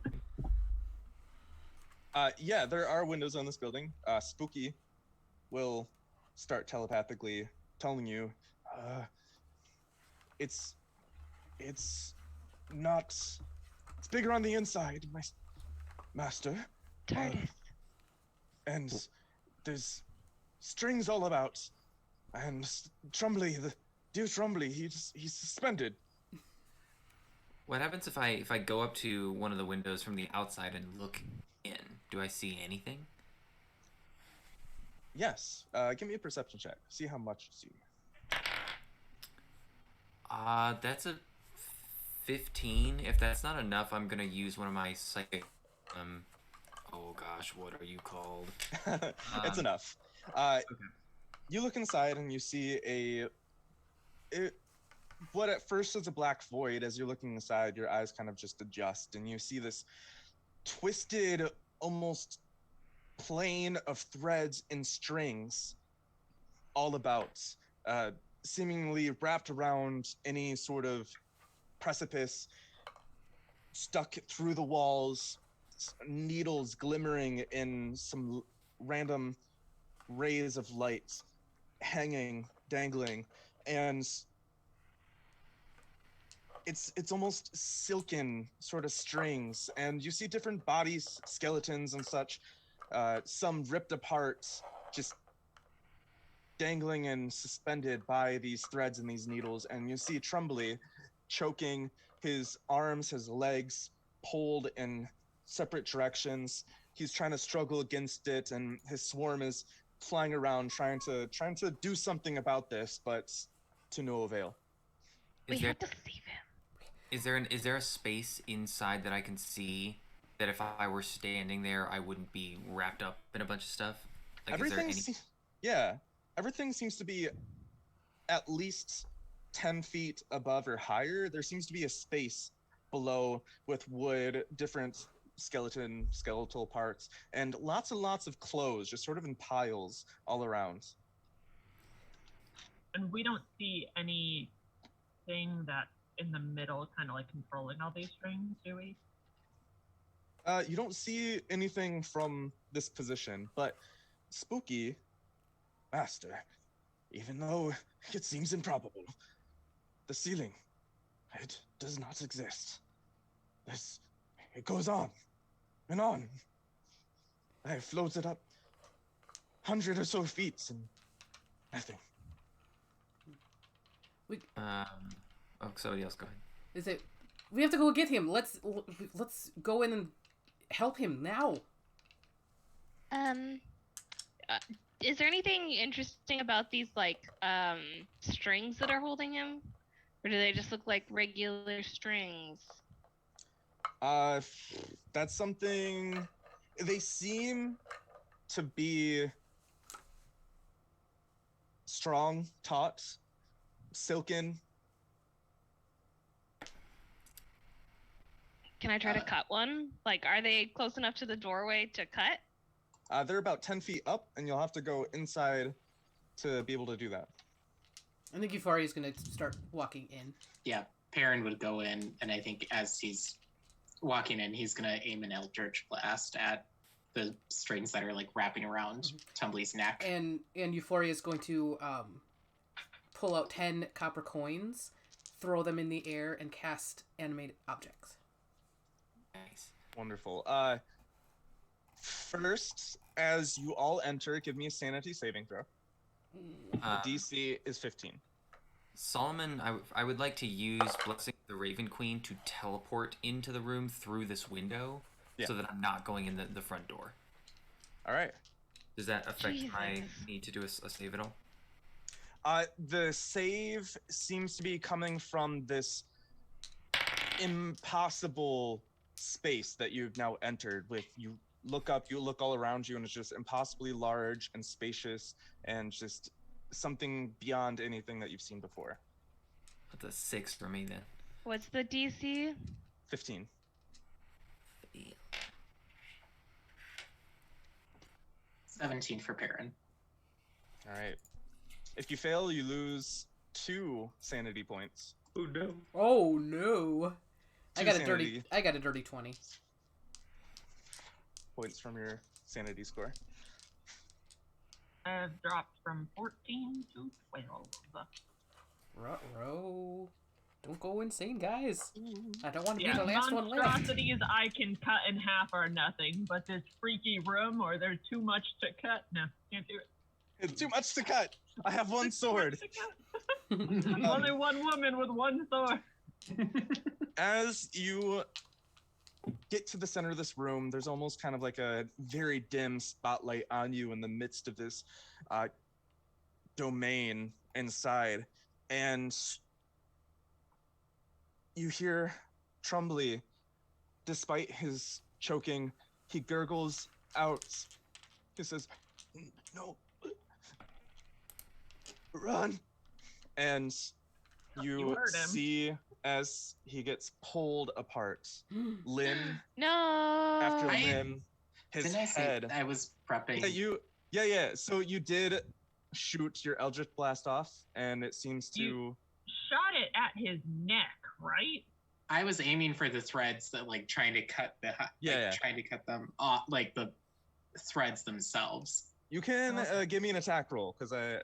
Yeah, there are windows on this building. Spooky will start telepathically telling you, it's bigger on the inside, my master. TARDIS. And there's strings all about, and Trumbly, the dear Trumbly, he's suspended. What happens if I go up to one of the windows from the outside and look in? Do I see anything? Yes. Give me a perception check. See how much you see. That's a 15. If that's not enough, I'm gonna use one of my psychic. Oh gosh, what are you called? It's Um, enough. Okay. You look inside and you see what at first is a black void. As you're looking inside, your eyes kind of just adjust, and you see this twisted, almost plane of threads and strings all about, uh, seemingly wrapped around any sort of precipice, stuck through the walls, needles glimmering in some random rays of light, hanging, dangling, and it's almost silken sort of strings, and you see different bodies, skeletons and such, some ripped apart, just dangling and suspended by these threads and these needles. And you see Trumbly choking, his arms, his legs pulled in separate directions. He's trying to struggle against it, and his swarm is flying around trying to do something about this, but to no avail. We Is there have to save him. is there a space inside that I can see that if I were standing there, I wouldn't be wrapped up in a bunch of stuff? Like, is there Everything, any? yeah, everything seems to be at least 10 feet above or higher. There seems to be a space below with wood, different skeletal parts, and lots of clothes just sort of in piles all around. And we don't see anything that's in the middle, kind of like controlling all these strings, do we? You don't see anything from this position, but Spooky, Master, even though it seems improbable, the ceiling, it does not exist. It goes on and on. I have floated up 100 or so feet and nothing. Oh, somebody else, go ahead. Is it? We have to go get him. Let's go in and help him now. Is there anything interesting about these strings that are holding him, or do they just look like regular strings? That's something. They seem to be strong, taut, silken. Can I try to cut one? Like, are they close enough to the doorway to cut? They're about 10 feet up, and you'll have to go inside to be able to do that. I think Euphoria is going to start walking in. Yeah, Perrin would go in, and I think as he's walking in, he's going to aim an Eldritch Blast at the strings that are like wrapping around Tumbly's neck. And Euphoria is going to pull out 10 copper coins, throw them in the air, and cast animated objects. Nice. Wonderful. First, as you all enter, give me a sanity saving throw. DC is 15. Solomon, I would like to use Blessing of the Raven Queen to teleport into the room through this window, so that I'm not going in the front door. All right. Does that affect Jesus. my need to do a save at all? The save seems to be coming from this impossible space that you've now entered. With you look up, you look all around you, and it's just impossibly large and spacious, and just something beyond anything that you've seen before. That's a 6 for me then. What's the DC? 15. 17 for Perrin. All right. If you fail, you lose 2 sanity points. Oh no. Oh no! I got Sanity a dirty 20. points from your sanity score. I've dropped from 14 to 12. Ruh-roh. Don't go insane, guys. I don't want to Yeah, be the last one left. monstrosities I can cut in half are nothing, but this freaky room, or there's too much to cut. No, can't do it. It's too much to cut. I have one sword. Only one woman with one sword. As you get to the center of this room. There's almost kind of like a very dim spotlight on you in the midst of this domain inside. And you hear Trumbly, despite his choking, he gurgles out. He says, "No, run!" And You you heard him. see as he gets pulled apart, limb No. after I- limb, his Didn't I say head. I was prepping? Yeah. So you did shoot your Eldritch Blast off, and it seems to. Shot it at his neck, right? I was aiming for the threads that like trying to cut the trying to cut them off, like the threads themselves. You can Okay. give me an attack roll because I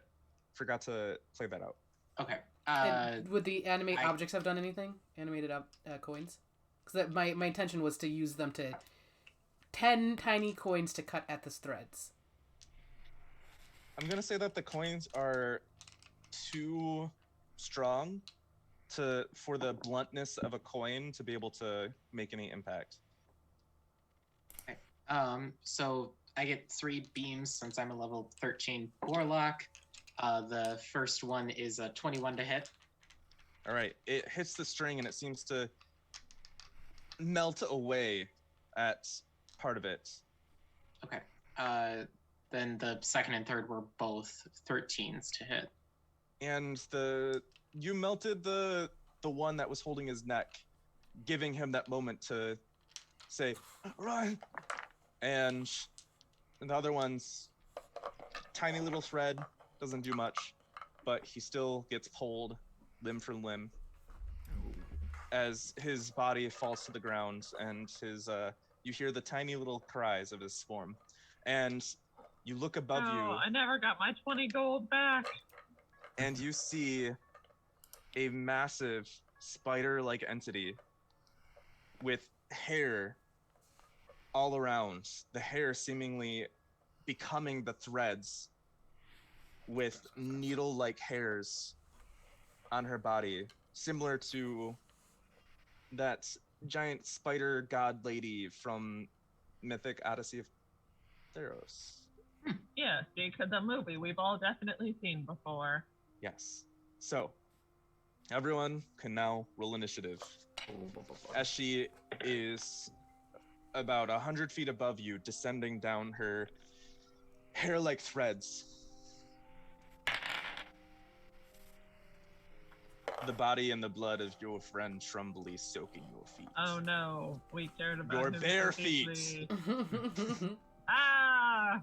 forgot to play that out. Okay. And would the animate I- objects have done anything? Animated coins? Because my intention was to use them to 10 tiny coins to cut at the threads. I'm gonna say that the coins are too strong for the bluntness of a coin to be able to make any impact. So I get 3 beams since I'm a level 13 warlock. The first one is a 21 to hit. All right, it hits the string and it seems to melt away at part of it. Okay. Then the second and third were both 13s to hit. And you melted the one that was holding his neck, giving him that moment to say, "Run!" And the other one's tiny little thread, doesn't do much, but he still gets pulled limb from limb as his body falls to the ground, and you hear the tiny little cries of his swarm. And you look above Oh, you, I never got my 20 gold back. and you see a massive spider-like entity with hair all around, the hair seemingly becoming the threads with needle-like hairs on her body, similar to that giant spider god lady from Mythic Odyssey of Theros. Yeah, see, 'cause the movie we've all definitely seen before. Yes. So, everyone can now roll initiative. As she is about 100 feet above you, descending down her hair-like threads. The body and the blood of your friend Trumbly soaking your feet. Oh no, we cared about Your him bare so feet. deeply. Ah!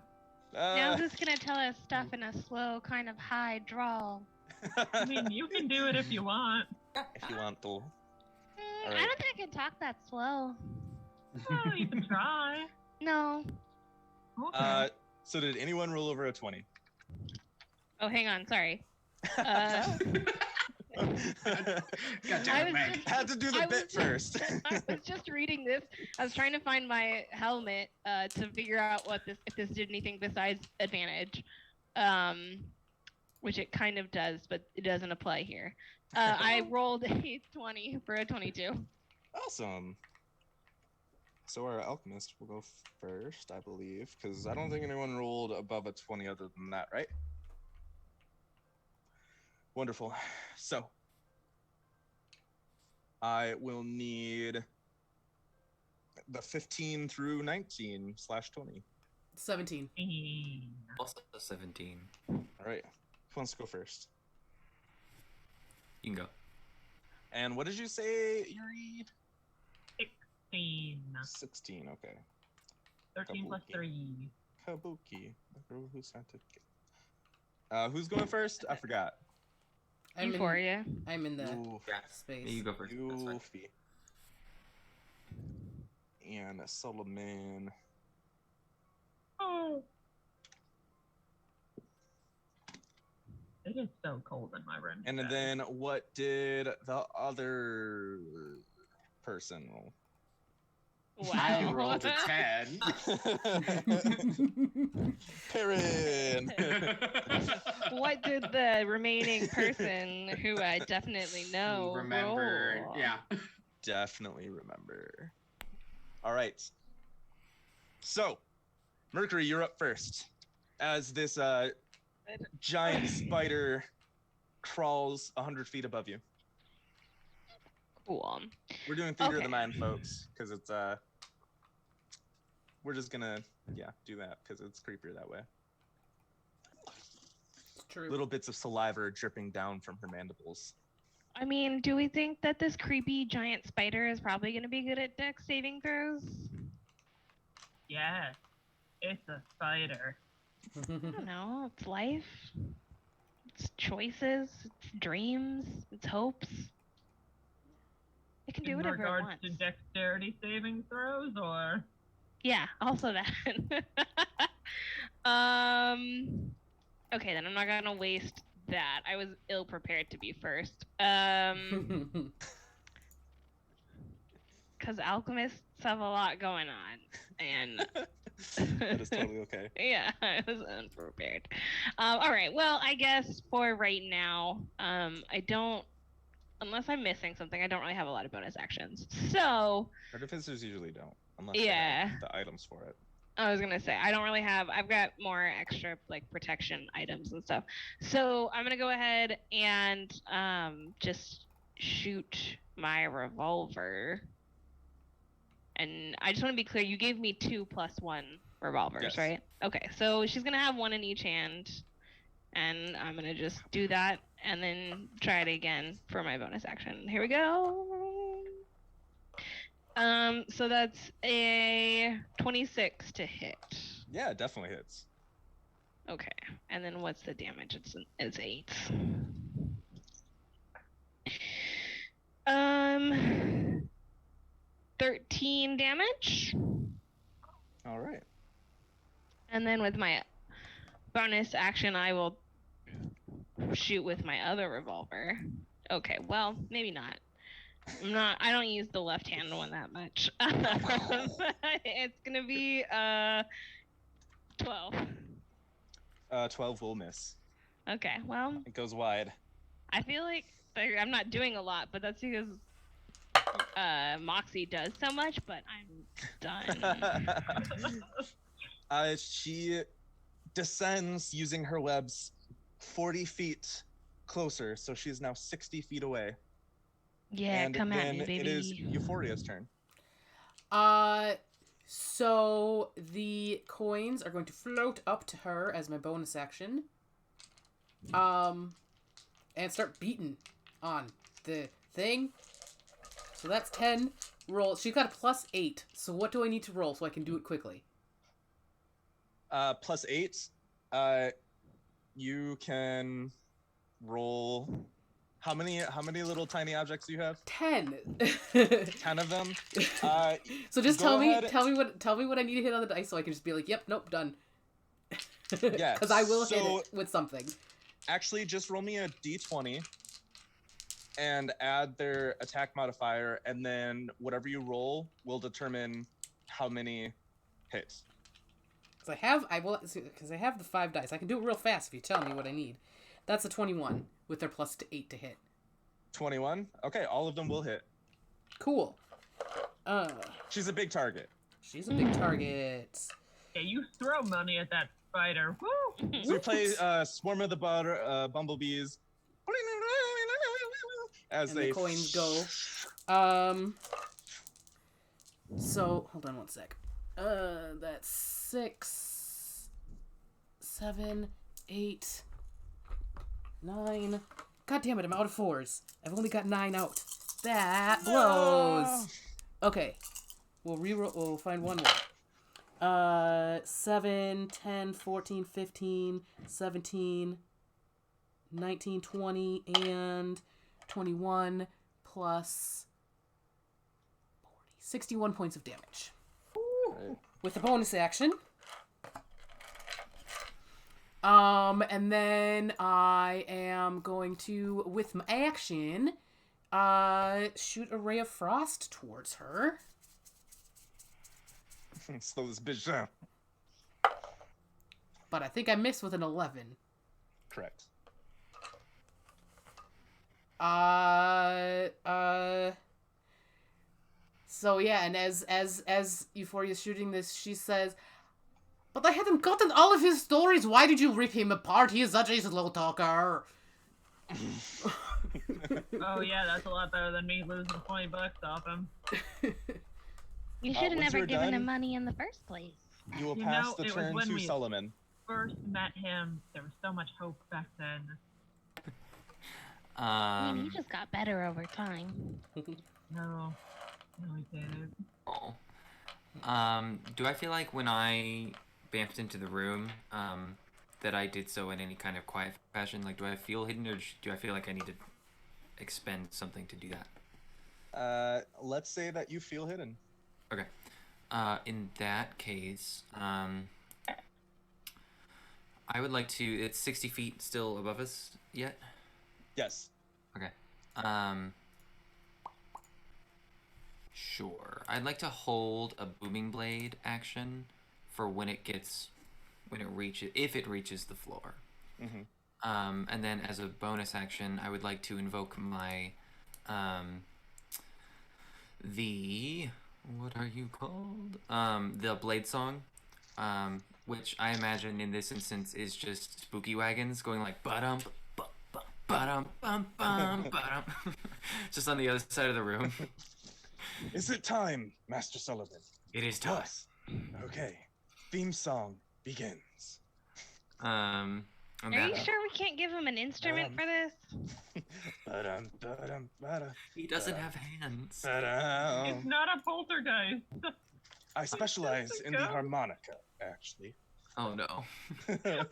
Now who's gonna tell us stuff in a slow, kind of high drawl? I mean, you can do it if you want. if you want to. I Alright. don't think I can talk that slow. Oh, you can try. No. Okay. So did anyone roll over a 20? Oh, hang on. Sorry. God damn I it, was Meg. just- Had to do the I bit was first. I was just reading this. I was trying to find my helmet to figure out if this did anything besides advantage, which it kind of does, but it doesn't apply here. I rolled a 20 for a 22. Awesome. So our alchemist will go first, I believe, because I don't think anyone rolled above a 20 other than that, right? Wonderful. So I will need the 15 through 19 / 20. 17. Also 17. All right. Who wants to go first? You can go. And what did you say, Yuri? 16. 16, okay. 13 plus Kabuki. 3. Kabuki, the girl who sent it. Who's going first? I forgot. Euphoria. I'm in the Oof. Yeah. space. You go first. That's fine. Goofy. And Solomon. Oh. It is so cold in my room. And today. then what did the other person roll? I Wow. rolled a 10. Perrin! What did the remaining person, who I definitely know, Remember, roll? yeah. Definitely remember. All right. So, Mercury, you're up first. As this giant spider crawls 100 feet above you. Cool. We're doing theater of Okay. the mind, folks, because it's we're just gonna do that because it's creepier that way. It's true. Little bits of saliva are dripping down from her mandibles. I mean, do we think that this creepy giant spider is probably going to be good at dex saving throws? Yes, it's a spider. I don't know. It's life. It's choices. It's dreams. It's hopes. It can do In whatever it regards wants. to dexterity saving throws, or Yeah, also that. Okay, then I'm not gonna waste that. I was ill prepared to be first. Because alchemists have a lot going on, and That is totally okay. yeah, I was unprepared. All right, well, I guess for right now, I don't, unless I'm missing something, I don't really have a lot of bonus actions. So Artificers usually don't, unless Yeah. they have the items for it. I was gonna say I don't really have. I've got more extra like protection items and stuff. So I'm gonna go ahead and just shoot my revolver. And I just want to be clear. You gave me 2+1 revolvers, Yes. right? Okay. So she's gonna have one in each hand, and I'm gonna just do that and then try it again for my bonus action. Here we go. So that's a 26 to hit. Yeah, it definitely hits. Okay, and then what's the damage? It's 8. 13 damage, All right. and then with my bonus action, I will shoot with my other revolver. Okay, well, maybe not. I don't use the left-hand one that much. It's gonna be 12. 12 will miss. Okay, well, It goes wide. I feel like I'm not doing a lot, but that's because Moxie does so much, but I'm done. She descends using her webs 40 feet closer, so she's now 60 feet away. Yeah, And come at then me, baby. it is Euphoria's turn. So the coins are going to float up to her as my bonus action. And start beating on the thing. So that's 10. Roll. She's got a +8. So what do I need to roll so I can do it quickly? +8. You can roll. How many little tiny objects do you have? 10. 10 of them. So just go ahead. tell me what I need to hit on the dice so I can just be like, yep, nope, done. Yeah, Because I will hit so- it with something. Actually, just roll me a d20 and add their attack modifier, and then whatever you roll will determine how many hits. Because I have the 5 dice. I can do it real fast if you tell me what I need. That's a 21 with their +8 to hit. 21. Okay, all of them will hit. Cool. She's a big target. She's a big target. yeah, you throw money at that spider. Woo! So we play Swarm of the Bumblebees as And they the coins go. So hold on one sec. That's 6, 7, 8, 9. God damn it! I'm out of 4s. I've only got 9 out. That blows. Okay, we'll reroll. We'll find one more. 7, 10, 14, 15, 17, 19, 20, and 21 plus 40. 61 points of damage. With a bonus action. And then I am going to, with my action, shoot a ray of frost towards her. Slow this bitch down. But I think I missed with an 11. Correct. So yeah, and as Euphoria's shooting this, she says, "But I hadn't gotten all of his stories. Why did you rip him apart? He is such a slow talker." Oh yeah, that's a lot better than me losing $20 off him. You should have once never you're given him done- money in the first place. You will You pass know, the it was turn when to we- Solomon. First met him, there was so much hope back then. I mean, you just got better over time. No, he didn't. Oh. Do I feel like when I bamfed into the room, that I did so in any kind of quiet fashion? Like, do I feel hidden, or do I feel like I need to expend something to do that? Let's say that you feel hidden. Okay. In that case, I would like to. It's 60 feet still above us yet. Yes. Okay. Sure. I'd like to hold a booming blade action for when it reaches, if it reaches the floor. Mm-hmm. And then as a bonus action, I would like to invoke my, what are you called? The blade song, which I imagine in this instance is just spooky wagons going like ba-dum, ba-dum, bum, bum, ba-dum. Just on the other side of the room. Is it time, Master Sullivan? It is time. Yes. Okay. Theme song begins. And Are that, you sure we can't give him an instrument for this? Ba-dum, ba-dum, ba-dum, he doesn't have hands. ba-dum. It's not a poltergeist. I specialize in the harmonica, actually. Oh no.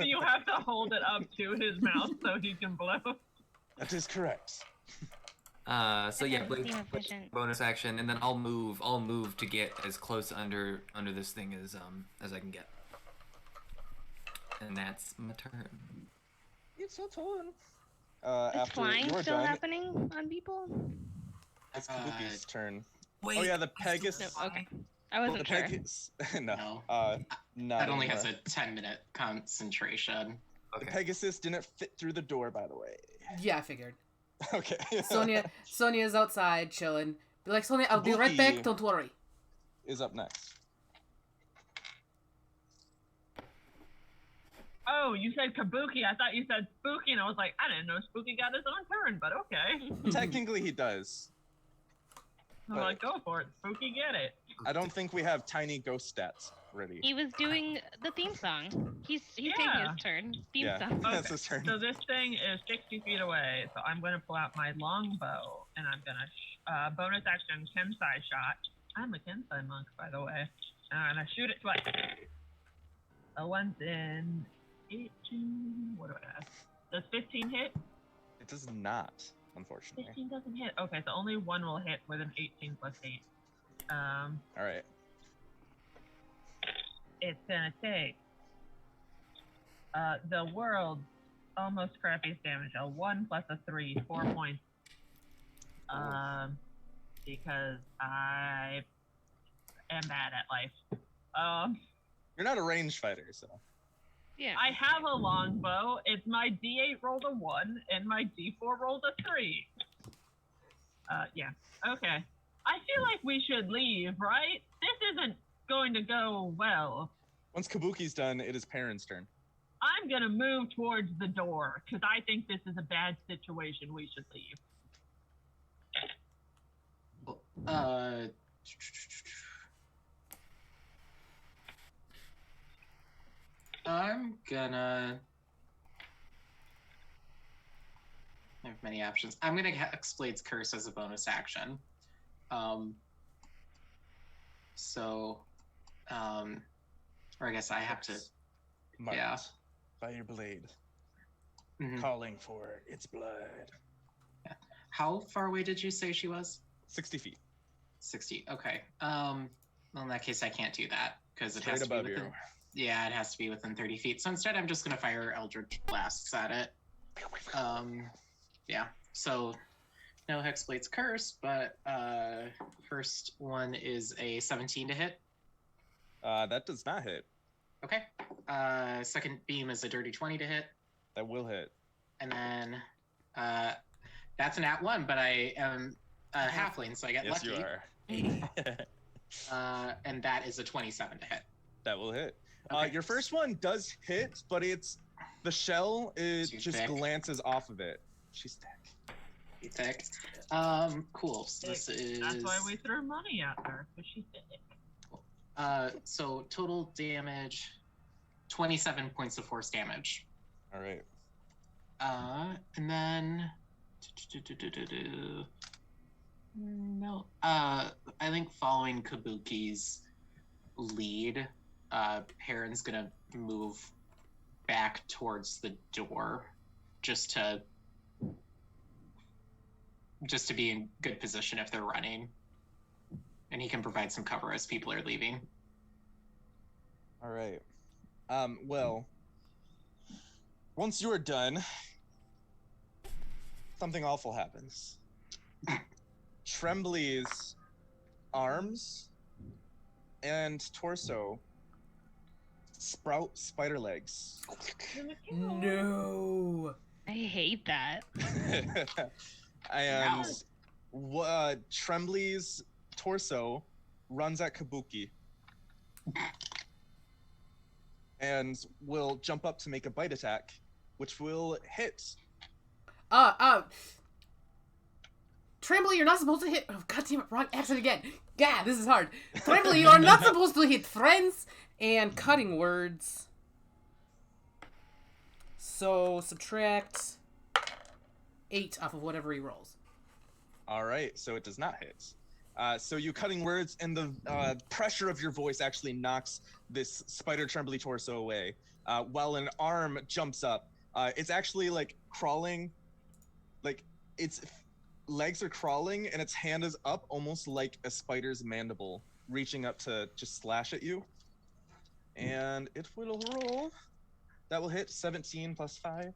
You have to hold it up to his mouth so he can blow. That is correct. So yeah, That doesn't blade, seem efficient. bonus action, and then I'll move to get as close under this thing as I can get. And that's my turn. It's your turn. Is After flying you're still done, happening on people? it's Kabuki's turn. Wait. Oh yeah, the Pegasus. No, okay. I wasn't The sure. Pegasus. no. No. Not That only has anymore. a 10-minute concentration. The Okay. Pegasus didn't fit through the door, by the way. Yeah, I figured. Okay. Sonia's outside chilling. Be like, Sonia, I'll be right back. Kabuki. Don't worry. is up next. Oh, you said Kabuki. I thought you said Spooky, and I was like, I didn't know Spooky got his own turn, but okay. Technically, he does. I'm like, go for it, Spooky, get it. I don't think we have tiny ghost stats ready. He was doing the theme song. He's taking Yeah. his turn. Theme Yeah, song. that's Okay. his turn. So this thing is 60 feet away, so I'm going to pull out my longbow, and I'm going to bonus action Kensai shot. I'm a Kensai monk, by the way. And I'm going to shoot it twice. A one's in 18. What do I have? Does 15 hit? It does not, unfortunately. 15 doesn't hit. Okay, so only one will hit with an 18 plus 8. All right. It's gonna take the world's almost crappiest damage. A 1 plus a 3, 4 points. Because I am bad at life. You're not a range fighter, so. Yeah. I have a longbow. It's my D8 rolled a 1 and my D4 rolled a 3. Yeah. Okay. I feel like we should leave, right? This isn't going to go well. Once Kabuki's done, it is Perrin's turn. I'm gonna move towards the door because I think this is a bad situation. We should leave. I'm gonna. I have many options. I'm gonna Hexblade's Curse as a bonus action. Or I guess I have to. Marked Yeah. by your blade, Mhm. calling for its blood. How far away did you say she was? 60 feet. 60. Okay. Well, in that case, I can't do that because it Straight has to be above within. you. Yeah, it has to be within 30 feet. So instead, I'm just gonna fire Eldritch Blasts at it. Yeah. So no Hexblade's Curse, but first one is a 17 to hit. That does not hit. Okay. Second beam is a dirty 20 to hit, That will hit. and then that's an @1, but I am halfling, so I get Yes, lucky. you are. And that is a 27 to hit. That will hit. Okay. Your first one does hit, but the shell Too just thick. glances off of it. She's thick. Thick. Cool. So this is. That's why we throw money at her, because she's thick. So total damage, 27 points of force damage. All right. And then. No. I think following Kabuki's lead, Perrin's gonna move back towards the door, just to be in good position if they're running, and he can provide some cover as people are leaving. All right. Well, once you are done, something awful happens. Trembly's arms and torso sprout spider legs. No. I hate that. And Trembly's torso runs at Kabuki and will jump up to make a bite attack, which will hit. Trembly, you're not supposed to hit. Oh, God damn it, wrong accent again. God, this is hard. Trembly, you are not supposed to hit friends and cutting words. So subtract 8 off of whatever he rolls. All right, so it does not hit. So you cutting words, and the pressure of your voice actually knocks this spider Trembly torso away. While an arm jumps up, it's actually like crawling, like its legs are crawling, and its hand is up, almost like a spider's mandible, reaching up to just slash at you. And it will roll. That will hit 17 plus 5.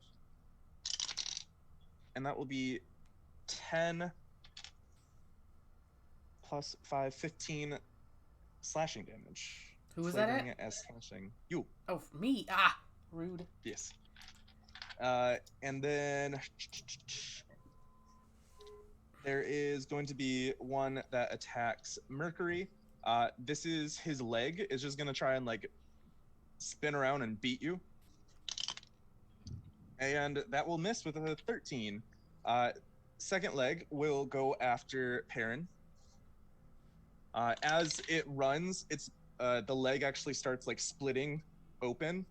And that will be 10 plus 5, 15 slashing damage. Who was that Flavoring at? it as slashing. You. Oh, me. Ah, rude. Yes. And then there is going to be one that attacks Mercury. This is his leg. Is just going to try and like spin around and beat you. And that will miss with a 13. Second leg will go after Perrin. As it runs, the leg actually starts like splitting open,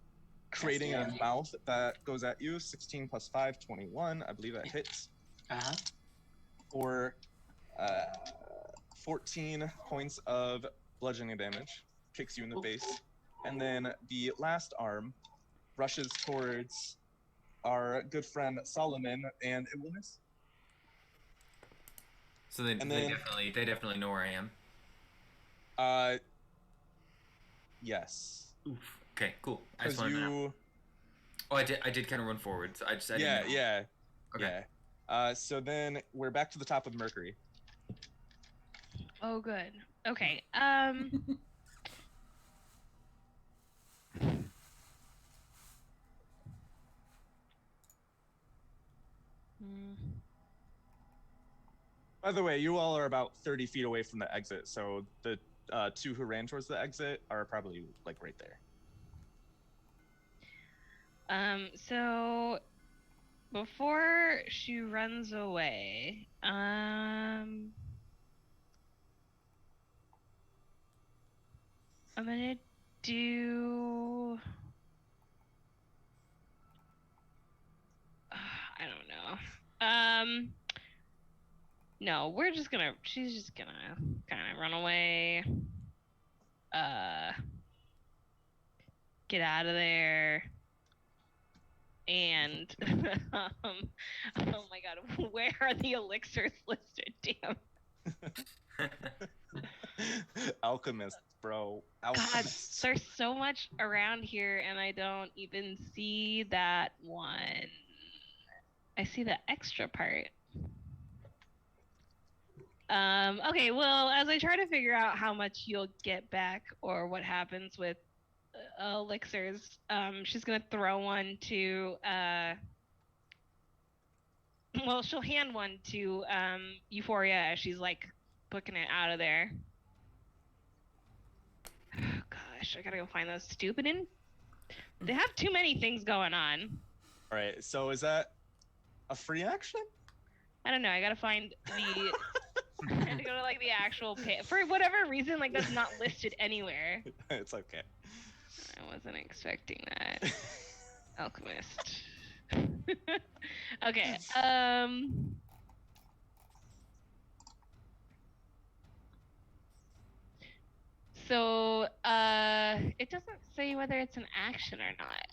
creating a mouth that goes at you. 16 plus 5, 21. I believe that hits. For 14 points of bludgeoning damage. Kicks you in the face. And then the last arm rushes towards our good friend Solomon, and it will miss. So they definitely know where I am. Yes. Oof. Okay, cool. I just Because wanted to know. you. Oh, I did kind of run forward. So I didn't know. Yeah. Okay. Yeah. So then we're back to the top of Mercury. Oh, good. Okay. By the way, you all are about 30 feet away from the exit, so the two who ran towards the exit are probably like right there. So before she runs away, I'm gonna do. I don't know. No, she's just gonna kind of run away. Get out of there. And, oh my god, where are the elixirs listed? Damn. Alchemist, bro. God, Alchemist. there's so much around here, and I don't even see that one. I see the extra part. Okay, well, as I try to figure out how much you'll get back or what happens with elixirs, she's gonna throw one to well, she'll hand one to Euphoria as she's like booking it out of there. Oh, gosh, I gotta go find those stupid They have too many things going on. All right. So is that a free action? I don't know. I gotta find the. I had to go to like the actual for whatever reason. Like that's not listed anywhere. It's okay. I wasn't expecting that. Alchemist. Okay. So it doesn't say whether it's an action or not.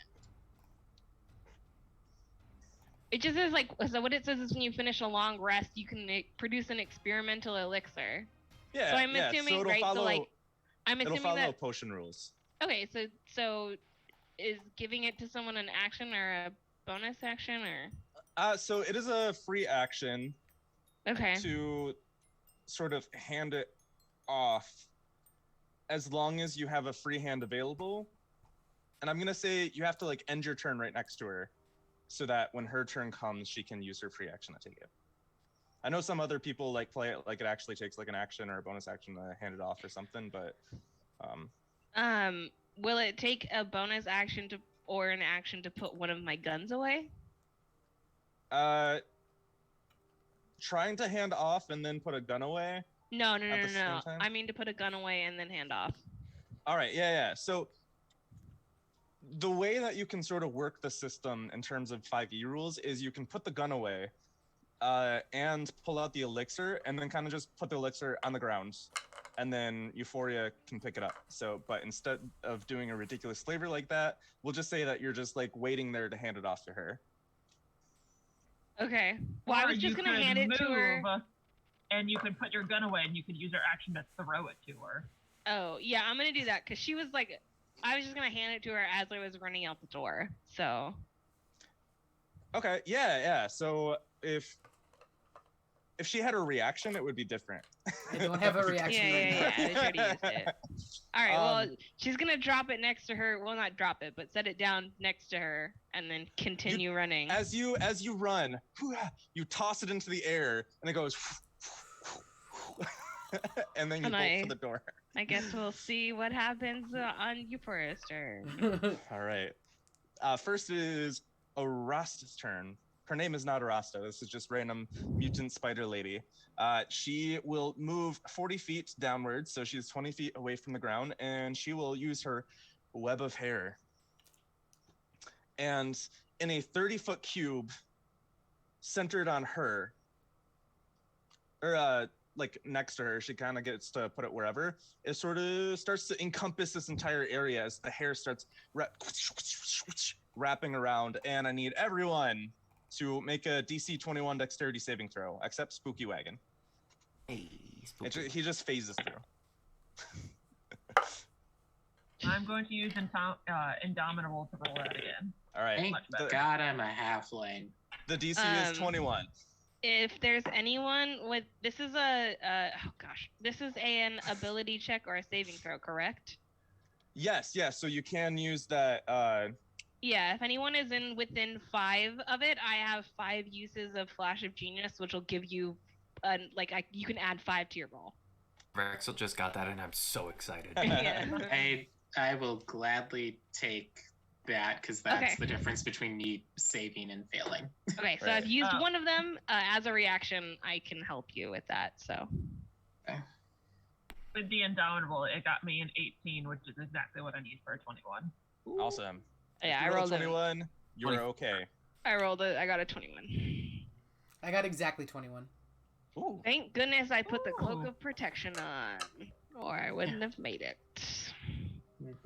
It just says like, so what it says is when you finish a long rest, you can produce an experimental elixir. Yeah. So I'm assuming, it'll right? follow, So like, I'm it'll assuming follow that. potion rules. Okay, so is giving it to someone an action or a bonus action or? So it is a free action. Okay. To sort of hand it off, as long as you have a free hand available. And I'm gonna say you have to like end your turn right next to her, so that when her turn comes, she can use her free action to take it. I know some other people like play it like it actually takes like an action or a bonus action to hand it off or something, but will it take a bonus action or an action to put one of my guns away? Trying to hand off and then put a gun away. No. Time? I mean to put a gun away and then hand off. All right, yeah. So the way that you can sort of work the system in terms of 5e rules is you can put the gun away and pull out the elixir and then kind of just put the elixir on the ground, and then Euphoria can pick it up. So, but instead of doing a ridiculous flavor like that, we'll just say that you're just like waiting there to hand it off to her. Okay. Well, I was just gonna hand it to her. And you can put your gun away, and you could use your action to throw it to her. Oh yeah, I'm gonna do that because she was like, I was just gonna hand it to her as I was running out the door. So. Okay. Yeah. So if she had a reaction, it would be different. I don't have a reaction right now. Yeah. I already used it. All right. Well, she's gonna drop it next to her. Well, not drop it, but set it down next to her, and then continue running. As you run, you toss it into the air, and it goes. And then you bolt for the door. I guess we'll see what happens on Euphoria's turn. All right. First is Arasta's turn. Her name is not Arasta. This is just random mutant spider lady. She will move 40 feet downwards, so she's 20 feet away from the ground, and she will use her web of hair. And in a 30-foot cube centered on her, or like next to her, she kind of gets to put it wherever. It sort of starts to encompass this entire area as the hair starts wrapping around. And I need everyone to make a DC 21 dexterity saving throw, except Spooky Wagon. Hey, Spooky. He just phases through. I'm going to use Indomitable to roll that again. All right. Thank God I'm a halfling. The DC is 21. If there's anyone with this is this is an ability check or a saving throw, correct? Yes. So you can use that. Yeah, if anyone is within 5 of it, I have 5 uses of Flash of Genius, which will give you, you can add 5 to your roll. Rexel just got that, and I'm so excited. Yeah. I will gladly take that because that's the difference between me saving and failing. Okay, so I've used one of them as a reaction. I can help you with that. So. Okay. With the Indomitable, it got me an 18, which is exactly what I need for a 21. Awesome. Yeah, I rolled 21. You're okay. I got a 21. I got exactly 21. Ooh. Thank goodness I put the cloak of protection on, or I wouldn't have made it.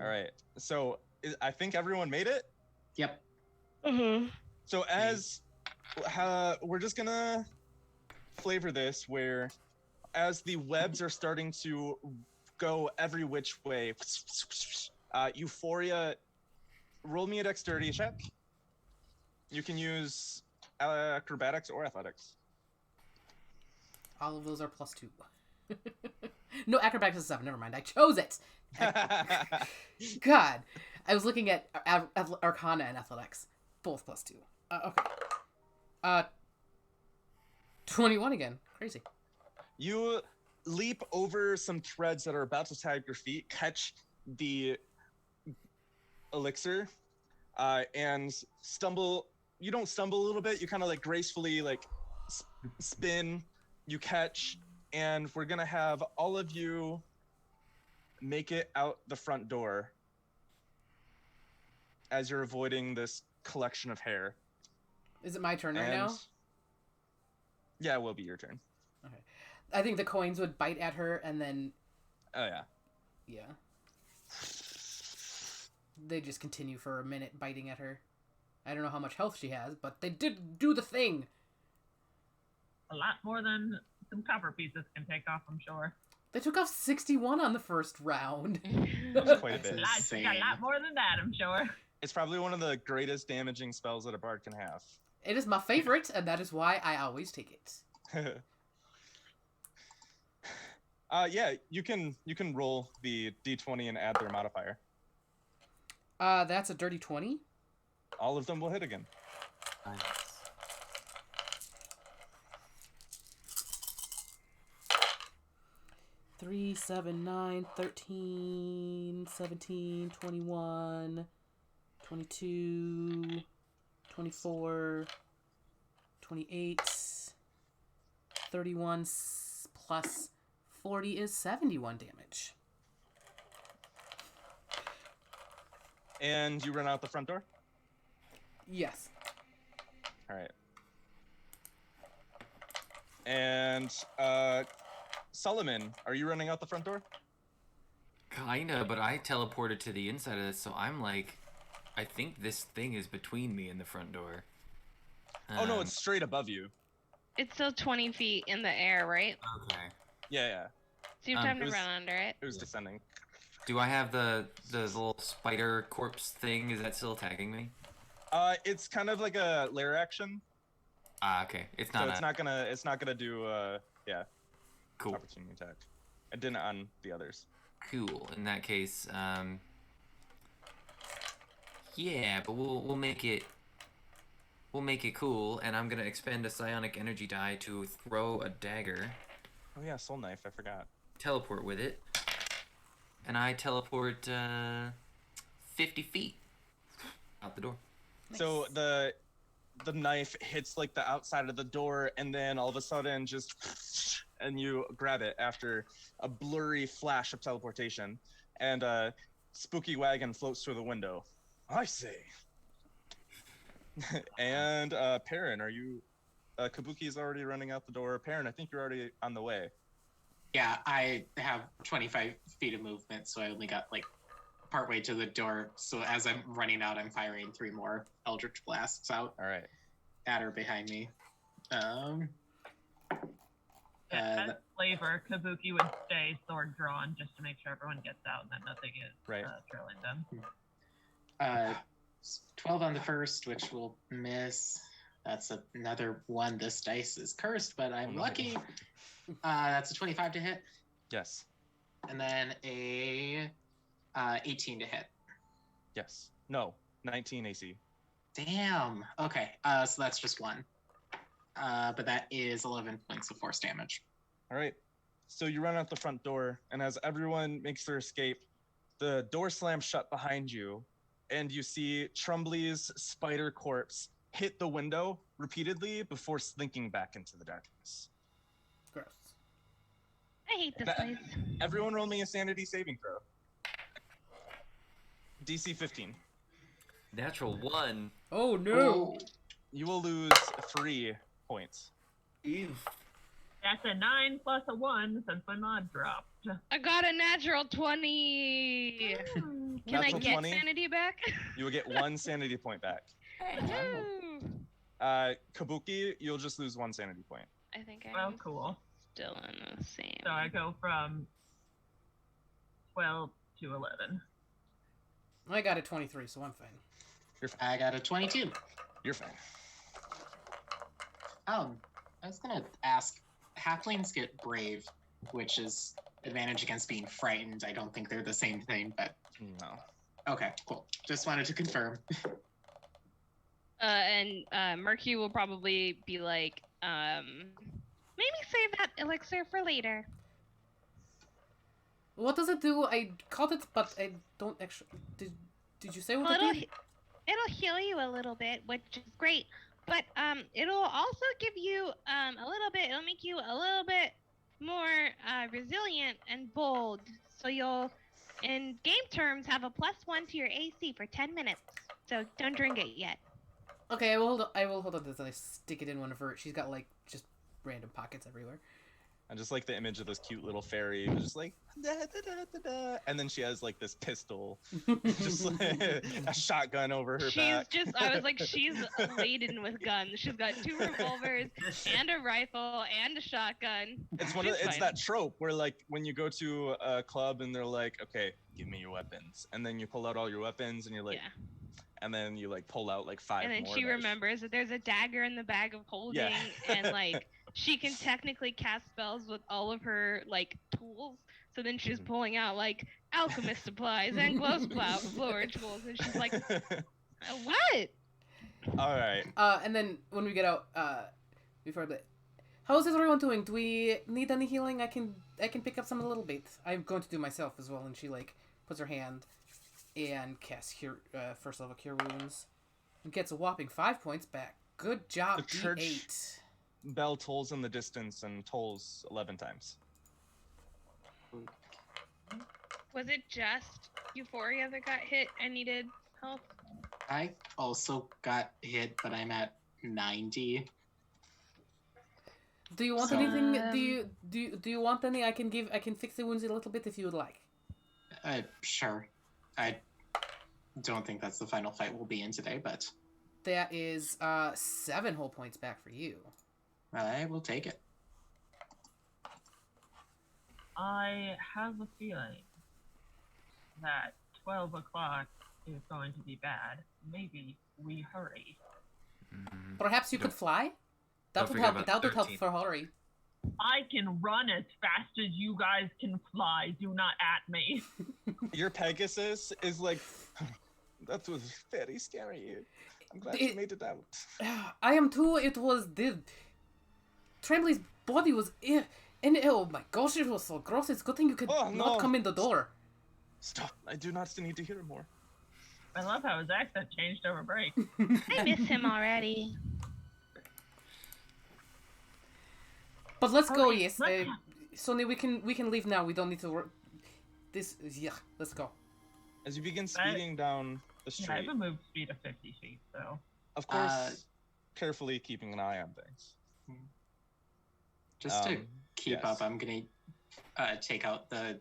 All right. So I think everyone made it. Yep. Mm-hmm. So we're just gonna flavor this where as the webs are starting to go every which way, Euphoria, roll me a dexterity check. You can use acrobatics or athletics. All of those are +2. No, acrobatics is 7. Never mind. I chose it. God. I was looking at Arcana and athletics. Both +2. Okay. 21 again. Crazy. You leap over some threads that are about to tag your feet, catch the elixir, and stumble. You don't stumble a little bit. You kind of like gracefully like spin. You catch, and we're gonna have all of you make it out the front door as you're avoiding this collection of hair. Is it my turn right now? Yeah, it will be your turn. Okay. I think the coins would bite at her and then... Oh, yeah. Yeah. They just continue for a minute biting at her. I don't know how much health she has, but they did do the thing. A lot more than some copper pieces can take off, I'm sure. They took off 61 on the first round. That's quite a bit. Got a lot more than that, I'm sure. It's probably one of the greatest damaging spells that a bard can have. It is my favorite, and that is why I always take it. Yeah, you can roll the d20 and add their modifier. That's a dirty 20. All of them will hit again. Nice. 3, 7, 9, 13, 17, 21, 22, 24, 28, 31 plus 40 is 71 damage. And you run out the front door? Yes. All right. And Solomon, are you running out the front door? Kinda, but I teleported to the inside of this, so I'm like, I think this thing is between me and the front door. Oh no, it's straight above you. It's still 20 feet in the air, right? Okay. Yeah. So you have time it to was- run under it. It was descending. Do I have the little spider corpse thing? Is that still tagging me? It's kind of like a lair action. Ah, okay. It's So not. it's not gonna do Cool. opportunity attack. It didn't on the others. Cool. In that case, yeah, but we'll make it. We'll make it cool, and I'm gonna expend a psionic energy die to throw a dagger, Oh yeah, soul knife, I forgot. teleport with it, and I teleport 50 feet out the door. So the knife hits like the outside of the door, and then all of a sudden just and you grab it after a blurry flash of teleportation, and a spooky wagon floats through the window. I say. And Perrin, are you? Kabuki's already running out the door. Perrin, I think you're already on the way. Yeah, I have 25 feet of movement, so I only got like partway to the door. So as I'm running out, I'm firing 3 more Eldritch Blasts out All right. at or behind me. As flavor, Kabuki would stay sword drawn just to make sure everyone gets out and that nothing is Right. trailing them. 12 on the first, which will miss. That's another 1. This dice is cursed, but I'm no. lucky. That's a 25 to hit, Yes. and then a 18 to hit. Yes. No. 19 AC. Damn. Okay. So that's just 1. But that is 11 points of force damage. All right. So you run out the front door, and as everyone makes their escape, the door slams shut behind you, and you see Trumbly's spider corpse hit the window repeatedly before slinking back into the darkness. Gross. I hate this That- place. Everyone roll me a sanity saving throw. DC 15. Natural 1. Oh no! Oh, You will lose 3 points. That's a 9 plus a 1 since my mod dropped. I got a natural 20. Can I Natural get 20? sanity back? You will get 1 sanity point back. Woo. Kabuki, you'll just lose 1 sanity point. I think I'm Well, cool. still in the same. So I go from 12 to 11. I got a 23, so I'm fine. I got a 22. You're fine. I was gonna ask, halflings get brave, which is advantage against being frightened. I don't think they're the same thing, but No. okay, cool. Just wanted to confirm. And Mercury will probably be like, Maybe save that elixir for later. What does it do? I caught it, but I don't actually. Did you say what Well, it did? it'll heal you a little bit, which is great. But it'll also give you a little bit. It'll make you a little bit more resilient and bold. So you'll, in game terms, have a +1 to your AC for 10 minutes. So don't drink it yet. Okay, I will hold. I will hold on to this and I stick it in one of her. She's got like just random pockets everywhere. I just like the image of this cute little fairy who's just like da, da, da, da, da. And then she has like this pistol, just like a shotgun over her back. I was like, she's laden with guns. She's got 2 revolvers and a rifle and a shotgun. It's that trope where like when you go to a club and they're like, okay, give me your weapons, and then you pull out all your weapons and you're like, Yeah. and then you like pull out like 5 And then more. she remembers that there's a dagger in the bag of holding, Yeah. and like she can technically cast spells with all of her like tools. So then she's pulling out like alchemist supplies and glow blower tools, and she's like, "What?" All right. And then when we get out, before the, how's everyone doing? Do we need any healing? I can pick up some a little bit. I'm going to do myself as well. And she like puts her hand and casts cure, first level cure wounds, and gets a whopping 5 points back. Good job, The church- D8. Bell tolls in the distance and tolls 11 times. Was it just Euphoria that got hit and needed help? I also got hit, but I'm at 90. Do you want So- anything? Do you want any? I can fix the wounds a little bit if you would like. Sure. I don't think that's the final fight we'll be in today, but That is 7 whole points back for you. I will take it. I have a feeling that 12 o'clock is going to be bad. Maybe we hurry. Perhaps you could fly. That Don't would forget help. about That would help 13. for Hori. I can run as fast as you guys can fly. Do not at me. Your Pegasus is like, that was very scary. I'm glad It- you made it out. I am too. It was the Tremblay's body was and oh my gosh, it was so gross. It's good thing you could Oh, not no. come in the door. Stop. I do not need to hear more. I love how his accent changed over break. I miss him already. But let's go. Hori, Yes, let's- Sonny, we can leave now. We don't need to work. Let's go. As you begin speeding down the Yeah, I have street, a move speed of 50 feet, so. of course, carefully keeping an eye on things. Just to keep yes. up, I'm gonna take out the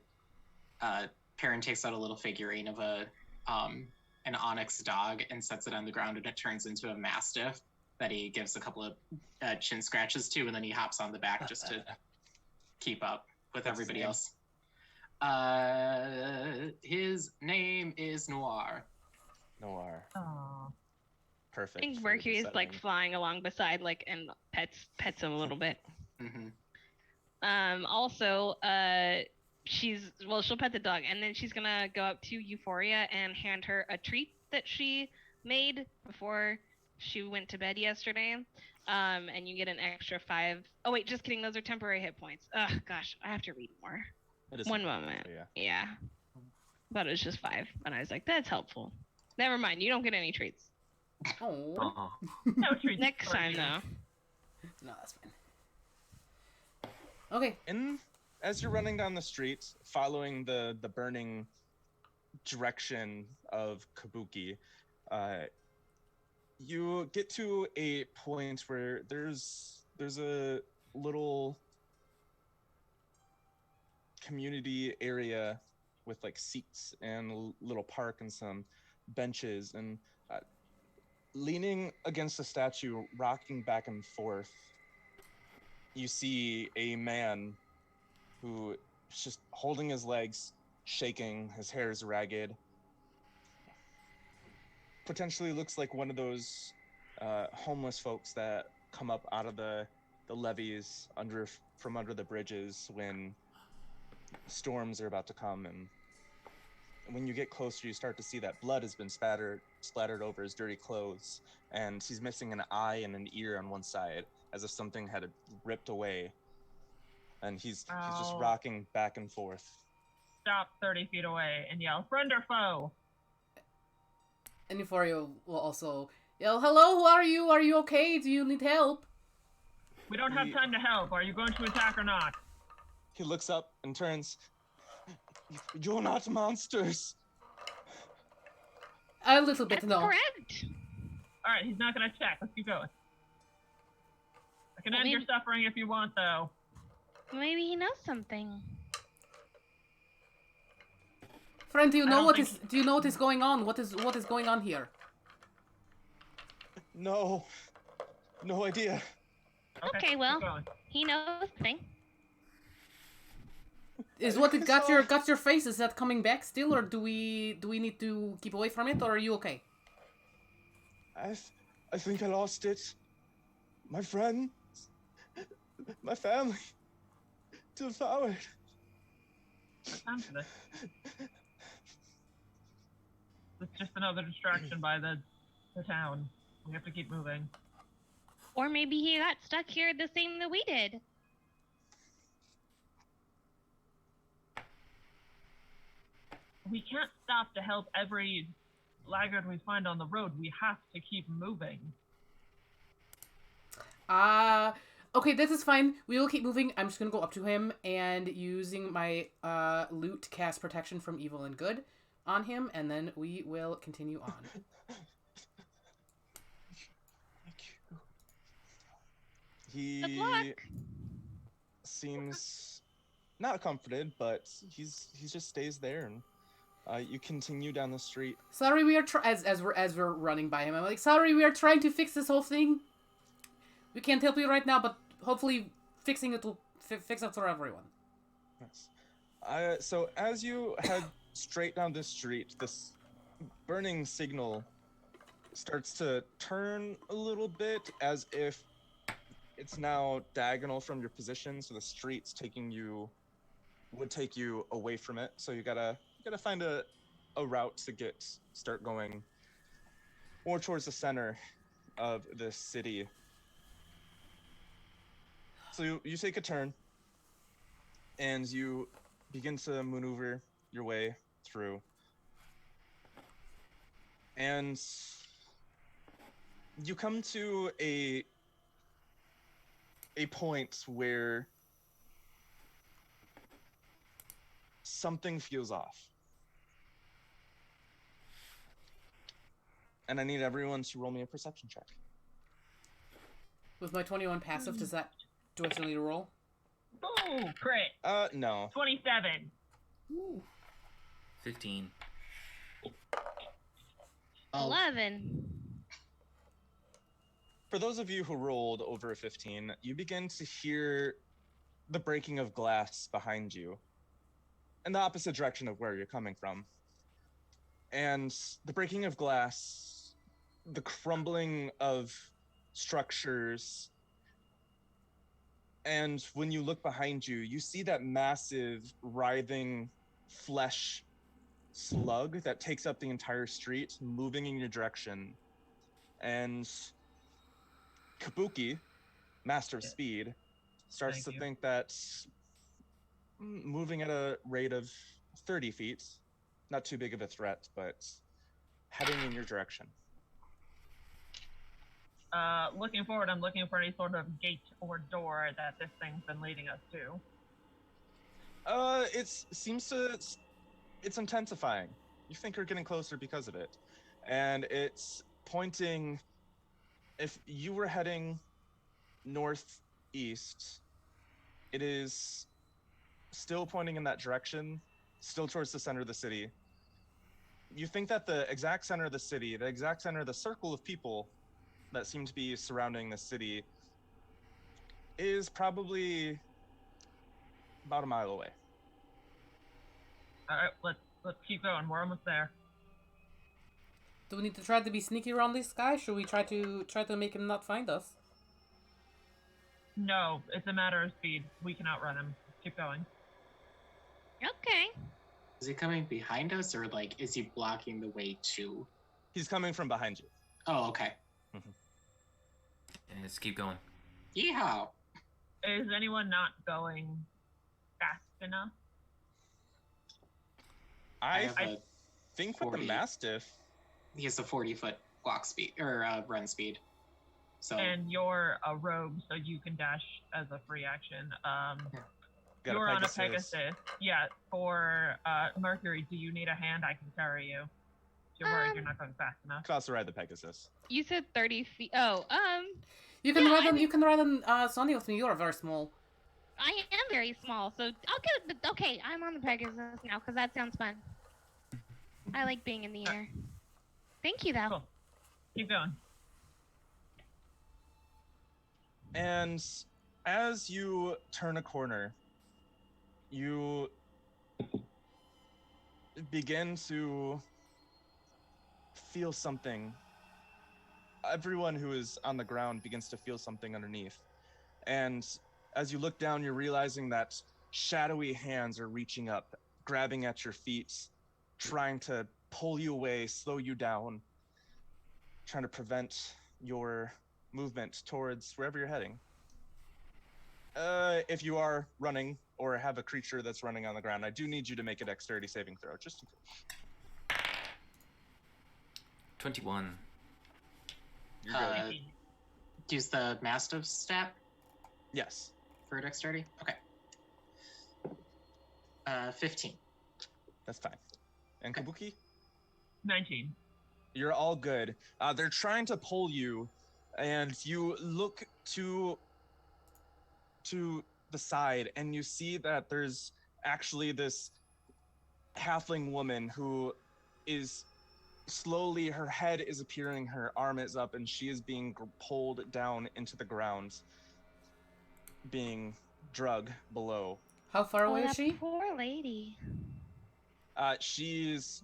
Perrin takes out a little figurine of an onyx dog and sets it on the ground, and it turns into a mastiff that he gives a couple of chin scratches to, and then he hops on the back just to keep up with What's everybody his name? else. His name is Noir. Noir. Oh. I Perfect. think for Mercury is the like setting. flying along beside, like, and pets him a little bit. Hmm. Also, she'll pet the dog, and then she's gonna go up to Euphoria and hand her a treat that she made before she went to bed yesterday. And you get an extra 5. Oh wait, just kidding. Those are temporary hit points. Ugh, gosh, I have to read more. It is One something, moment. Yeah. Yeah, but it was just 5, and I was like, that's helpful. Never mind, you don't get any treats Oh No treats next for time you. though. no, that's fine. Okay. As you're running down the street, following the burning direction of Kabuki, you get to a point where there's a little community area with like seats and a little park and some benches, and leaning against a statue, rocking back and forth, you see a man who is just holding his legs, shaking, his hair is ragged. Potentially looks like one of those homeless folks that come up out of the levees from under the bridges when storms are about to come, and when you get closer you start to see that blood has been splattered over his dirty clothes, and he's missing an eye and an ear on one side as if something had ripped away. and he's just I'll- rocking back and forth. Stop 30 feet away and yell, friend or foe? And Euphoria will also yell, "Hello, who are you? Are you okay? Do you need help?" We don't have time to help. Are you going to attack or not? He looks up and turns. You're not monsters. A little bit, That's no. correct. All right, he's not going to attack. Let's keep going. I can Well, end your maybe- suffering if you want, though. Maybe he knows something. Friend, do you I know don't what think- is? Do you know what is going on? What is going on here? No idea. Okay, keep well. going. He knows something. Is what it got So- your face? Is that coming back still, or do we need to keep away from it, or are you okay? I think I lost it. My friends, my family, devoured. Time for this. It's just another distraction by the town. We have to keep moving. Or maybe he got stuck here the same that we did. We can't stop to help every laggard we find on the road. We have to keep moving. Okay, this is fine. We will keep moving. I'm just gonna go up to him and using my loot cast protection from evil and good on him, and then we will continue on. He Good luck. seems not comforted, but he just stays there, and you continue down the street. Sorry, we are as we're running by him. I'm like, sorry, we are trying to fix this whole thing. We can't help you right now, but hopefully fixing it will fix it for everyone. Yes. So as you head straight down this street, this burning signal starts to turn a little bit, as if it's now diagonal from your position, so the street's would take you away from it. So you gotta find a route to start going more towards the center of the city. So you take a turn, and you begin to maneuver your way through. And you come to a point where something feels off. And I need everyone to roll me a perception check. With my 21 passive, do I still need to roll? Ooh, crit. No. 27. Ooh. 15. 11. For those of you who rolled over a 15, you begin to hear the breaking of glass behind you in the opposite direction of where you're coming from. And the breaking of glass, the crumbling of structures, and when you look behind you, you see that massive, writhing flesh slug that takes up the entire street, moving in your direction. And Kabuki, Master of Speed, starts Thank you. to think that moving at a rate of 30 feet, not too big of a threat, but heading in your direction. Looking forward, I'm looking for any sort of gate or door that this thing's been leading us to. It's intensifying. You think you're getting closer because of it. And it's pointing, if you were heading northeast, it is still pointing in that direction, still towards the center of the city. You think that the exact center of the city, the exact center of the circle of people that seem to be surrounding the city, is probably about a mile away. All right, let's keep going. We're almost there. Do we need to try to be sneaky around this guy? Should we try to make him not find us? No, it's a matter of speed. We can outrun him. Keep going. Okay. Is he coming behind us, or like is he blocking the way to? He's coming from behind you. Oh, okay. And let's keep going. Yeehaw! Is anyone not going fast enough? I I have a think with the 40. Mastiff, He has a 40-foot walk speed or run speed. So And you're a rogue, so you can dash as a free action. got You're a on a Pegasus. Pegasus. Yeah, for Mercury, do you need a hand? I can carry you. If you're worried you're not going fast enough. Could also ride the Pegasus. You said 30 feet. Oh, You can Yeah, ride I on. mean- You can ride on Sonia with me. You're very small. I am very small, so okay, I'm on the Pegasus now because that sounds fun. I like being in the air. Thank you, though. Cool. Keep going. And as you turn a corner, you begin to feel something. Everyone who is on the ground begins to feel something underneath. And as you look down, you're realizing that shadowy hands are reaching up, grabbing at your feet, trying to pull you away, slow you down, trying to prevent your movement towards wherever you're heading. If you are running or have a creature that's running on the ground, I do need you to make a dexterity saving throw, just in case. 21. You're good. use the Mastiff stat Yes. for dexterity. Okay. 15. That's fine. And Kabuki? 19. You're all good. They're trying to pull you, and you look to the side, and you see that there's actually this halfling woman who is slowly, her head is appearing, her arm is up, and she is being pulled down into the ground, being drug below. How far Oh, away is that she? poor lady. She's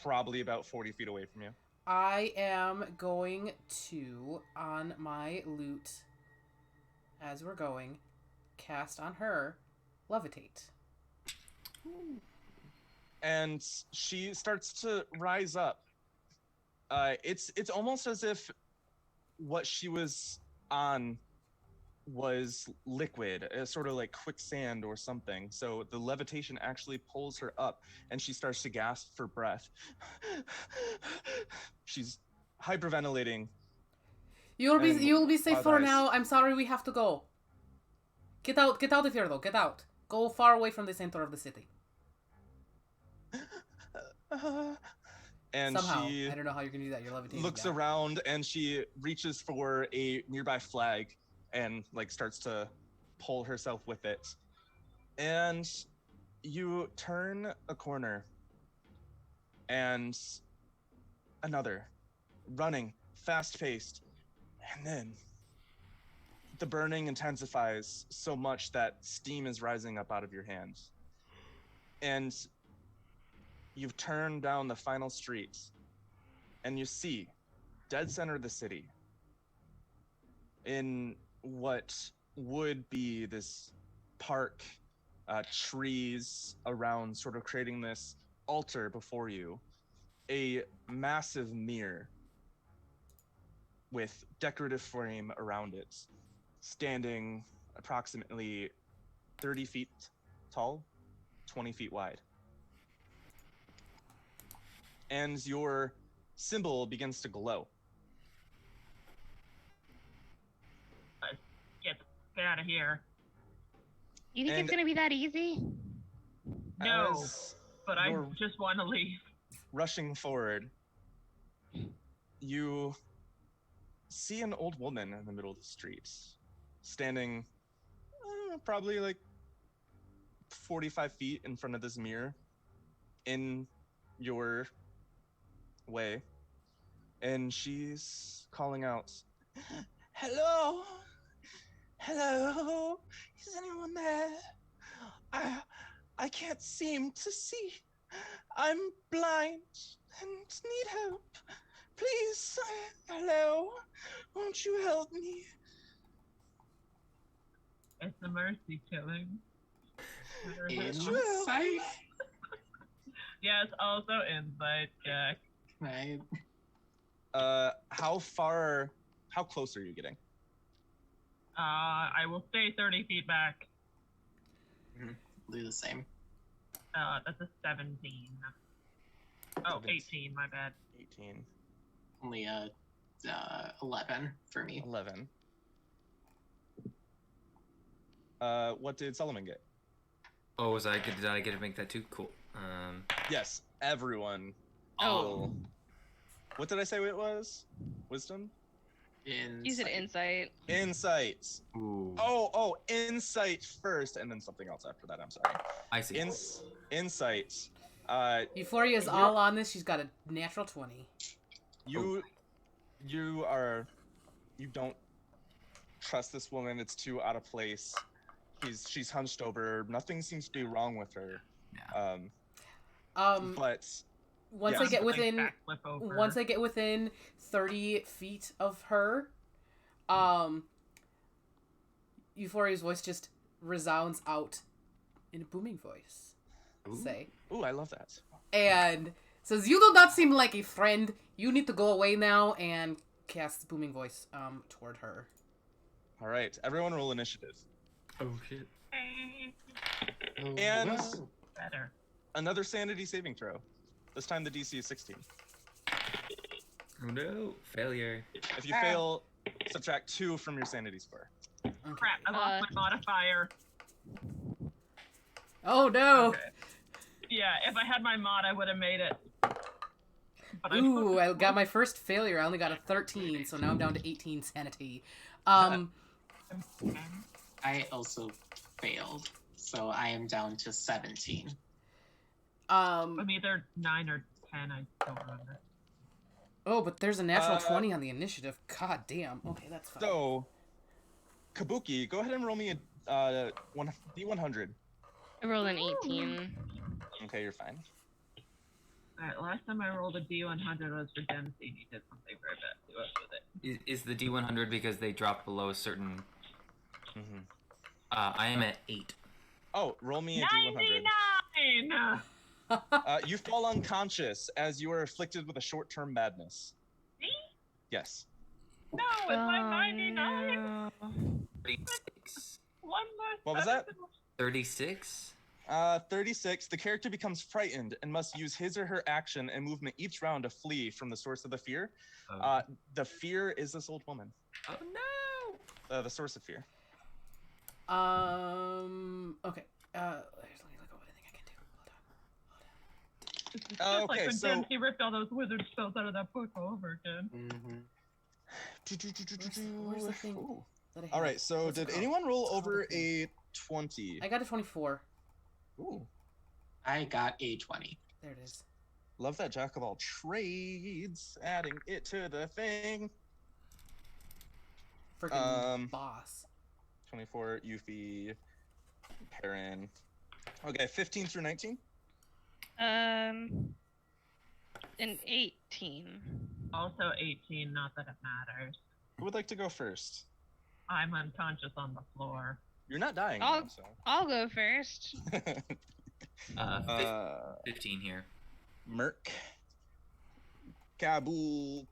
probably about 40 feet away from you. I am going to, on my loot, as we're going, cast on her, levitate. And she starts to rise up. It's almost as if what she was on was liquid, sort of like quicksand or something. So the levitation actually pulls her up, and she starts to gasp for breath. She's hyperventilating. You'll And be safe Wild for Eyes. now. I'm sorry we have to go. Get out of here though. Get out. Go far away from the center of the city. And Somehow. she I don't know how you're gonna do that. You're levitating. looks down. around, and she reaches for a nearby flag and like starts to pull herself with it. And you turn a corner, and another running fast-paced, and then the burning intensifies so much that steam is rising up out of your hands. And you've turned down the final streets, and you see, dead center of the city, in what would be this park, trees around, sort of creating this altar before you, a massive mirror with decorative frame around it, standing approximately 30 feet tall, 20 feet wide. And your symbol begins to glow. Get out of here. You think And- it's gonna be that easy? No, As but I you're just want to leave. rushing forward, you see an old woman in the middle of the street, standing probably like 45 feet in front of this mirror in your way. And she's calling out, "Hello? Hello? Is anyone there? I can't seem to see. I'm blind and need help. Please, hello? Won't you help me?" It's a mercy killing. Insight. Yes, also insight check. Right. How close are you getting? I will stay 30 feet back. Do the same. That's a 17. Oh, 18, my bad. 18. Only 11 for me. 11. What did Solomon get? Oh, did I get to make that too? Cool. Yes, everyone. Oh. What did I say it was? Wisdom? You said insight. Insight. Ooh. Oh, insight first, and then something else after that. I'm sorry. I see. Insight. Euphoria's all on this. She's got a natural 20. You don't trust this woman. It's too out of place. She's hunched over. Nothing seems to be wrong with her. Yeah. But once I get within 30 feet of her, Euphoria's voice just resounds out in a booming voice. Ooh, I love that. And says, "You do not seem like a friend. You need to go away now," and casts the booming voice toward her. All right, everyone roll initiative. Oh shit. And better. Another sanity saving throw. This time the DC is 16. Oh no, failure. If you fail, subtract 2 from your sanity score. Okay. Crap, I lost my modifier. Oh no! Okay. Yeah, if I had my mod, I would have made it. But Ooh, I got my first failure. I only got a 13, so now I'm down to 18 sanity. I also failed, so I am down to 17. I'm either 9 or 10, I don't remember. Oh, but there's a natural 20 on the initiative. God damn. Okay, that's fine. So, Kabuki, go ahead and roll me a D100. I rolled an 18. Okay, you're fine. Alright, last time I rolled a D100 was for Dempsey, and he did something very bad to us with it. Is the D100 because they dropped below a certain... Mm-hmm. I am at 8. Oh, roll me a D100. 99! You fall unconscious as you are afflicted with a short-term madness. Me? Yes. No, it's my 99! 36. One more. What was that? 36? 36. The character becomes frightened and must use his or her action and movement each round to flee from the source of the fear. Oh. The fear is this old woman. Oh no! The source of fear. Okay. Let me look at what I think I can do. It's just like Okay, when so- Dempsey ripped all those wizard spells out of that book all over again. Where's the thing Ooh. that I have? All right, so What's it did called? anyone roll over a 20? I got a 24. Ooh, I got a 20. There it is. love that jack of all trades, adding it to the thing. Freaking boss. 24, Yuffie, Perrin. Okay, 15 through 19. An 18. Also 18, not that it matters. Who would like to go first? I'm unconscious on the floor. You're not dying, I'll- though, so. I'll go first. 15 here. Merc. Kabuki.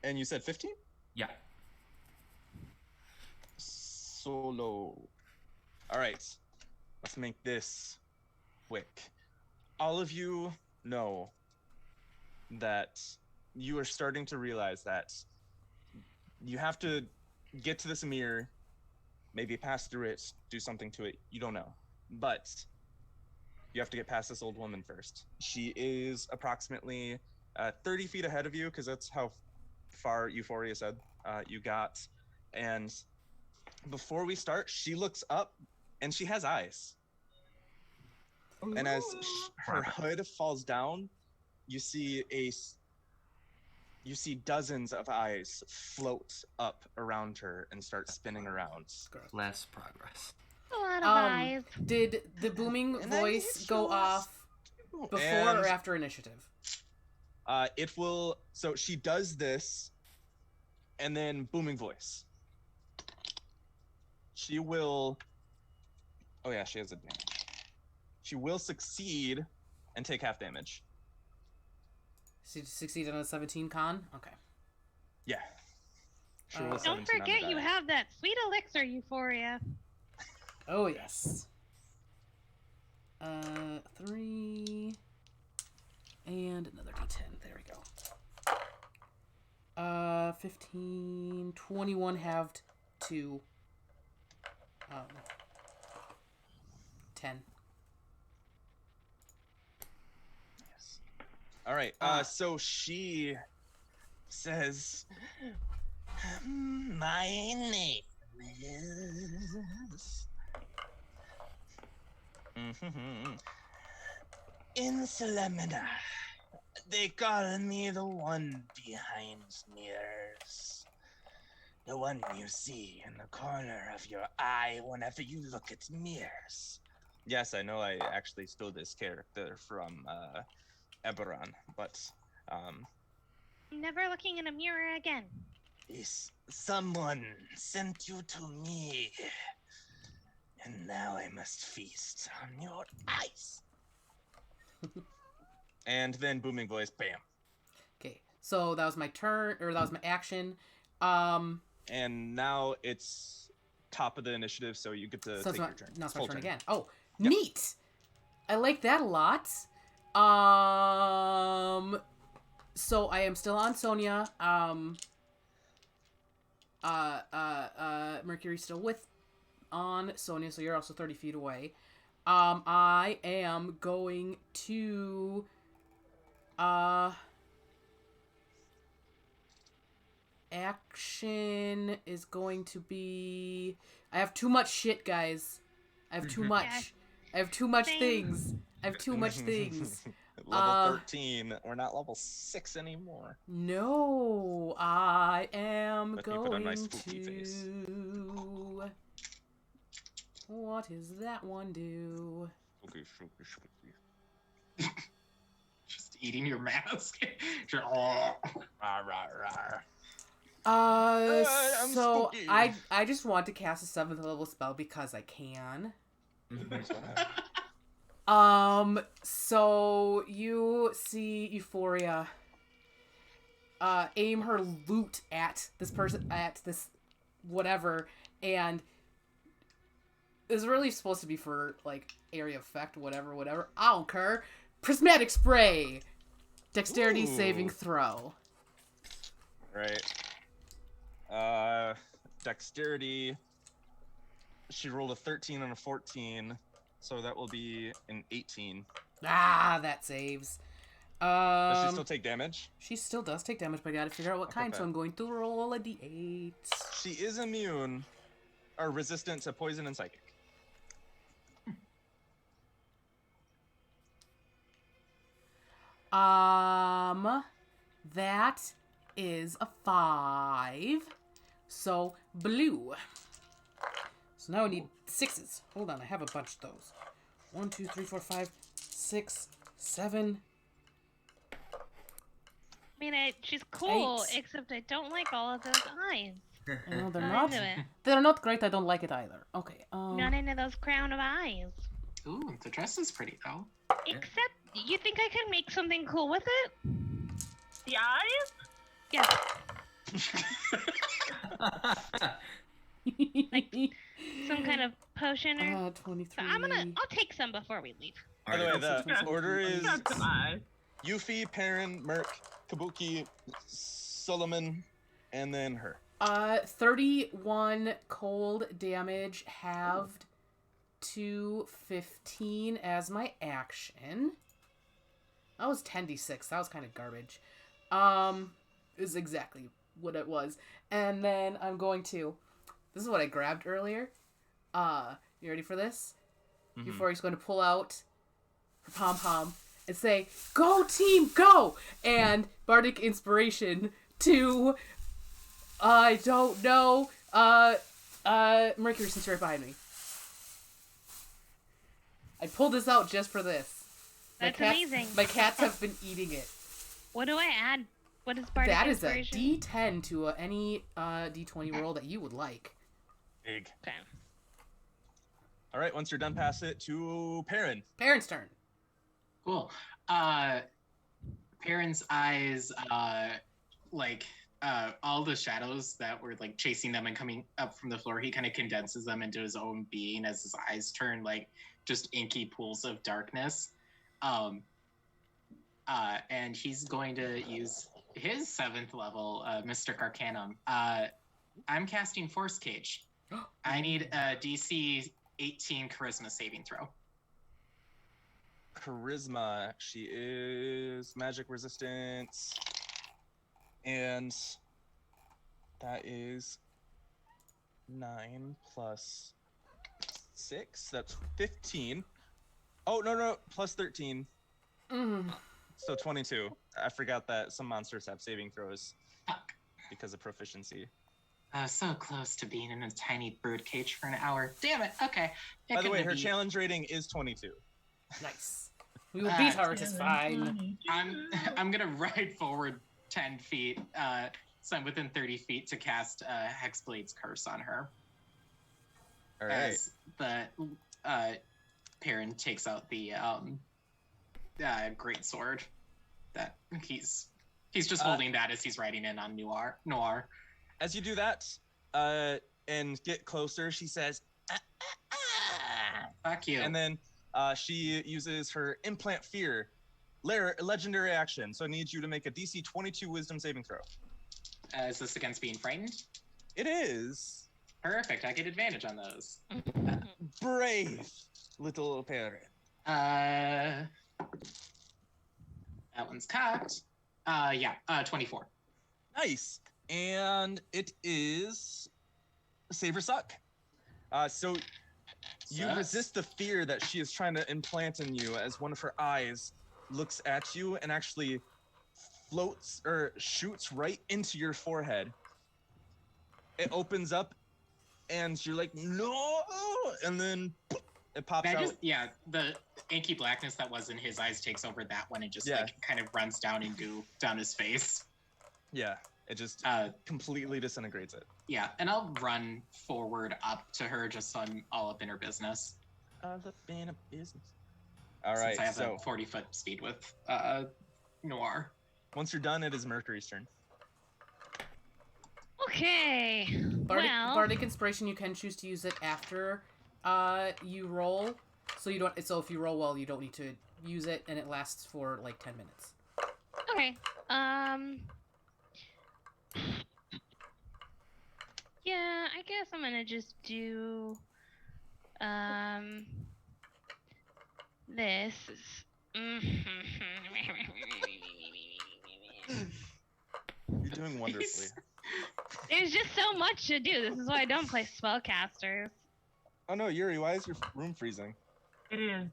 And you said 15? Yeah. Solo. All right. Let's make this quick. All of you know that you are starting to realize that you have to get to this mirror, maybe pass through it, do something to it. You don't know. But you have to get past this old woman first. She is approximately 30 feet ahead of you, because that's how far Euphoria said you got. And before we start, she looks up and she has eyes. And as her hood falls down, you see dozens of eyes float up around her and start spinning around. Less progress. A lot of eyes. Did the booming And I voice need go yours. off before And, or after initiative? it will. So she does this, and then booming voice. She will. Oh yeah, she has advantage. She will succeed and take half damage. She succeeded on a 17 con? Okay. Yeah. She rolled Don't 17 on the forget you die. have that sweet elixir, Euphoria. Oh, yes. 3. And another d10. There we go. 15, 21 halved to 10. Yes. All right. So she says, "My name is in Salamina. They call me the one behind mirrors. The one you see in the corner of your eye whenever you look at mirrors." Yes, I know I actually stole this character from Eberron, but I'm never looking in a mirror again. someone sent you to me, and now I must feast on your eyes. And then booming voice, bam. Okay, so that was my turn, or that was my action. And now it's top of the initiative, so you get to So take it's your turn. now it's my Full turn turn. again. Oh, Yep. neat! I like that a lot. So I am still on Sonia. Mercury's still on Sonia, so you're also 30 feet away. I am going to action is going to be, I have too much shit, guys. I have too much. Yeah. I have too much Same. things. I have too much things. Level 13. We're not level 6 anymore. No, I am Let me put on my going spooky to. face. What does that one do? Spooky, spooky, spooky. Just eating your mask. Just, Rah, rah, rah. Uh, I'm so spooky. I just want to cast a 7th level spell because I can. So you see Euphoria aim her loot at this person, at this whatever, and it's really supposed to be for, like, area effect, whatever. I don't care. Prismatic Spray! Dexterity Ooh. saving throw. Right. Dexterity. She rolled a 13 and a 14, so that will be an 18. Ah, that saves. Does she still take damage? She still does take damage, but I gotta figure out what Okay, kind, so fair. I'm going to roll a d8. She is immune or resistant to poison and psychic. That is a 5. So, blue. So now I need 6s. Hold on, I have a bunch of those. 1, 2, 3, 4, 5, 6, 7. I mean, she's cool, 8. except I don't like all of those eyes. No, they're Not not. into it. They're not great. I don't like it either. Okay. Not into those crown of eyes. ooh, the dress is pretty though. Except, you think I could make something cool with it? The eyes? Yes. Some kind of potion or... 23. I'll take some before we leave. By the way, the Yeah. order is Got some eyes. Yuffie, Perrin, Merc, Kabuki, Solomon, and then her. 31 cold damage halved to 15 as my action. That was 10d6. That was kind of garbage. Is exactly what it was. And then I'm going to, this is what I grabbed earlier. You ready for this? Mhm. Before he's going to pull out her pom-pom and say, "Go team, go!" And bardic inspiration to, I don't know, Mercury, since you're right behind me. I pulled this out just for this. That's amazing. My cats have been eating it. What do I add? What is Bardic That is a Inspiration? D10 to any D20 roll that you would like. Big. Okay. All right, once you're done, pass it to Perrin. Perrin's turn. Cool. Perrin's eyes, like, all the shadows that were like chasing them and coming up from the floor, he kind of condenses them into his own being as his eyes turn like just inky pools of darkness. And he's going to use his 7th level Mystic Arcanum. I'm casting Force Cage. I need a DC 18 Charisma saving throw. Charisma. She is magic resistance. And that is 9 plus 6. That's 15. Oh, no. Plus 13. So 22. I forgot that some monsters have saving throws because of proficiency. So close to being in a tiny bird cage for an hour. Damn it. Okay. By the way, her challenge rating is 22. Nice. We will beat her. It's fine. I'm gonna ride forward 10 feet, so I'm within 30 feet to cast Hexblade's Curse on her. All right. As the Perrin takes out the great sword that he's just holding that as he's riding in on Noir. As you do that, and get closer, she says, Fuck you. and then she uses her Implant Fear, legendary action. So I need you to make a DC 22 Wisdom saving throw. Is this against being frightened? It is. Perfect. I get advantage on those. Brave little Perrin. That one's cocked. 24. Nice. And it is save or suck. So you Sucks. resist the fear that she is trying to implant in you as one of her eyes looks at you and actually floats or shoots right into your forehead. It opens up and you're like, no, and then it pops out. The inky blackness that was in his eyes takes over that one and just Yeah. like kind of runs down in goo down his face. Yeah, it just completely disintegrates it. Yeah, and I'll run forward up to her just so I'm all up in her business. All up in a business. All right, Since I have so a 40-foot speed with Noir. once you're done, it is Mercury's turn. Okay. Bardic Inspiration, you can choose to use it after you roll. So you don't. So if you roll well, you don't need to use it, and it lasts for like 10 minutes. Okay. Yeah, I guess I'm gonna just do this. You're doing wonderfully. There's just so much to do. This is why I don't play spellcasters. Oh no, Yuri, why is your room freezing? It is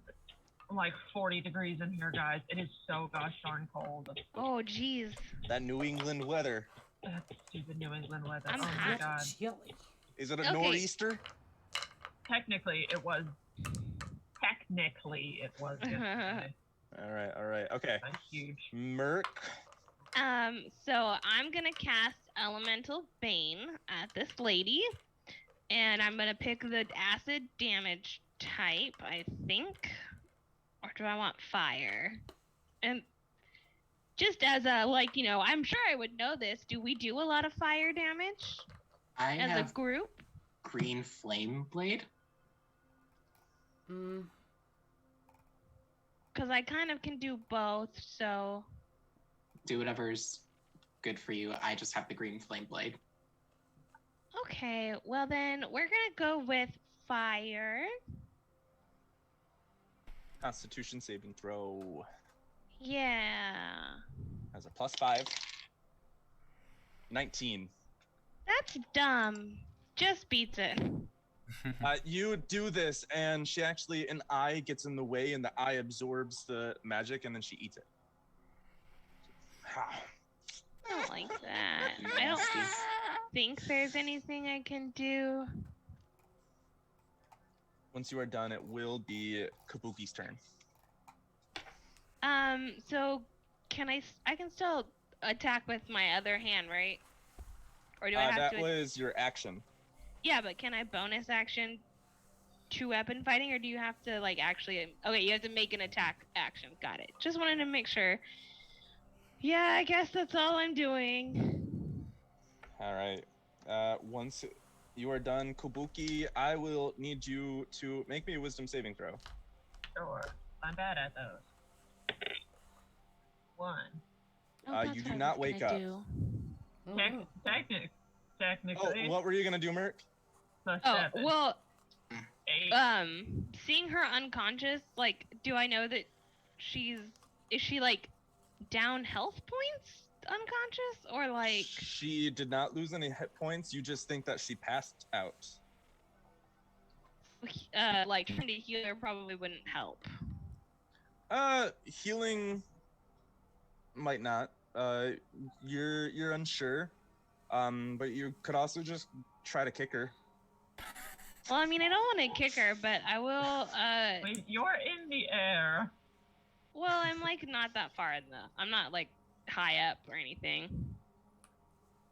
like 40 degrees in here, guys. It is so gosh darn cold. Oh, jeez. That New England weather. That stupid New England weather. I'm Oh my hot. god. Chilly. Is it a Okay. nor'easter? Technically, it was. Yesterday. All right. Okay. A huge. Merc. So I'm gonna cast Elemental Bane at this lady, and I'm gonna pick the acid damage type, I think, or do I want fire? And just as a I'm sure I would know this. Do we do a lot of fire damage I as have a group? green flame blade. Because I kind of can do both. So Do whatever's good for you. I just have the green flame blade. okay, well then we're gonna go with fire. Constitution saving throw Yeah. has a +5. 19. That's dumb. Just beats it. You do this, and she actually, an eye gets in the way, and the eye absorbs the magic, and then she eats it. I don't like that. I don't think there's anything I can do. Once you are done, it will be Kabuki's turn. So I can still attack with my other hand, right? Or do I have That to? was your action. Yeah, but can I bonus action to weapon fighting, or do you have to actually? Okay, you have to make an attack action. Got it. Just wanted to make sure. Yeah, I guess that's all I'm doing. All right. Once you are done, Kabuki, I will need you to make me a wisdom saving throw. Sure. I'm bad at those. 1. Oh, that's You do what I not was wake gonna up. do. Oh, no. Technically. Oh, what were you gonna do, Merc? Plus Oh, 7. well, 8. seeing her unconscious, like, do I know that is she, like, down health points unconscious? Or, like, She did not lose any hit points. You just think that she passed out. like, trying to heal her probably wouldn't help. Healing might not. You're unsure. But you could also just try to kick her. Well, I mean, I don't want to kick her, but I will, Wait, you're in the air. well, I'm, like, not that far in I'm not, like, high up or anything.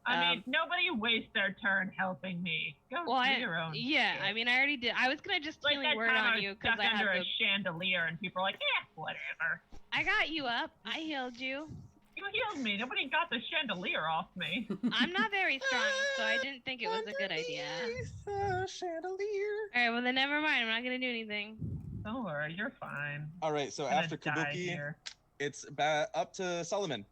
I mean, nobody wastes their turn helping me. Go Well, do your own. yeah, shit. I mean, I already did. I was gonna just Like healing that word time I on was you because stuck I have under a the. chandelier and people are like, whatever. I got you up. I healed you. You healed me. Nobody got the chandelier off me. I'm not very strong, so I didn't think it was a good idea. Chandelier. All right, well then never mind. I'm not gonna do anything. Don't worry, you're fine. All right, so I'm gonna after die Kabuki, here. it's up to Solomon.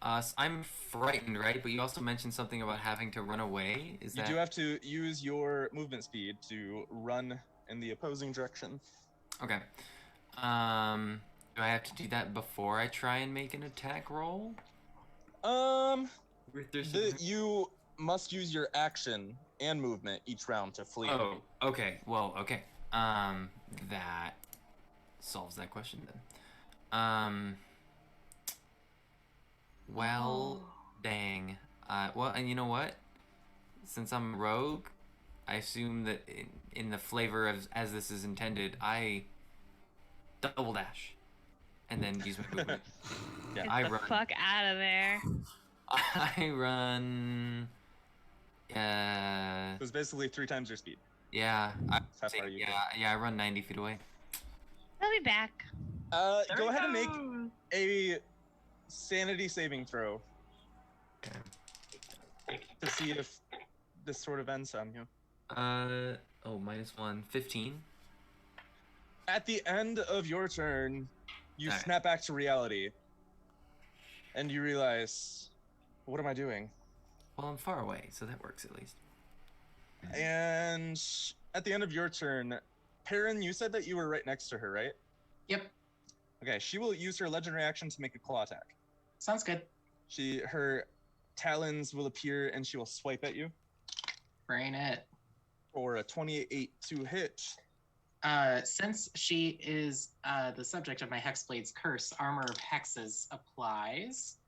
So I'm frightened, right? But you also mentioned something about having to run away. Is You that do have to use your movement speed to run in the opposing direction. okay? Do I have to do that before I try and make an attack roll? You must use your action and movement each round to flee. Oh, okay. Well, okay. That solves that question then. Well, dang. Well, and you know what? Since I'm a rogue, I assume that in the flavor of as this is intended, I double dash, and then use my movement. Yeah, Get I the run. fuck out of there. I run. It was basically 3 times your speed. Yeah. That's how far you I run 90 feet away. I'll be back. go. There Go he ahead and make goes. a sanity saving throw to see if this sort of ends on you. -1, 15. At the end of your turn, you Alright. snap back to reality, and you realize, what am I doing? Well, I'm far away, so that works at least. And at the end of your turn, Perrin, you said that you were right next to her, right? Yep. Okay, she will use her legendary action to make a claw attack. Sounds good. Her talons will appear and she will swipe at you Brain it. for a 28 to hit. Since she is the subject of my Hexblade's curse, Armor of Hexes applies.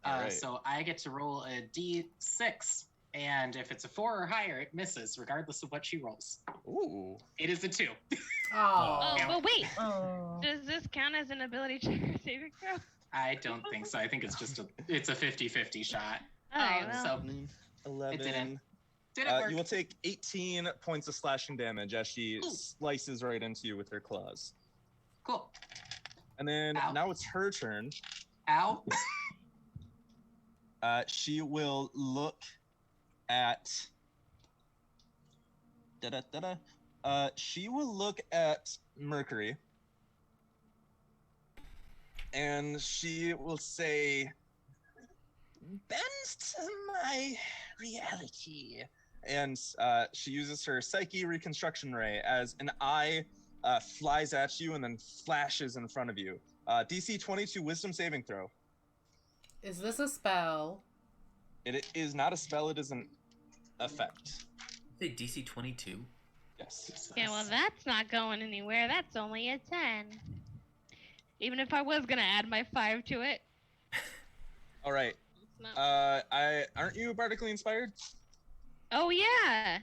Alright. So I get to roll a d6, and if it's a 4 or higher, it misses, regardless of what she rolls. Ooh. It is a 2. Oh. Oh, Yeah. but wait. Oh. Does this count as an ability check or saving throw? I don't think so. I think it's just it's a 50-50 shot. All right, well. So 11. It didn't work. You will take 18 points of slashing damage as she slices right into you with her claws. Cool. And then Ow. now it's her turn. Ow. She will look at. She will look at Mercury. And she will say, "Bend to my reality." And she uses her Psyche Reconstruction Ray as an eye flies at you and then flashes in front of you. DC 22 Wisdom saving throw. Is this a spell? It is not a spell, it is an effect. Say DC 22. Yes. Yeah, well, that's not going anywhere. That's only a 10. Even if I was gonna add my 5 to it. All right. It's not... Aren't you bardically inspired? Oh, yeah.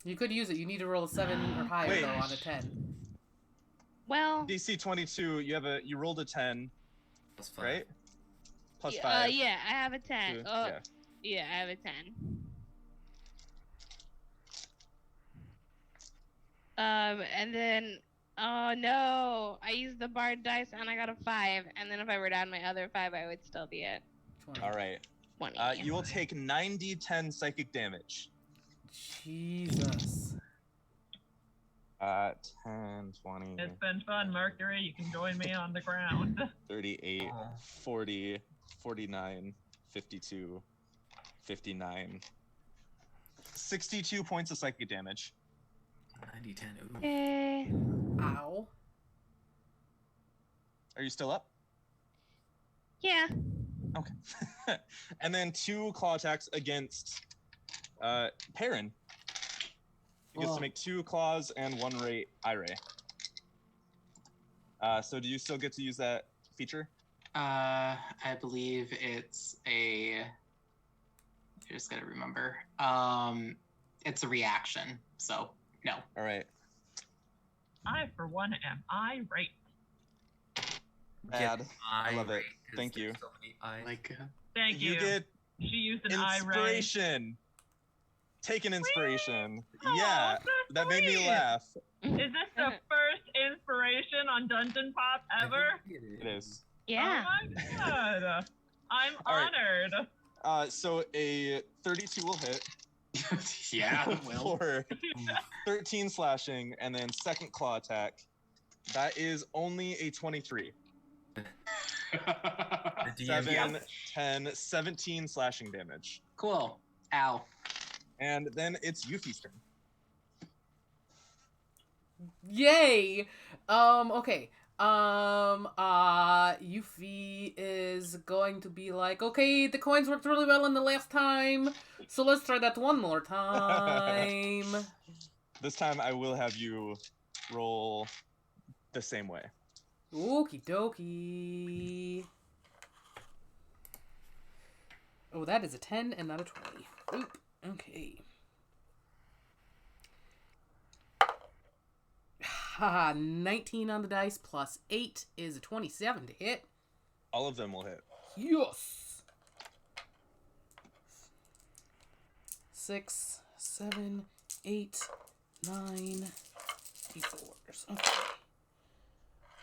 You could use it. You need to roll a 7 or higher Wait. though on a 10. Well, DC 22, you rolled a 10, Plus 5. right? Plus 5. yeah, I have a 10. Two, Oh, yeah. yeah, I have a 10. And then, oh no, I used the bard dice and I got a 5. And then if I were to add my other 5, I would still be at. 20. All right. 20. You will take 9d10 psychic damage. Jesus. 10, 20, It's been fun, Mercury. You can join me on the ground. 38, 40, 49, 52, 59. 62 points of psychic damage. 90, 10. Ooh. Eh, Ow. Are you still up? yeah. Okay. And then 2 claw attacks against Perrin. He gets Whoa. to make 2 claws and 1 eye ray. So do you still get to use that feature? I believe it's a. I just gotta remember. It's a reaction, so no. All right. I, for one, am irate. Bad. I love it. Irate, 'cause Thank you. there's so many eyes. Like, Thank you. You get She used an irate. inspiration. Take an inspiration. Aw, Yeah, so that made me sweet. laugh. Is this the first inspiration on Dungeon Pop I ever? think It is. Yeah. Oh my god. I'm All right. honored. So a 32 will hit yeah, well. for 13 slashing, and then second claw attack. That is only a 23. The DM 7, Yeah. 10, 17 slashing damage. Cool. Ow. And then it's Yuffie's turn. Yay! Okay. Yuffie is going to be like, okay, the coins worked really well in the last time, so let's try that one more time. This time I will have you roll the same way. Okie dokie. Oh, that is a 10 and not a 20. Oop. Okay. Haha, 19 on the dice plus 8 is a 27 to hit. All of them will hit. Yes! 6, 7, 8, 9, 8 fours. Okay.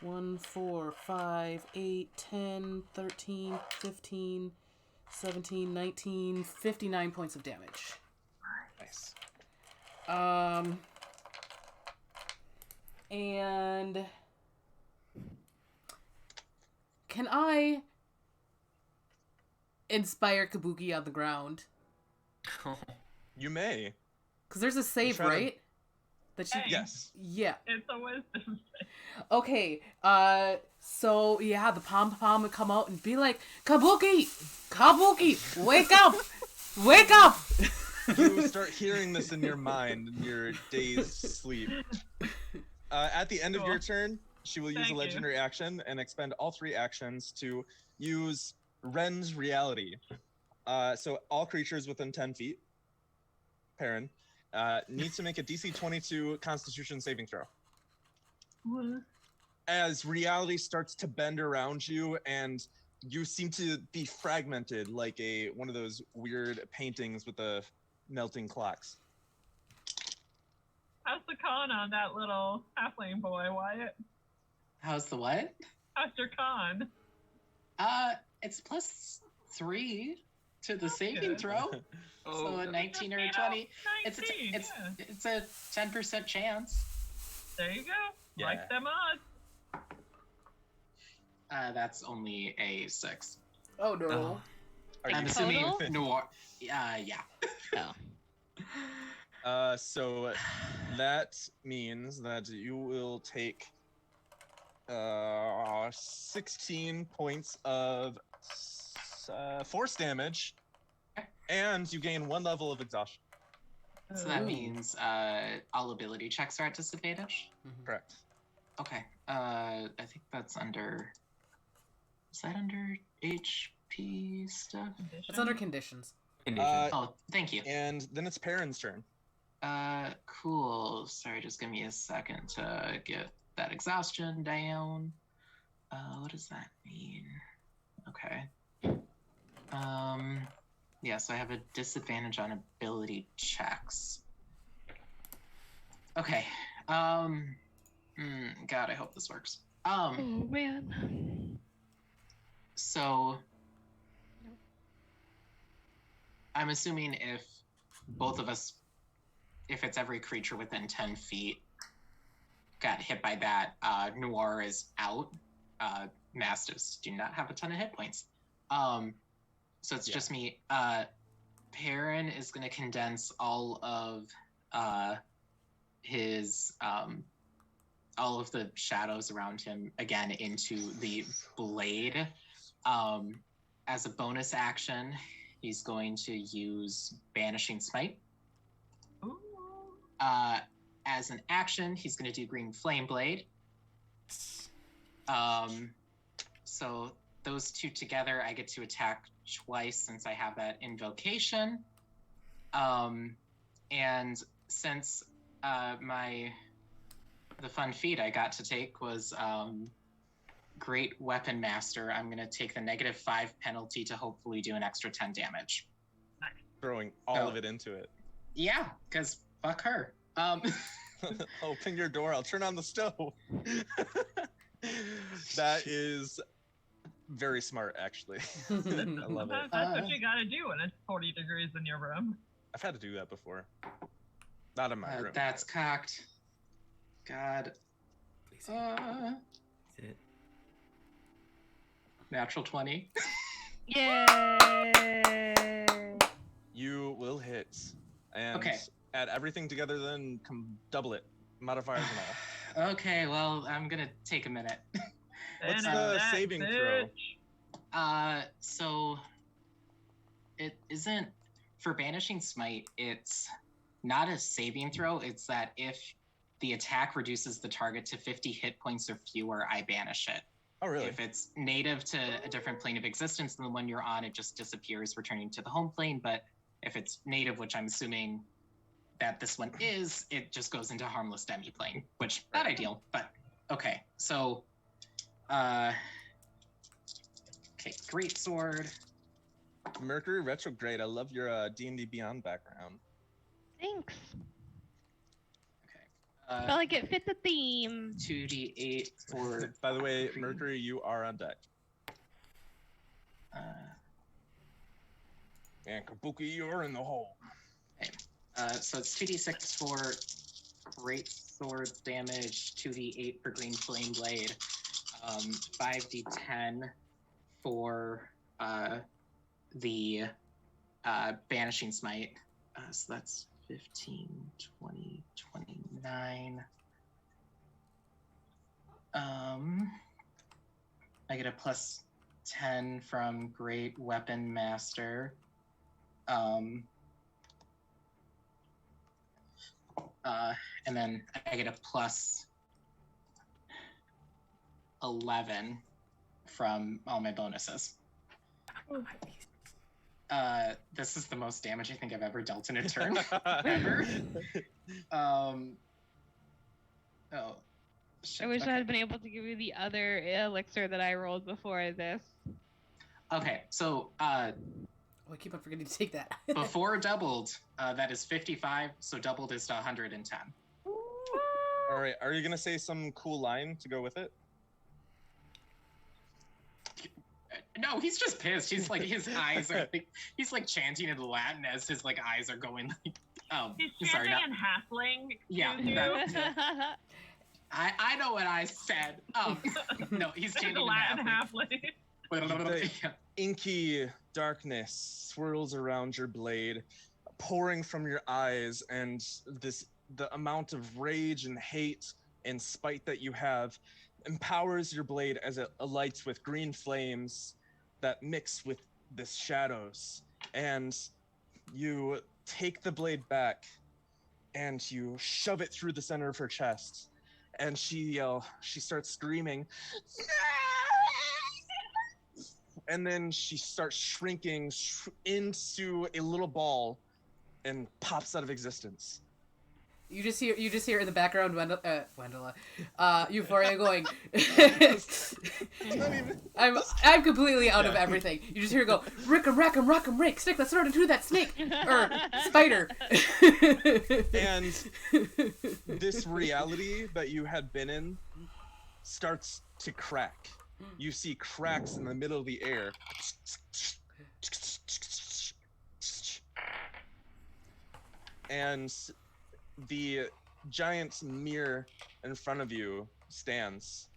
1, 4, 5, 8, 10, 13, 15, 17, 19, 59 points of damage. Nice. And can I inspire Kabuki on the ground? You may. Because there's a save, try to- right? That she. Hey. Yes. Yeah. It's a wisdom save. Okay. So yeah, the pom would come out and be like, Kabuki, wake up, wake up. You start hearing this in your mind in your dazed sleep. At the end of your Cool. turn, she will use Thank a you. legendary action and expend all 3 actions to use Ren's reality. So all creatures within 10 feet, Perrin, needs to make a DC 22 Constitution saving throw. What? As reality starts to bend around you, and you seem to be fragmented like one of those weird paintings with the melting clocks. How's the con on that little halfling boy, Wyatt? How's the what? How's your con? It's +3 to the saving good. throw. So a 19 or a 20. It's 19, yeah. it's a 10% chance. There you go. Yeah. Like them odds. That's only a 6. Oh no. Oh. Are I'm you assuming Total? Noir. Yeah. Oh. So that means that you will take 16 points of force damage, and you gain 1 level of exhaustion. So that Ooh. means all ability checks are at disadvantage. Correct. Okay. I think that's under. Is that under HP stuff? It's under conditions. Uh, Oh, thank you. And then it's Perrin's turn. Cool. Sorry, just give me a second to get that exhaustion down. What does that mean? Okay. Yeah, so I have a disadvantage on ability checks. Okay. God, I hope this works. Oh man. So I'm assuming if both of us, if it's every creature within 10 feet got hit by that, Noir is out. Mastiffs do not have a ton of hit points. So it's just me. Perrin is going to condense all of his all of the shadows around him again into the blade. As a bonus action, he's going to use Banishing Smite. Ooh. As an action, he's going to do Green Flame Blade. So those two together, I get to attack twice since I have that invocation. And since the fun feat I got to take was Great Weapon Master, I'm going to take the -5 penalty to hopefully do an extra 10 damage. Throwing all of it into it. Yeah, because fuck her. Open your door, I'll turn on the stove. That is very smart, actually. I love it. That's what you gotta do when it's 40 degrees in your room. I've had to do that before. Not in my room. That's cocked. God. Please. That's it. Natural 20. Yay! You will hit. And Okay. add everything together, then double it. Modifiers and all. Okay, well, I'm gonna take a minute. What's And the that saving bitch. throw? So it isn't for Banishing Smite, it's not a saving throw, it's that if the attack reduces the target to 50 hit points or fewer, I banish it. Oh, really? If it's native to a different plane of existence than the one you're on, it just disappears, returning to the home plane. But if it's native, which I'm assuming that this one is, it just goes into harmless demi-plane, which not ideal, but okay. So, okay, great sword. Mercury retrograde. I love your D&D Beyond background. Thanks. Okay. Felt like it fit the theme. 2d8 for. By the way, Mercury, you are on deck. And Kabuki, you're in the hole. So it's 2d6 for great sword damage, 2d8 for green flame blade, 5d10 for the banishing smite. So that's 15, 20, 29. I get a plus 10 from Great Weapon Master. And then I get a plus 11 from all my bonuses. This is the most damage I think I've ever dealt in a turn. Ever. Oh. Shit. I wish Okay. I had been able to give you the other elixir that I rolled before this. Okay, so Oh, I keep on forgetting to take that. before doubled, that is 55, so doubled is to 110. All right, are you gonna say some cool line to go with it? No, he's just pissed. He's like, his eyes are like, he's like chanting in Latin as his like eyes are going like, oh, He's sorry, chanting not, in halfling. Yeah, excuse you. I know what I said. No, he's It's chanting in Latin halfling. halfling. Inky darkness swirls around your blade, pouring from your eyes, and the amount of rage and hate and spite that you have empowers your blade as it alights with green flames that mix with the shadows. And you take the blade back and you shove it through the center of her chest. And she starts screaming, and then she starts shrinking into a little ball and pops out of existence. You just hear in the background Wendella, Euphoria going. I'm completely out of everything. You just hear her go, Rick 'em, rack 'em, rock 'em, rake, stick that sword into that snake or spider. And this reality that you had been in starts to crack. You see cracks in the middle of the air. and the giant mirror in front of you stands.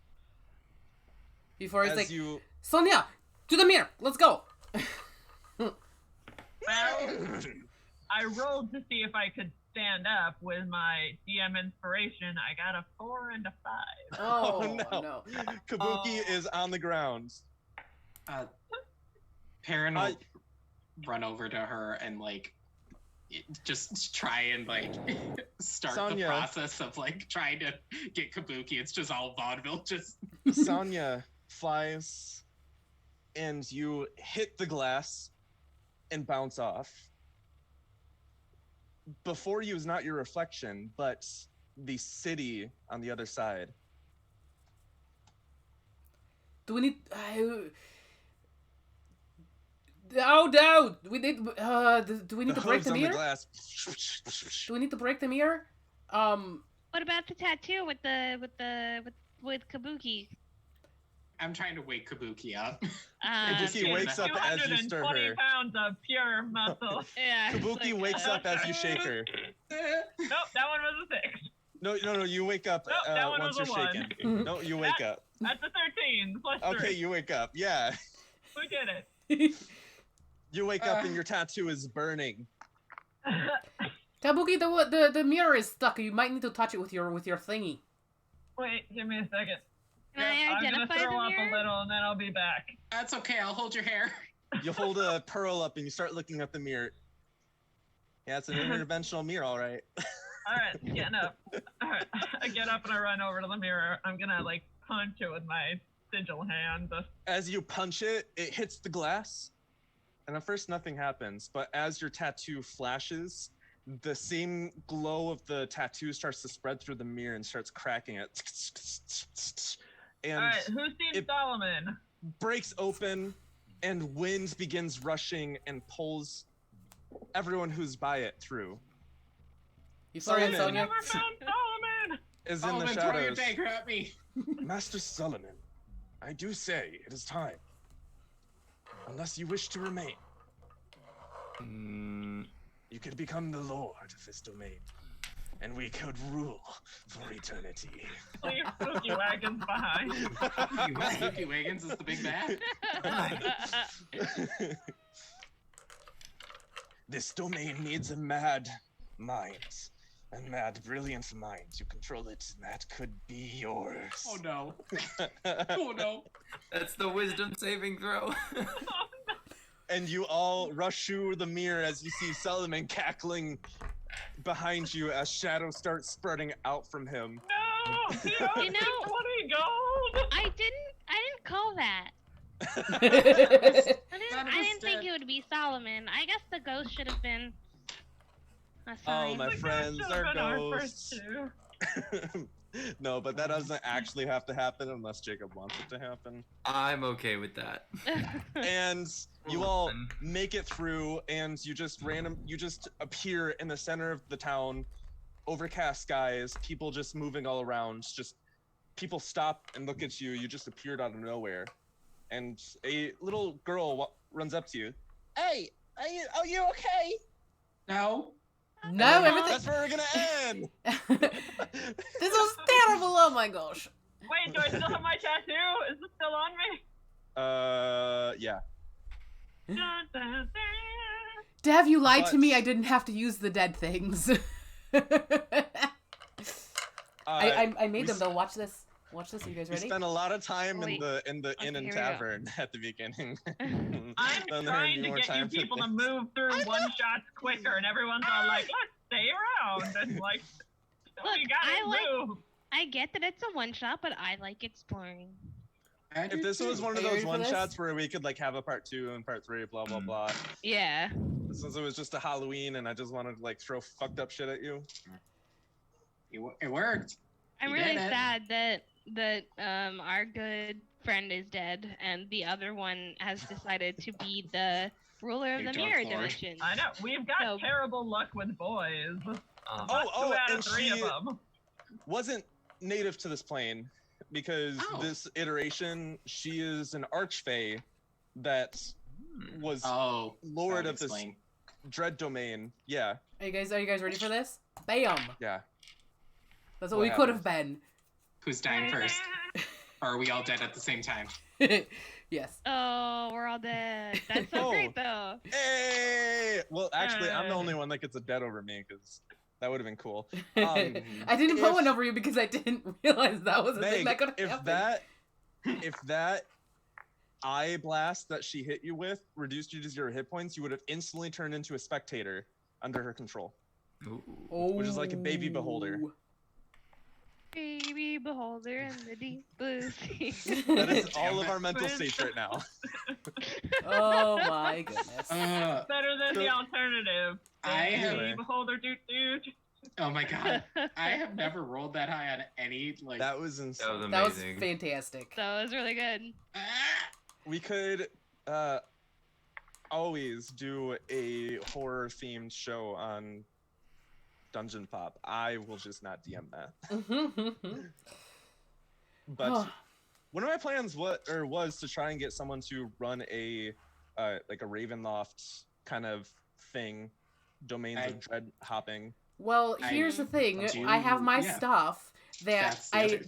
Before he's As like, you Sonia, to the mirror. Let's go. Well, I rolled to see if I could stand up with my DM inspiration. I got a 4 and a 5. Oh, no. no. Kabuki is on the ground. Perrin will run over to her and like just try and like start Sonya. the process of like trying to get Kabuki. It's just all vaudeville. Just Sonya flies, and you hit the glass and bounce off. Before you is not your reflection, but the city on the other side. Do we need... Oh, no! We need... do we need to break hooves the on mirror? glass. Do we need to break the mirror? What about the tattoo with Kabuki? I'm trying to wake Kabuki up. Kabuki wakes up as you stir 220 her. pounds of pure muscle. Yeah. it's Kabuki like, wakes up as you shake her. Nope, that one was a 6. No, you wake up Nope, that one once was you're a 1. shaken. No, you wake up. That's a 13 plus 3. Okay, you wake up. Yeah. We did it. You wake up and your tattoo is burning. Kabuki, the mirror is stuck. You might need to touch it with your thingy. Wait, give me a second. Can I I'm gonna identify throw the up mirror? a little and then I'll be back. That's okay. I'll hold your hair. You hold a pearl up and you start looking at the mirror. Yeah, it's an interdimensional mirror, all right. Alright, getting up. Alright, I get up and I run over to the mirror. I'm gonna like punch it with my sigil hand. As you punch it, it hits the glass. And at first nothing happens, but as your tattoo flashes, the same glow of the tattoo starts to spread through the mirror and starts cracking it. And Alright, who's seen it- Solomon? breaks open and wind begins rushing and pulls everyone who's by it through. Euphoria, Solomon. Sonia. Never found Solomon! Is Solomon, in the throw your shadows. dagger at me. Master Solomon, I do say it is time. Unless you wish to remain, you could become the lord of this domain, and we could rule for eternity. Leave Spooky Wagons behind. Spooky Wiggins is the big bad. This domain needs a mad mind. A mad, brilliant mind. You control it, and that could be yours. Oh no. Oh no. That's the wisdom saving throw. And you all rush through the mirror as you see Solomon cackling behind you as shadows start spreading out from him. No! He owes You me know- 20 gold! I didn't call that. None of I us didn't think did. it would be Solomon. I guess the ghost should have been a Oh, sign. my The ghost friends should've are been our ghosts. first two. No, but that doesn't actually have to happen unless Jacob wants it to happen. I'm okay with that. And you all Listen. make it through, and you just appear in the center of the town, overcast skies, people just moving all around. Just people stop and look at you. You just appeared out of nowhere, and a little girl runs up to you. Hey, are you okay? No. No, everything. That's where we're gonna end. This was terrible. Oh my gosh. Wait, do I still have my tattoo? Is it still on me? Yeah. Dun, dun, dun. Dav, you lied to But- me. I didn't have to use the dead things. I made we them though. Watch this. Watch this. Are you guys We ready? spent a lot of time Wait. in the inn and here we go. tavern at the beginning. I'm Then there trying would be to more get you time for people to things. move through one shots quicker, and everyone's all like, let's stay around. And like, Look, we gotta move. I get that it's a one shot, but I like exploring. If this was one of Are you those ready for one this? shots where we could like have a part 2 and part 3, blah blah blah. Yeah. Since it was just a Halloween and I just wanted to like throw fucked up shit at you. It worked. I'm You really did it. sad that our good friend is dead and the other one has decided to be the ruler of Big the Dark mirror Lord. dimension. I know, we've got So- terrible luck with boys. Um, Oh, 2 out of and 3 she of them. wasn't native to this plane because Oh. this iteration she is an archfey that was Oh. lord that of this. would explain. Dread domain. Yeah. Are you guys ready for this? Bam! Yeah. That's what What we could have been. Who's dying first? Or are we all dead at the same time? Yes. Oh, we're all dead. That's so Oh. great, though. Hey! Well, actually, I'm the only one that gets a dead over me because that would have been cool. I didn't put if- one over you because I didn't realize that was a thing that Meg, could happen. if that eye blast that she hit you with reduced you to 0 hit points, you would have instantly turned into a spectator under her control. Ooh. which is like a baby beholder. Oh. Baby beholder in the deep blue sea. That is all of our mental states right now. Oh my goodness. Better than the alternative. I have- Baby beholder, dude. Oh my god. I have never rolled that high on any, like... That was insane. That was That was amazing. fantastic. That was really good. Ah! We could always do a horror themed show on Dungeon Pop. I will just not DM that. But Oh. one of my plans was to try and get someone to run a like a Ravenloft kind of thing, domains of dread hopping. Well, here's the thing. I have my stuff that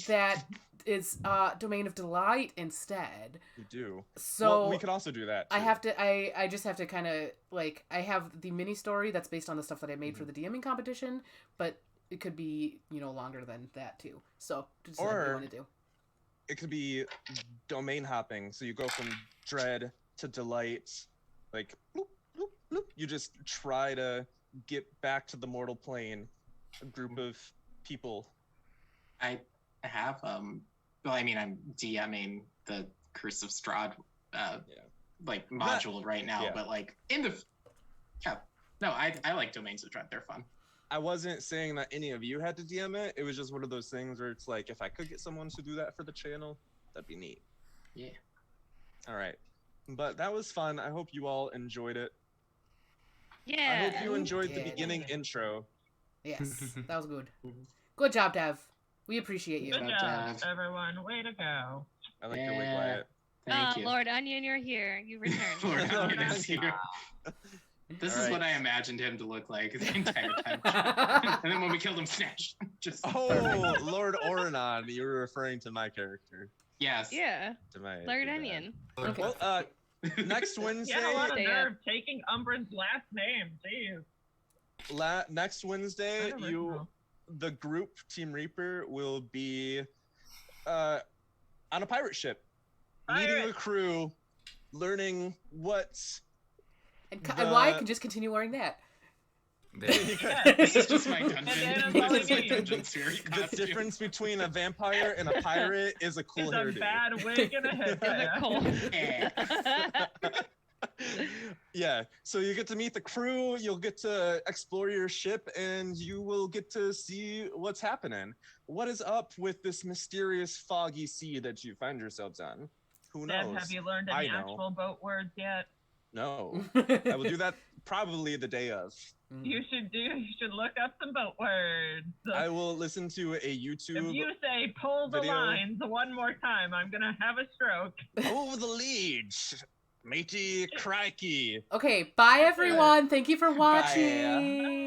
that is Domain of Delight instead. You do. So well, we could also do that. I too. have to. I just have to kind of like. I have the mini story that's based on the stuff that I made for the DMing competition, but it could be longer than that too. So just what you want to do. It could be domain hopping. So you go from dread to delight, like bloop, bloop, bloop. You just try to get back to the mortal plane. A group of people. I have well, I mean, I'm DMing the Curse of Strahd like module right now, but like in the I like Domains of Dread. They're fun. I wasn't saying that any of you had to DM it. It was just one of those things where it's like, if I could get someone to do that for the channel, that'd be neat. Yeah. All right. But that was fun. I hope you all enjoyed it. Yeah. I hope you enjoyed the Yeah. beginning intro. Yes, that was good. Good job, Dev. We appreciate you. Good Good job, job. everyone. Way to go. I like your wig, Wyatt. Thank you. Lord Onion, you're here. You returned. Lord Onion is here. This is Alright. what I imagined him to look like the entire time. And then when we killed him, snatch. Just Oh, Lord Oranon, you were referring to my character. yes. Yeah. To my Lord to that. Onion. Okay. Well, next Wednesday. You had a lot of Stay nerve taking Umbran's last name. Jeez. Next Wednesday, Unoriginal. the group Team Reaper will be on a pirate ship, meeting Pirate. the crew, learning what. And Wyatt can just continue wearing that. This is just my dungeon. Bandanas This all is my you need. dungeon theory The costume. difference between a vampire and a pirate is a cool It's a hairdo. bad wig and a headband. Nicole. Yeah. Yeah, so you get to meet the crew, you'll get to explore your ship, and you will get to see what's happening. What is up with this mysterious foggy sea that you find yourselves on? Who Deb, knows? have you learned I any know. actual boat words yet? No. I will do that probably the day of. You should look up some boat words. I will listen to a YouTube. If you say pull the video. lines one more time, I'm gonna have a stroke. Oh, the lead! Matey crikey! Okay, bye everyone. Thank you for watching.